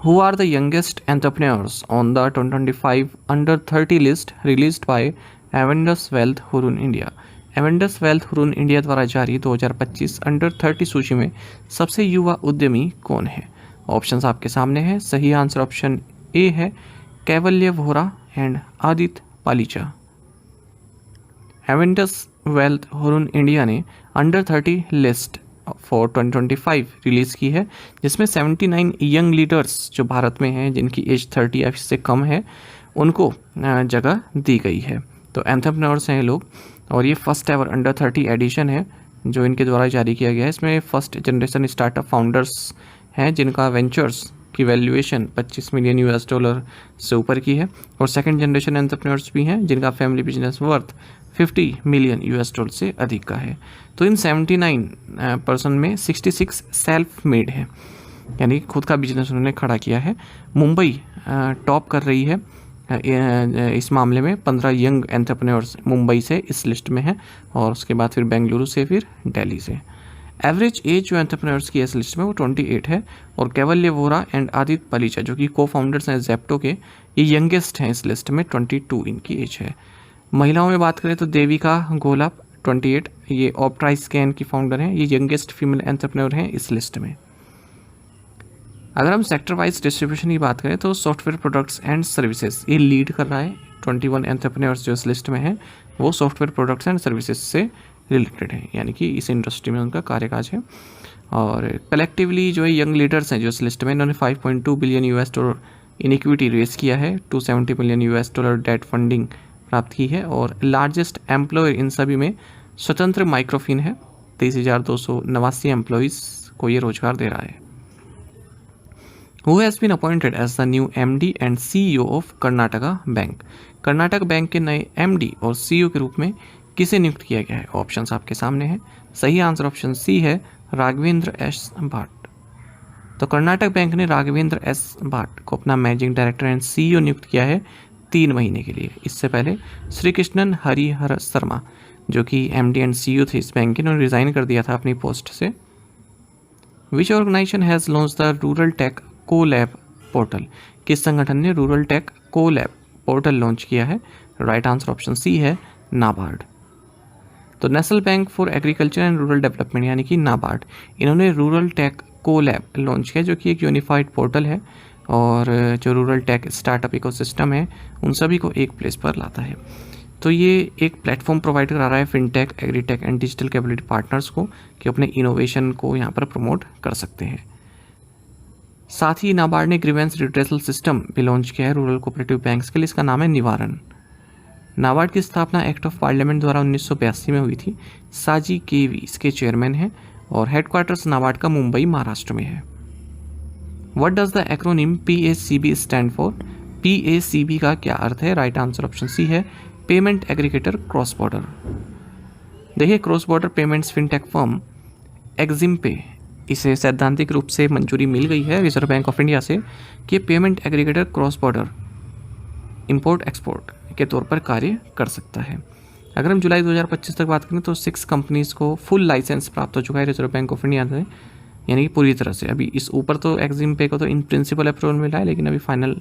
Who are the youngest entrepreneurs on the 2025 under 30 list released by Avendus Wealth Hurun India? Avendus Wealth Hurun India द्वारा जारी 2025 अंडर 30 सूची में सबसे युवा उद्यमी कौन है? ऑप्शंस आपके सामने हैं। सही आंसर ऑप्शन ए है Kaivalya Vohra and Aditya Palicha. Avendus Wealth Hurun India ने अंडर 30 लिस्ट फॉर 2025 रिलीज़ की है, जिसमें 79 यंग लीडर्स जो भारत में हैं जिनकी एज 30 या इससे कम है उनको जगह दी गई है। तो एंटरप्रेन्योर्स हैं ये लोग, और ये फर्स्ट एवर अंडर 30 एडिशन है जो इनके द्वारा जारी किया गया है। इसमें फर्स्ट जनरेशन स्टार्टअप फाउंडर्स हैं जिनका वेंचर्स की वैल्यूएशन $25 मिलियन से ऊपर की है, और सेकंड जनरेशन एंटरप्रेन्योर्स भी हैं जिनका फैमिली बिजनेस वर्थ $50 मिलियन से अधिक का है। तो इन 79% में 66 सेल्फ मेड है, यानी खुद का बिजनेस उन्होंने खड़ा किया है। मुंबई टॉप कर रही है इस मामले में, 15 यंग एंटरप्रेन्योर्स मुंबई से इस लिस्ट में हैं, और उसके बाद फिर बेंगलुरु से, फिर दिल्ली से। एवरेज एज जो एंटरप्रेन्योर्स की इस लिस्ट में वो 28 है, और कैवल्य वोहरा एंड आदित्य पालीचा जो कि को फाउंडर्स हैं जेप्टो के, ये यंगेस्ट हैं इस लिस्ट में, 22 इनकी एज है। महिलाओं में बात करें तो देविका गोला 28, ये ऑप्ट्राइस्कैन की फाउंडर हैं, ये यंगेस्ट फीमेल एंटरप्रेन्योर हैं इस लिस्ट में। अगर हम सेक्टर वाइज डिस्ट्रीब्यूशन की बात करें तो सॉफ्टवेयर प्रोडक्ट्स एंड सर्विसेज ये लीड कर रहा है। 21 एंटरप्रेन्योर्स जो इस लिस्ट में हैं वो सॉफ्टवेयर प्रोडक्ट्स एंड सर्विसेज से रिलेटेड हैं, यानी कि इस इंडस्ट्री में उनका कार्यकाज है। और कलेक्टिवली जो है यंग लीडर्स हैं जो इस लिस्ट में, इन्होंने $5.2 बिलियन इन इक्विटी रेस किया है, $270 मिलियन डेट फंडिंग प्राप्त की है, और लार्जेस्ट एम्प्लॉयर इन सभी में स्वतंत्र माइक्रोफिन है, 23,289 एम्प्लॉइज़ को ये रोजगार दे रहा है। Who has been appointed as the new MD and CEO of Karnataka bank? Karnataka bank के नए MD और CEO के रूप में किसे नियुक्त किया गया है? ऑप्शंस आपके सामने हैं। सही आंसर ऑप्शन सी है, राघवेंद्र एस भाट। तो कर्नाटक बैंक ने राघवेंद्र एस भाट को अपना मैनेजिंग डायरेक्टर एंड CEO नियुक्त किया है 3 महीने के लिए। इससे पहले श्री कृष्णन हरिहर शर्मा जो कि MD एंड CEO थे इस बैंक के, उन्होंने रिजाइन कर दिया था अपनी पोस्ट से। Which organisation has launch the rural tech collab portal? किस संगठन ने rural tech collab portal launch किया है? राइट आंसर ऑप्शन सी है, नाबार्ड। तो national bank for agriculture and rural development यानी कि नाबार्ड, इन्होंने रूरल टेक कोलैब लॉन्च किया जो कि एक यूनिफाइड पोर्टल है और जो रूरल टेक स्टार्टअप इकोसिस्टम है उन सभी को एक प्लेस पर लाता है। तो ये एक प्लेटफॉर्म प्रोवाइड करा रहा है fintech, agritech and digital capability partners को कि अपने इनोवेशन को यहाँ पर प्रमोट कर सकते हैं। साथ ही नाबार्ड ने ग्रीवेंस रिड्रेसल सिस्टम भी लॉन्च किया है रूरल कोऑपरेटिव बैंक्स के लिए, इसका नाम है निवारण। नाबार्ड की स्थापना एक्ट ऑफ पार्लियामेंट द्वारा 1982 में हुई थी। साजी केवी इसके चेयरमैन हैं और हेडक्वार्टर्स नाबार्ड का मुंबई महाराष्ट्र में है। What does the acronym PACB stand for? PACB का क्या अर्थ है? राइट आंसर ऑप्शन सी है, पेमेंट एग्रीगेटर क्रॉस बॉर्डर। देखिए, cross border payments fintech firm Exim Pay इसे सैद्धांतिक रूप से मंजूरी मिल गई है रिजर्व बैंक ऑफ इंडिया से कि payment aggregator cross border import export के तौर पर कार्य कर सकता है। अगर हम जुलाई 2025 तक बात करें तो 6 कंपनीज़ को फुल लाइसेंस प्राप्त हो चुका है रिजर्व बैंक ऑफ इंडिया से, यानी कि पूरी तरह से। अभी इस ऊपर तो एक्जिम पे को तो इन प्रिंसिपल अप्रूवल मिला है, लेकिन अभी फाइनल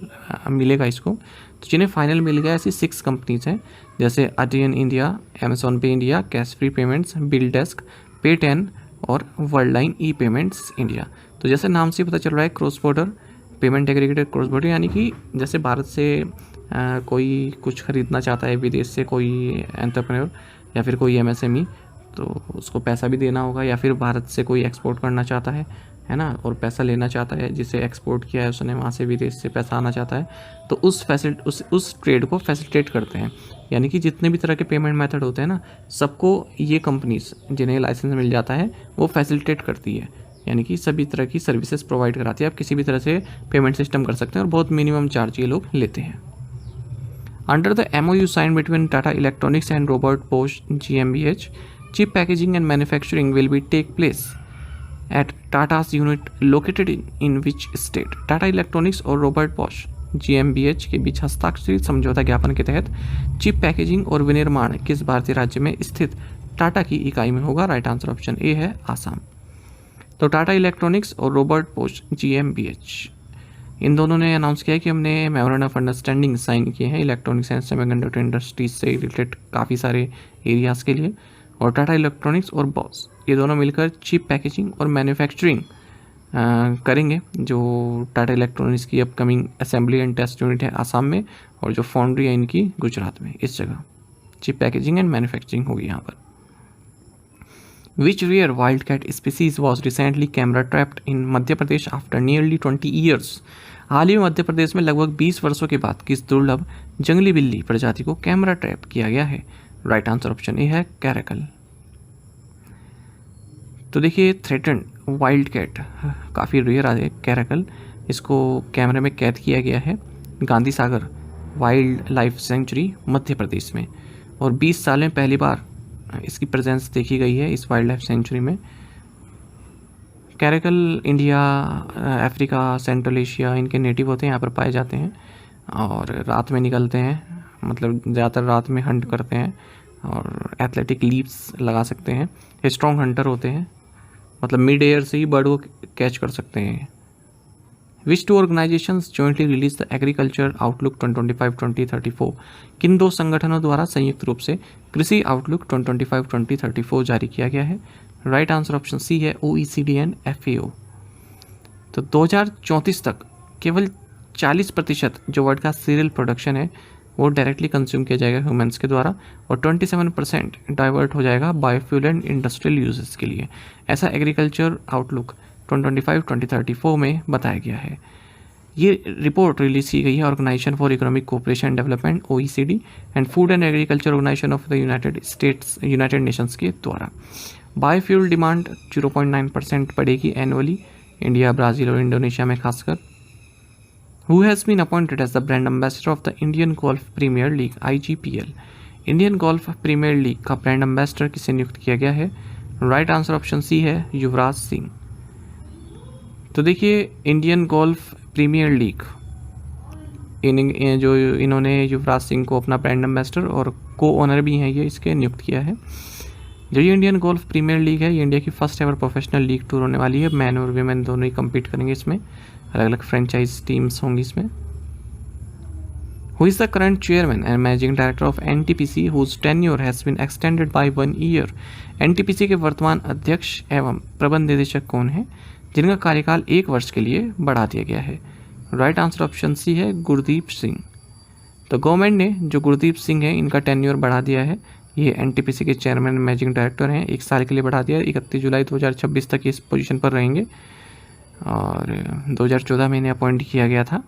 मिलेगा इसको। तो जिन्हें फाइनल मिल गया ऐसी 6 कंपनीज हैं, जैसे Adyen India, Amazon Pay India, Cashfree payments, BillDesk, पे10 और Worldline e payments India. तो जैसे नाम से पता चल रहा है cross border payment aggregator cross border, यानी कि जैसे भारत से कोई कुछ खरीदना चाहता है विदेश से, कोई एंटरप्रेन्योर या फिर कोई MSME, तो उसको पैसा भी देना होगा, या फिर भारत से कोई एक्सपोर्ट करना चाहता है ना, और पैसा लेना चाहता है, जिसे एक्सपोर्ट किया है उसने वहाँ से विदेश से पैसा आना चाहता है, तो उस ट्रेड को फैसिलिटेट करते हैं। यानी कि जितने भी तरह के पेमेंट मेथड होते हैं ना, सबको ये कंपनीज जिन्हें लाइसेंस मिल जाता है वो फैसिलिटेट करती है, यानी कि सभी तरह की सर्विसेज प्रोवाइड कराती है। आप किसी भी तरह से पेमेंट सिस्टम कर सकते हैं और बहुत मिनिमम चार्ज ये लोग लेते हैं। Under the MOU sign between Tata electronics and Robert Bosch GmbH, chip packaging and manufacturing will be take place at Tata's unit located in which state? Tata electronics और रॉबर्ट बॉश GmbH के बीच हस्ताक्षरित समझौता ज्ञापन के तहत चिप पैकेजिंग और विनिर्माण किस भारतीय राज्य में स्थित टाटा की इकाई में होगा? राइट आंसर ऑप्शन ए है, आसाम। तो टाटा इलेक्ट्रॉनिक्स और रॉबर्ट बॉश GmbH इन दोनों ने अनाउंस किया कि हमने मेमोरेंडम ऑफ अंडरस्टैंडिंग साइन किए हैं इलेक्ट्रॉनिक्स एंड सेमीकंडक्टर इंडस्ट्रीज से रिलेटेड काफ़ी सारे एरियाज़ के लिए। और टाटा इलेक्ट्रॉनिक्स और बॉस ये दोनों मिलकर चिप पैकेजिंग और मैन्युफैक्चरिंग करेंगे। जो टाटा इलेक्ट्रॉनिक्स की upcoming assembly and test unit है आसाम में, और जो फाउंड्री है इनकी गुजरात में, इस जगह चिप पैकेजिंग एंड मैन्युफैक्चरिंग होगी यहाँ पर। Which rare wild cat species was recently camera trapped in Madhya Pradesh after nearly 20 years? हाल ही में मध्य प्रदेश में लगभग 20 वर्षों के बाद किस दुर्लभ जंगली बिल्ली प्रजाति को कैमरा ट्रैप किया गया है? राइट आंसर ऑप्शन ए है, कैरेकल। तो देखिए, थ्रेटन्ड वाइल्ड कैट काफ़ी रेयर है कैरेकल, इसको कैमरे में कैद किया गया है Gandhi Sagar wild life sanctuary Madhya Pradesh में, और 20 साल में पहली बार इसकी प्रेजेंस देखी गई है इस वाइल्ड लाइफ सेंचुरी में। Caracal India, Africa, central Asia इनके नेटिव होते हैं, यहाँ पर पाए जाते हैं और रात में निकलते हैं, मतलब ज़्यादातर रात में हंट करते हैं और एथलेटिक लीप्स लगा सकते हैं। स्ट्रॉन्ग हंटर होते हैं, मतलब मिड एयर से ही बर्ड को कैच कर सकते हैं। Which two organisations jointly release the agriculture outlook 2025-2034? किन 2 संगठनों द्वारा संयुक्त रूप से कृषि आउटलुक 2025-2034 जारी किया गया है? राइट आंसर ऑप्शन सी है, OECD एंड FAO। तो 2034 तक केवल 40% जो वर्ल्ड का सीरियल प्रोडक्शन है वो डायरेक्टली कंज्यूम किया जाएगा ह्यूमंस के द्वारा, और 27% डाइवर्ट हो जाएगा बायोफ्यूल एंड इंडस्ट्रियल यूजेस के लिए। ऐसा एग्रीकल्चर आउटलुक 2025-2034 में बताया गया है। ये रिपोर्ट रिलीज़ की गई है organisation for economic cooperation and development OECD and food and agriculture organisation of the United Nations के द्वारा। बायोफ्यूल डिमांड 0.9% बढ़ेगी एनुअली इंडिया, ब्राज़ील और इंडोनेशिया में खासकर। Who has been appointed as the brand ambassador of the Indian golf premier league IGPL। Indian golf premier league का brand ambassador किसे नियुक्त किया गया है? राइट आंसर ऑप्शन सी है, युवराज सिंह। तो देखिए, इंडियन गोल्फ प्रीमियर लीग जो इन्होंने युवराज सिंह को अपना ब्रांड एम्बेसडर और को ओनर भी हैं ये इसके नियुक्त किया है। जो ये इंडियन गोल्फ प्रीमियर लीग है, ये इंडिया की first ever professional league tour होने वाली है। मैन और वीमेन दोनों ही कम्पीट करेंगे इसमें, अलग अलग फ्रेंचाइज टीम्स होंगी इसमें। Who is the current chairman and managing director of NTPC whose tenure has been extended by 1 year. NTPC के वर्तमान अध्यक्ष एवं प्रबंध निदेशक कौन है जिनका कार्यकाल 1 वर्ष के लिए बढ़ा दिया गया है? राइट आंसर ऑप्शन सी है, गुरदीप सिंह। तो गवर्नमेंट ने जो गुरदीप सिंह है इनका टेन्योर बढ़ा दिया है। ये NTPC के चेयरमैन मैनेजिंग डायरेक्टर हैं, 1 साल के लिए बढ़ा दिया। 31 जुलाई 2026 तक इस पोजीशन पर रहेंगे और 2014 में इन्हें अपॉइंट किया गया था।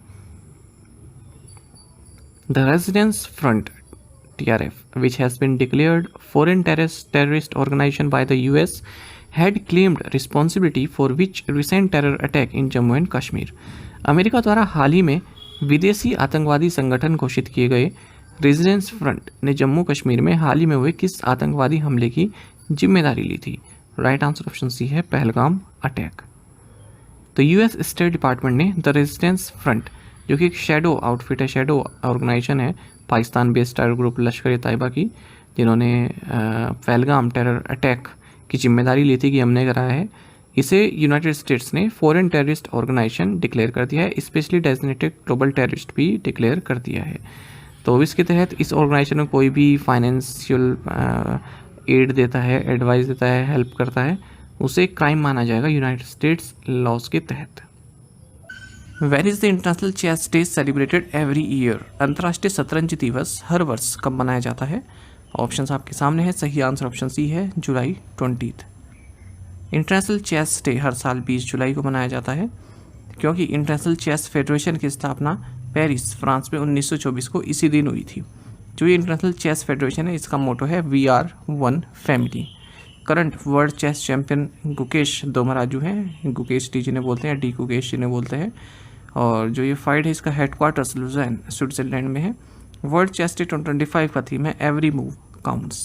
The resistance front TRF, which has been declared foreign terrorist organization by the US, had claimed responsibility for which recent terror attack in Jammu and Kashmir। America द्वारा हाल ही में विदेशी आतंकवादी संगठन घोषित किए गए रेजिडेंस फ्रंट ने जम्मू कश्मीर में हाल ही में हुए किस आतंकवादी हमले की जिम्मेदारी ली थी? राइट आंसर ऑप्शन सी है, पहलगाम अटैक। तो US स्टेट डिपार्टमेंट ने द रेजिडेंस फ्रंट, जो कि एक शेडो आउटफिट है, शेडो ऑर्गेनाइजेशन है Pakistan based terror group Lashkar-e-Taiba की, जिन्होंने पहलगाम टेरर अटैक की जिम्मेदारी ली थी कि हमने कराया है, इसे यूनाइटेड स्टेट्स ने फॉरेन टेररिस्ट ऑर्गेनाइजेशन डिक्लेयर कर दिया है। स्पेशली डेजिग्नेटेड ग्लोबल टेररिस्ट भी डिक्लेयर कर दिया है। तो इसके तहत इस ऑर्गेनाइजेशन में कोई भी फाइनेंशियल एड देता है, एडवाइस देता है, हेल्प करता है, उसे क्राइम माना जाएगा यूनाइटेड स्टेट्स लॉज के तहत। Where is the international chess day celebrated every year. अंतर्राष्ट्रीय शतरंज दिवस हर वर्ष कब मनाया जाता है? ऑप्शंस आपके सामने है। सही आंसर ऑप्शन सी है, जुलाई 20। इंटरनेशनल चेस डे हर साल 20 जुलाई को मनाया जाता है क्योंकि इंटरनेशनल चेस फेडरेशन की स्थापना पेरिस, फ्रांस में 1924 को इसी दिन हुई थी। जो ये इंटरनेशनल चेस फेडरेशन है, इसका मोटो है We are one family। Current world chess champion Gukesh Dommaraju हैं, गुकेश टी जिन्हें बोलते हैं, डी गुकेश जिन्हें बोलते हैं। और जो ये फाइट है इसका हेडक्वार्टर्स लुज़ान स्विट्ज़रलैंड में है। वर्ल्ड चेस डे 2025 का थीम है एवरी मूव काउंट्स।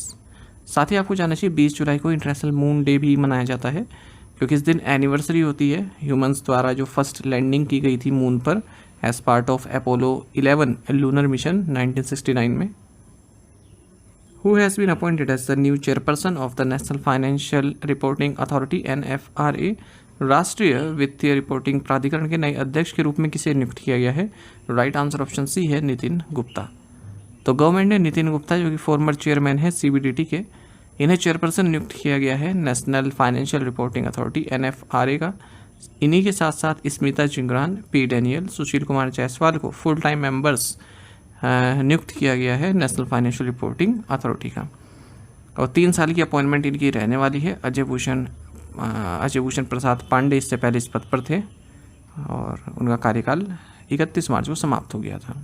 साथ ही आपको जानना चाहिए 20 जुलाई को इंटरनेशनल मून डे भी मनाया जाता है क्योंकि इस दिन एनिवर्सरी होती है ह्यूमंस द्वारा जो फर्स्ट लैंडिंग की गई थी मून पर as part of Apollo 11 lunar mission 1969 में। Who has been appointed as the new chairperson of the National Financial Reporting Authority NFRA? राष्ट्रीय वित्तीय रिपोर्टिंग प्राधिकरण के नए अध्यक्ष के रूप में किसे नियुक्त किया गया है? राइट आंसर ऑप्शन सी है, नितिन गुप्ता। तो गवर्नमेंट ने नितिन गुप्ता, जो कि फॉर्मर चेयरमैन है CBDT के, इन्हें चेयरपर्सन नियुक्त किया गया है national financial reporting authority NFRA का। इन्हीं के साथ साथ स्मिता जिंगरान, P डैनियल, सुशील कुमार जायसवाल को फुल टाइम मेंबर्स नियुक्त किया गया है नेशनल फाइनेंशियल रिपोर्टिंग अथॉरिटी का। और 3 साल की अपॉइंटमेंट इनकी रहने वाली है। अजय भूषण प्रसाद पांडे इससे पहले इस पद पर थे और उनका कार्यकाल 31 मार्च को समाप्त हो गया था।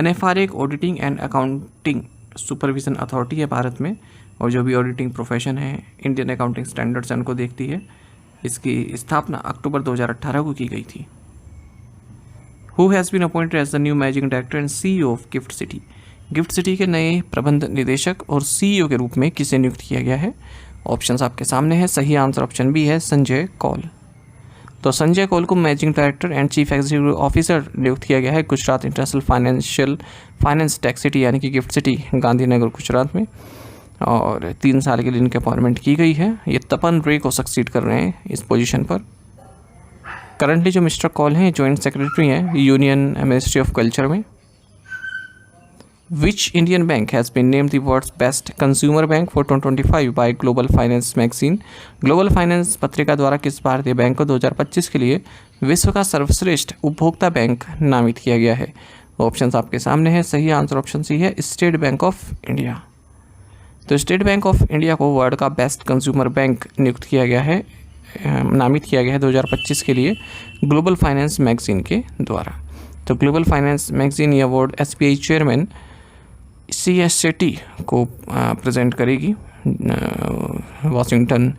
NFRA एक auditing and accounting supervision authority है भारत में, और जो भी ऑडिटिंग प्रोफेशन है इंडियन अकाउंटिंग स्टैंडर्ड्स उनको देखती है। इसकी स्थापना अक्टूबर 2018 को की गई थी। Who has been appointed as the new managing director and CEO of gift city? Gift city के नए प्रबंध निदेशक और CEO के रूप में किसे नियुक्त किया गया है? ऑप्शंस आपके सामने है। सही आंसर ऑप्शन बी है, संजय कौल। तो संजय कौल को managing director and chief executive officer नियुक्त किया गया है Gujarat international finance tech city यानी कि गिफ्ट सिटी गांधीनगर गुजरात में, और 3 साल के लिए इनकी अपॉइंटमेंट की गई है। ये तपन रे को सक्सीड कर रहे हैं इस पोजीशन पर। करंटली जो मिस्टर कॉल हैं जॉइंट सेक्रेटरी हैं यूनियन मिनिस्ट्री ऑफ कल्चर में। Which Indian bank has been named the world's best consumer bank for 2025 by global finance magazine? Global finance पत्रिका द्वारा किस भारतीय बैंक को 2025 के लिए विश्व का सर्वश्रेष्ठ उपभोक्ता बैंक नामित किया गया है? ऑप्शंस आपके सामने है। सही आंसर ऑप्शन सी है, स्टेट बैंक ऑफ इंडिया। तो स्टेट बैंक ऑफ इंडिया को वर्ल्ड का बेस्ट कंज्यूमर बैंक नियुक्त किया गया है नामित किया गया है 2025 के लिए ग्लोबल फाइनेंस मैगजीन के द्वारा। तो ग्लोबल फाइनेंस मैगजीन ये अवार्ड SBI चेयरमैन CSCT को प्रेजेंट करेगी वॉशिंगटन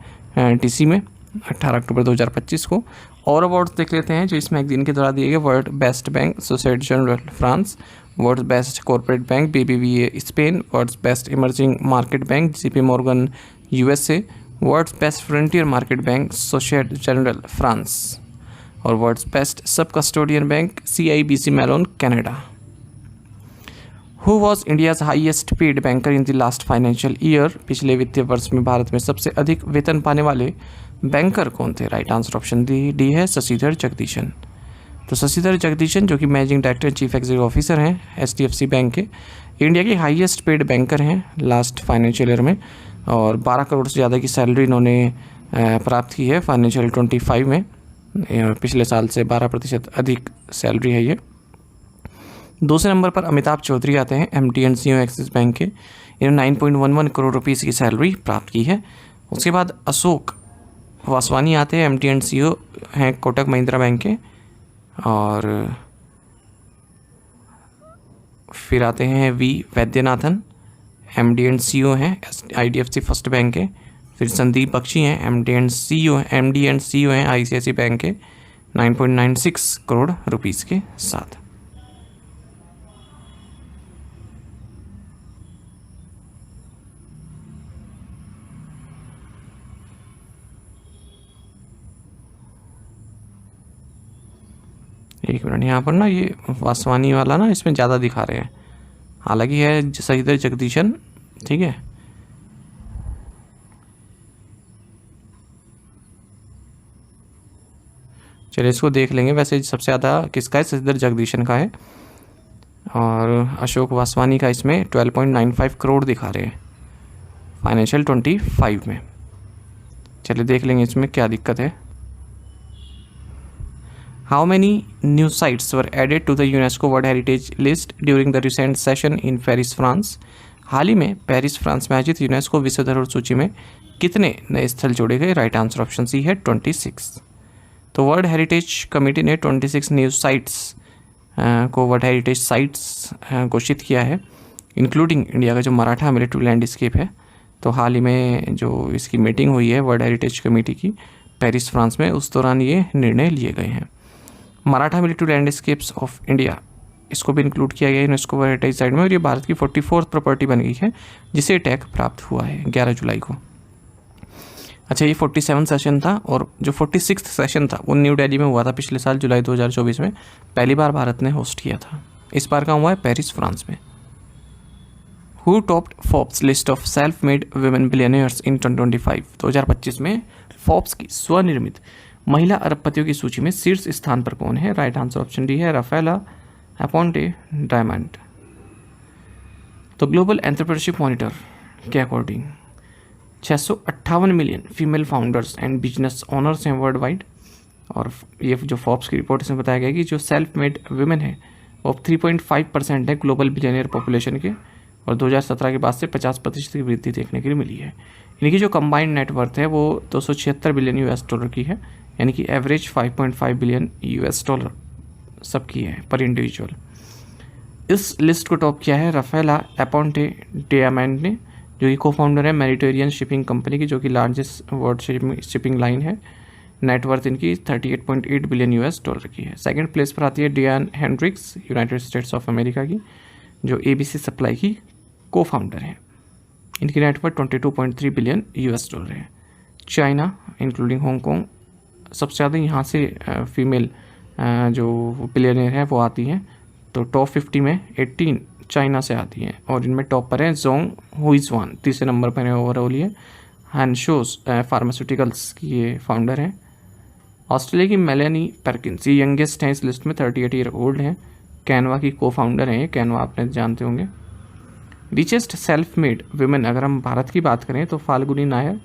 DC में 18 अक्टूबर 2025 को। और अवार्ड्स देख लेते हैं जो इस मैगजीन के द्वारा दिए गए। World best bank society general France, world best corporate bank BBVA Spain, world best emerging market bank JP Morgan USA, world best frontier market bank society general France और वर्ल्ड बेस्ट सब custodian bank CIBC Malone Canada. Who was India's highest paid banker in the last financial year? पिछले वित्तीय वर्ष में भारत में सबसे अधिक वेतन पाने वाले बैंकर कौन थे? राइट आंसर ऑप्शन डी है शशिधर जगदीशन। तो शशिधर जगदीशन जो कि managing director chief executive officer हैं HDFC बैंक के, इंडिया के हाईएस्ट पेड बैंकर हैं लास्ट फाइनेंशियल ईयर में, और 12 करोड़ से ज़्यादा की सैलरी इन्होंने प्राप्त की है फाइनेंशियल 25 में। पिछले साल से 12% अधिक सैलरी है ये। दूसरे नंबर पर अमिताभ चौधरी आते हैं MTN CEO एक्सिस बैंक के, इन्होंने 9.11 करोड़ रुपीज़ की सैलरी प्राप्त की है। उसके बाद अशोक वासवानी आते हैं MTN CEO हैं कोटक महिंद्रा बैंक के, और फिर आते हैं V वैद्यनाथन MDN CEO हैं IDFC फर्स्ट बैंक के। फिर संदीप बख्शी हैं MDN CEO हैं ICICI बैंक के 9.96 करोड़ रुपीज़ के साथ। एक मिनट, यहाँ पर ना ये वासवानी वाला ना इसमें ज़्यादा दिखा रहे हैं, हालांकि है शशिधर जगदीशन, ठीक है। चलिए इसको देख लेंगे। वैसे सबसे ज़्यादा किसका है? शशिधर जगदीशन का है, और अशोक वासवानी का इसमें 12.95 करोड़ दिखा रहे हैं फाइनेंशियल 25 में। चलिए देख लेंगे इसमें क्या दिक्कत है। How many new sites were added to the UNESCO World Heritage List during the recent session in Paris, France? हाल ही में पेरिस फ्रांस में आयोजित यूनेस्को विश्व धरोहर सूची में कितने नए स्थल जोड़े गए? राइट आंसर ऑप्शन सी है 26। तो वर्ल्ड हेरिटेज कमेटी ने 26 न्यू साइट्स को वर्ल्ड हेरिटेज साइट्स घोषित किया है, इंक्लूडिंग इंडिया का जो मराठा मिलिट्री लैंडस्केप है। तो हाल ही में जो इसकी मीटिंग हुई है वर्ल्ड हेरिटेज कमेटी की पेरिस फ्रांस में, उस दौरान ये निर्णय लिए गए हैं। Maratha military landscapes of India इसको भी इंक्लूड किया गया यूनेस्को वर्ल्ड हेरिटेज साइट में, और ये भारत की 44th प्रॉपर्टी बन गई है जिसे टैग प्राप्त हुआ है 11 जुलाई को। अच्छा, ये 47 सेशन था, और जो 46th सेशन था वो न्यू दिल्ली में हुआ था पिछले साल जुलाई 2024 में। पहली बार भारत ने होस्ट किया था। इस बार का हुआ है पेरिस फ्रांस में। Who topped Forbes list of self made women billionaires in 2025? 2025 में फोर्ब्स की स्वनिर्मित महिला अरबपतियों की सूची में शीर्ष स्थान पर कौन है? राइट आंसर ऑप्शन डी है राफेला अपोंटे डायमंड। तो ग्लोबल एंटरप्रेन्योरशिप मॉनिटर के according 658 million female founders and business owners हैं वर्ल्ड वाइड, और ये जो फोर्ब्स की रिपोर्ट इसमें बताया गया कि जो सेल्फ मेड वुमेन है वो 3.5% है ग्लोबल बिलियनियर पॉपुलेशन के, और 2017 के बाद से 50% की वृद्धि देखने के लिए मिली है। इनकी जो कंबाइंड नेटवर्थ है वो 276 बिलियन US डॉलर की है, यानी कि एवरेज 5.5 बिलियन US डॉलर सबकी है पर इंडिविजुअल। इस लिस्ट को टॉप किया है राफेला अपोंटे डायमंड ने, जो कि को फाउंडर है मेडिटेरियन शिपिंग कंपनी की, जो कि लार्जेस्ट वर्ल्ड शिपिंग लाइन है। नेटवर्थ इनकी 38.8 बिलियन US डॉलर की है। सेकंड प्लेस पर आती है Diane Hendricks United States of America की, जो ABC सप्लाई की को फाउंडर है। इनकी नेटवर्थ 22.3 बिलियन US डॉलर है। चाइना इंक्लूडिंग हांगकॉन्ग, सबसे ज़्यादा यहाँ से फीमेल जो बिलियनियर है वो आती हैं। तो टॉप 50 में 18 चाइना से आती हैं, और इनमें टॉप पर है जोंग हुइजवान, तीसरे नंबर पर है ओवरऑल ये। हैनशोस फार्मास्यूटिकल्स की ये फाउंडर हैं। ऑस्ट्रेलिया की मेलेनी परकिंस ये यंगेस्ट हैं इस लिस्ट में, 38 ईयर ओल्ड हैं। कैनवा की को फाउंडर हैं, कैनवा आपने जानते होंगे। रिचेस्ट सेल्फ मेड वुमेन अगर हम भारत की बात करें तो Falguni Nair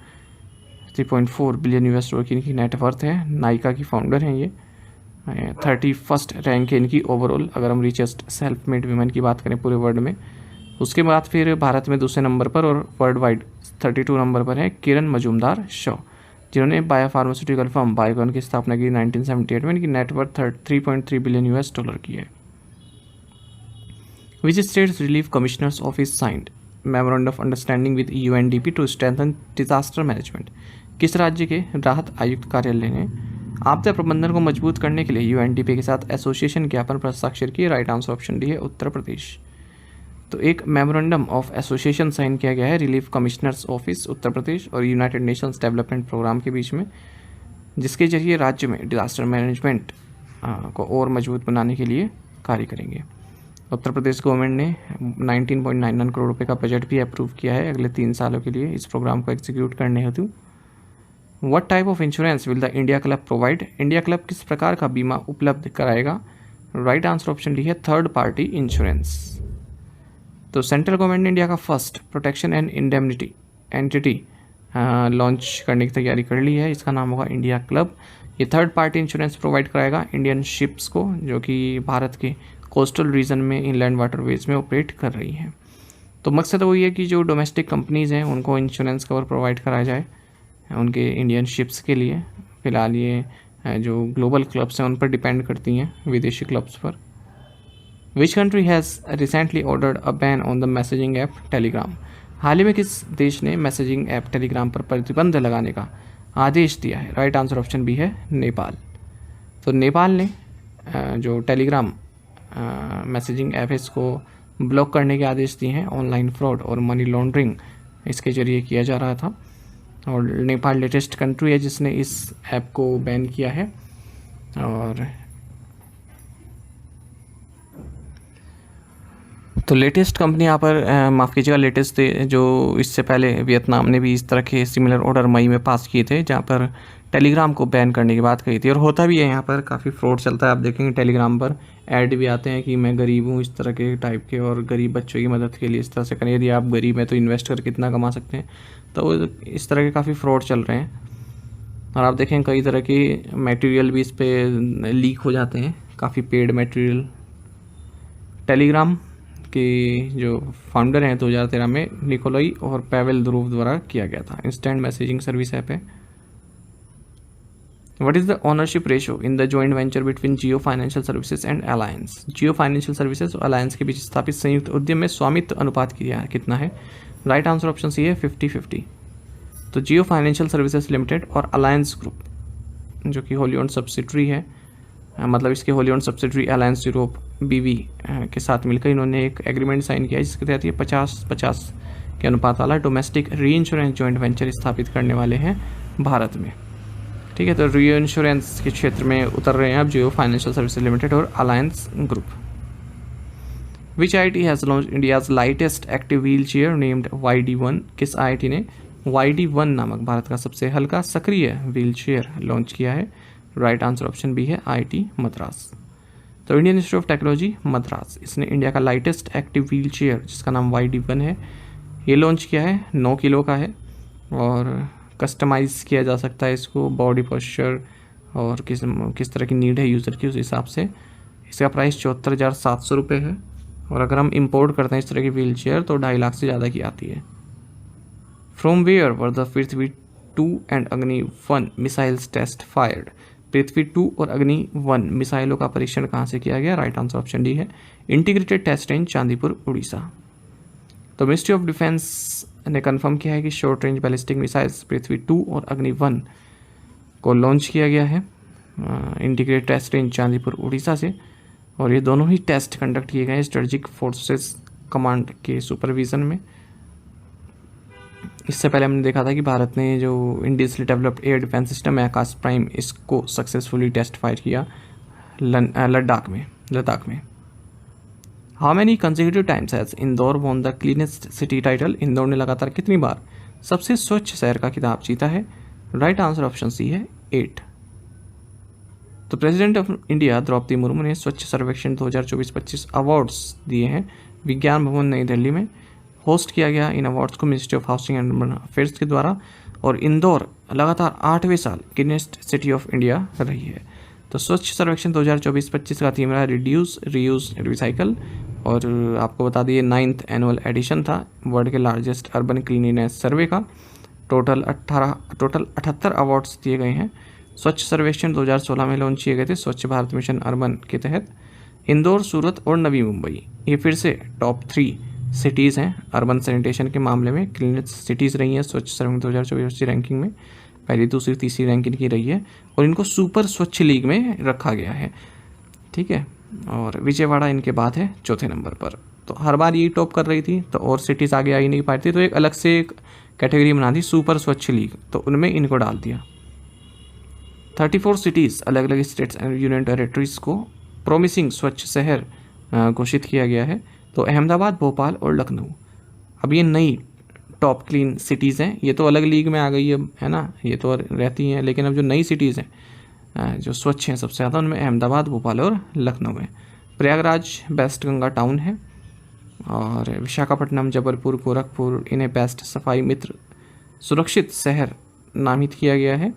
3.4 billion US dollar की इनकी नेटवर्थ है। नायका की फाउंडर हैं ये। 31st रैंक है इनकी ओवरऑल अगर हम रिचेस्ट सेल्फ मेड वुमेन की बात करें पूरे वर्ल्ड में। उसके बाद फिर भारत में दूसरे नंबर पर और वर्ल्ड वाइड 32 नंबर पर है किरण मजूमदार शॉ, जिन्होंने बायोफार्मास्यूटिकल फर्म बायोकॉन की स्थापना की 1978 में, इनकी नेटवर्थ 3.3 बिलियन US डॉलर की है। Which state's relief commissioner's office signed memorandum of understanding with UNDP to strengthen disaster management. किस राज्य के राहत आयुक्त कार्यालय ने आपदा प्रबंधन को मजबूत करने के लिए UNDP के साथ एसोसिएशन ज्ञापन पर हस्ताक्षर किए? राइट आंसर ऑप्शन डी है उत्तर प्रदेश। तो एक मेमोरेंडम ऑफ एसोसिएशन साइन किया गया है relief commissioner's office Uttar Pradesh और यूनाइटेड नेशंस डेवलपमेंट प्रोग्राम के बीच में, जिसके जरिए राज्य में डिजास्टर मैनेजमेंट को और मजबूत बनाने के लिए कार्य करेंगे। उत्तर प्रदेश गवर्नमेंट ने 19.99 करोड़ रुपए का बजट भी अप्रूव किया है अगले 3 सालों के लिए इस प्रोग्राम को एग्जीक्यूट करने हेतु। What type of insurance will the India club provide? India club किस प्रकार का बीमा उपलब्ध कराएगा? राइट आंसर ऑप्शन डी है थर्ड पार्टी इंश्योरेंस। तो सेंट्रल गवर्नमेंट ने इंडिया का first protection and indemnity entity launch करने की तैयारी कर ली है, इसका नाम होगा इंडिया क्लब। ये थर्ड पार्टी इंश्योरेंस प्रोवाइड कराएगा इंडियन शिप्स को जो कि भारत के कोस्टल रीजन में इनलैंड वाटरवेज में ऑपरेट कर रही हैं। तो मकसद वही है कि जो डोमेस्टिक कंपनीज़ हैं उनको इंश्योरेंस कवर प्रोवाइड कराया जाए उनके इंडियन शिप्स के लिए। फ़िलहाल ये जो ग्लोबल क्लब्स हैं उन पर डिपेंड करती हैं, विदेशी क्लब्स पर। Which country has recently ordered a ban on the messaging app Telegram? हाल ही में किस देश ने मैसेजिंग ऐप टेलीग्राम पर प्रतिबंध लगाने का आदेश दिया है? राइट आंसर ऑप्शन बी है नेपाल। तो नेपाल ने जो टेलीग्राम मैसेजिंग ऐप है इसको ब्लॉक करने के आदेश दिए हैं। ऑनलाइन फ्रॉड और मनी लॉन्ड्रिंग इसके जरिए किया जा रहा था और नेपाल लेटेस्ट कंट्री है जिसने इस ऐप को बैन किया है। और तो लेटेस्ट कंपनी यहाँ पर माफ़ कीजिएगा लेटेस्ट जो इससे पहले वियतनाम ने भी इस तरह के सिमिलर ऑर्डर मई में पास किए थे जहाँ पर टेलीग्राम को बैन करने की बात कही थी। और होता भी है यहाँ पर काफ़ी फ्रॉड चलता है। आप देखेंगे टेलीग्राम पर ऐड भी आते हैं कि मैं गरीब हूँ इस तरह के टाइप के और गरीब बच्चों की मदद के लिए इस तरह से करें, यदि आप गरीब हैं तो इन्वेस्ट कर कितना कमा सकते हैं। तो इस तरह के काफ़ी फ्रॉड चल रहे हैं और आप देखें कई तरह के मटेरियल भी इस पर लीक हो जाते हैं, काफ़ी पेड मटेरियल। टेलीग्राम के जो फाउंडर हैं 2013 में निकोलाई और पेवेल ध्रुव द्वारा किया गया था। इंस्टेंट मैसेजिंग सर्विस ऐप है। What is the ownership ratio in the joint venture between Jio Financial Services and Alliance? Jio Financial Services और Alliance के बीच स्थापित संयुक्त उद्यम में स्वामित्व अनुपात कितना है? राइट आंसर ऑप्शन सी है 50-50। तो जियो फाइनेंशियल सर्विसेज लिमिटेड और अलायंस ग्रुप जो कि होली ओन्ड सब्सिडरी है, मतलब इसके Holi owned subsidiary alliance Europe BV के साथ मिलकर इन्होंने एक एग्रीमेंट साइन किया जिसके तहत ये 50-50 के अनुपात वाला डोमेस्टिक री इंश्योरेंस जॉइंट वेंचर स्थापित करने वाले हैं भारत में। ठीक है, तो री इंश्योरेंस के क्षेत्र में उतर रहे हैं अब जियो फाइनेंशियल सर्विसेज लिमिटेड और alliance group. Which IIT has launch India's lightest active wheel chair named YD1? किस IIT ने YD1 नामक भारत का सबसे हल्का सक्रिय व्हील चेयर लॉन्च किया है? राइट आंसर ऑप्शन बी है IIT मद्रास। तो Indian institute of technology Madras इसने इंडिया का लाइटेस्ट एक्टिव व्हील चेयर जिसका नाम YD1 है ये लॉन्च किया है। 9 किलो का है और कस्टमाइज़ किया जा सकता है इसको, बॉडी पोस्चर और किस तरह की नीड है यूज़र की उस हिसाब से। इसका प्राइस 74,700 रुपये है और अगर हम इंपोर्ट करते हैं इस तरह की व्हील चेयर तो 2.5 लाख से ज़्यादा की आती है। From where were the Prithvi 2 and Agni 1 missiles test fired? पृथ्वी 2 और अग्नि 1 मिसाइलों का परीक्षण कहाँ से किया गया? राइट आंसर ऑप्शन डी है integrated test range Chandipur Orissa. तो मिनिस्ट्री ऑफ डिफेंस ने कंफर्म किया है कि short range ballistic missiles Prithvi 2 और अग्नि 1 को लॉन्च किया गया है integrated test range Chandipur Orissa से और ये दोनों ही टेस्ट कंडक्ट किए गए स्ट्रेटेजिक फोर्सेस कमांड के सुपरविजन में। इससे पहले हमने देखा था कि भारत ने जो इंडियसली डेवलप्ड एयर डिफेंस सिस्टम है आकाश प्राइम इसको सक्सेसफुली टेस्ट फायर किया लद्दाख में। How many consecutive times has Indore won the cleanest city title? Indore ने लगातार कितनी बार सबसे स्वच्छ शहर का खिताब जीता है? राइट आंसर ऑप्शन सी है 8। तो president of India Droupadi Murmu ने स्वच्छ सर्वेक्षण 2024-25 अवार्ड्स दिए हैं विज्ञान भवन नई दिल्ली में। होस्ट किया गया इन अवार्ड्स को ministry of housing and urban affairs के द्वारा और इंदौर लगातार 8वें साल क्लीनेस्ट सिटी ऑफ इंडिया रही है। तो स्वच्छ सर्वेक्षण 2024-25 का थीम रहा रिड्यूस रीयूज रिसाइकल और आपको बता दिए 9th एनुअल एडिशन था वर्ल्ड के लार्जेस्ट अर्बन क्लीनिनेस सर्वे का टोटल 78 अवार्ड्स दिए गए हैं। स्वच्छ सर्वेक्षण 2016 में लॉन्च किए गए थे स्वच्छ भारत मिशन अर्बन के तहत। इंदौर, सूरत और नवी मुंबई ये फिर से टॉप 3 सिटीज़ हैं अर्बन सैनिटेशन के मामले में, क्लीनेस्ट सिटीज़ रही हैं स्वच्छ सर्वेक्षण 2024 की रैंकिंग में। पहली, दूसरी, तीसरी रैंक इनकी रही है और इनको सुपर स्वच्छ लीग में रखा गया है। ठीक है, और विजयवाड़ा इनके बाद है चौथे नंबर पर। तो हर बार यही टॉप कर रही थी, तो और सिटीज़ आगे आ ही नहीं पाती, तो एक अलग से एक कैटेगरी बना दी सुपर स्वच्छ लीग, तो उनमें इनको डाल दिया। 34 सिटीज़ अलग अलग स्टेट्स एंड यूनियन टेरेटरीज को प्रोमिसिंग स्वच्छ शहर घोषित किया गया है। तो अहमदाबाद, भोपाल और लखनऊ अब ये नई टॉप क्लीन सिटीज़ हैं। ये तो अलग लीग में आ गई है ना, ये तो रहती हैं, लेकिन अब जो नई सिटीज़ हैं जो स्वच्छ हैं सबसे ज़्यादा, उनमें अहमदाबाद, भोपाल और लखनऊ है। प्रयागराज बेस्ट गंगा टाउन है और विशाखापट्टनम, जबलपुर, गोरखपुर इन्हें बेस्ट सफाई मित्र सुरक्षित शहर नामित किया गया है।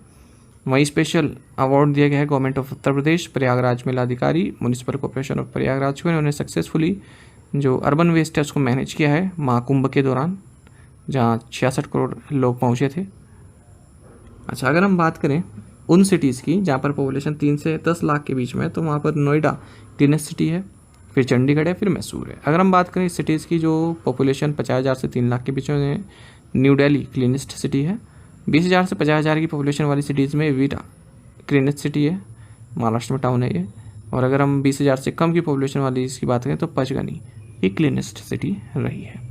वहीं स्पेशल अवार्ड दिया गया है गवर्नमेंट ऑफ उत्तर प्रदेश, प्रयागराज मेलाधिकारी, म्यूनिसिपल कॉर्पोरेशन ऑफ प्रयागराज को। इन्होंने सक्सेसफुली जो अर्बन वेस्ट है उसको मैनेज किया है महाकुंभ के दौरान, जहाँ 66 करोड़ लोग पहुँचे थे। अच्छा, अगर हम बात करें उन सिटीज़ की जहाँ पर पॉपुलेशन 3 से 10 लाख के बीच में है, तो वहाँ पर नोएडा क्लीनेस्ट सिटी है, फिर चंडीगढ़ है, फिर मैसूर है। अगर हम बात करें सिटीज़ की जो पॉपुलेशन 50,000 से 3 लाख के बीच में है, न्यू दिल्ली क्लीनेस्ट सिटी है। 20,000 से 50,000 की पॉपुलेशन वाली सिटीज़ में वीटा क्लीनेस्ट सिटी है, महाराष्ट्र में टाउन है ये। और अगर हम 20,000 से कम की पॉपुलेशन वाली इसकी बात करें तो पचगनी ये क्लीनेस्ट सिटी रही है।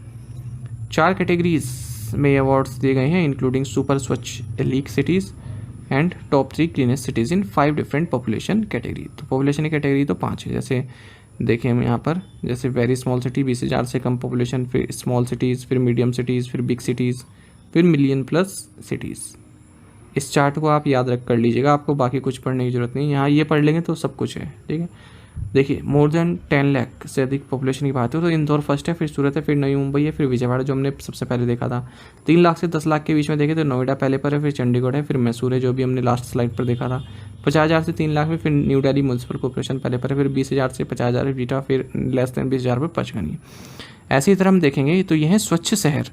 4 कैटेगरीज में अवार्ड्स दिए गए हैं, इंक्लूडिंग सुपर स्वच्छ league cities and top 3 cleanest cities in 5 different population category. तो पॉपुलेशन की कैटेगरी तो 5 है, जैसे देखें हम यहाँ पर, जैसे वेरी स्मॉल सिटी 20,000 से कम पॉपुलेशन, फिर स्मॉल सिटीज़, फिर मीडियम सिटीज़, फिर बिग सिटीज़, फिर मिलियन प्लस सिटीज़। इस चार्ट को आप याद रख कर लीजिएगा, आपको बाकी कुछ पढ़ने की ज़रूरत नहीं, यहाँ ये पढ़ लेंगे तो सब कुछ है। ठीक है, देखिए मोर देन 10 लाख से अधिक पॉपुलेशन की बात हो तो इंदौर फर्स्ट है, फिर सूरत है, फिर नई मुंबई है, फिर विजयवाड़ा जो हमने सबसे पहले देखा था। 3 लाख से 10 लाख के बीच में देखे तो नोएडा पहले पर है, फिर चंडीगढ़ है, फिर मैसूर है जो भी हमने लास्ट स्लाइड पर देखा था। 50,000 से 3 लाख में फिर न्यू दिल्ली म्यूनिसिपल कॉर्पोरेशन पहले पर है, फिर 20,000 से 50,000 वीटा, फिर लेस देन 20,000 पर पचगनी। ऐसी तरह हम देखेंगे तो ये है स्वच्छ शहर,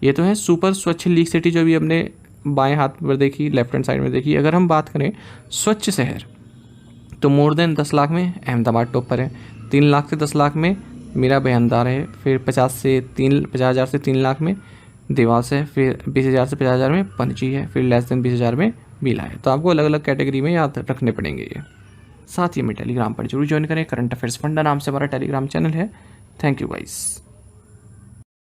ये तो है सुपर स्वच्छ लीग सिटी जो भी हमने बाएं हाथ पर देखी, लेफ्ट हैंड साइड में देखी। अगर हम बात करें स्वच्छ शहर तो मोर देन 10 लाख में अहमदाबाद टॉप पर है, 3 लाख से 10 लाख में मीरा बयानदार है, फिर 50,000 से 3 लाख में देवास है, फिर 20,000 से 50,000 में पणजी है, फिर लेस देन 20,000 में बीला है। तो आपको अलग अलग कैटेगरी में याद रखने पड़ेंगे ये। साथ ही हमें टेलीग्राम पर जरूर ज्वाइन करें, करंट अफेयर्स फंडा नाम से हमारा टेलीग्राम चैनल है। Thank you guys.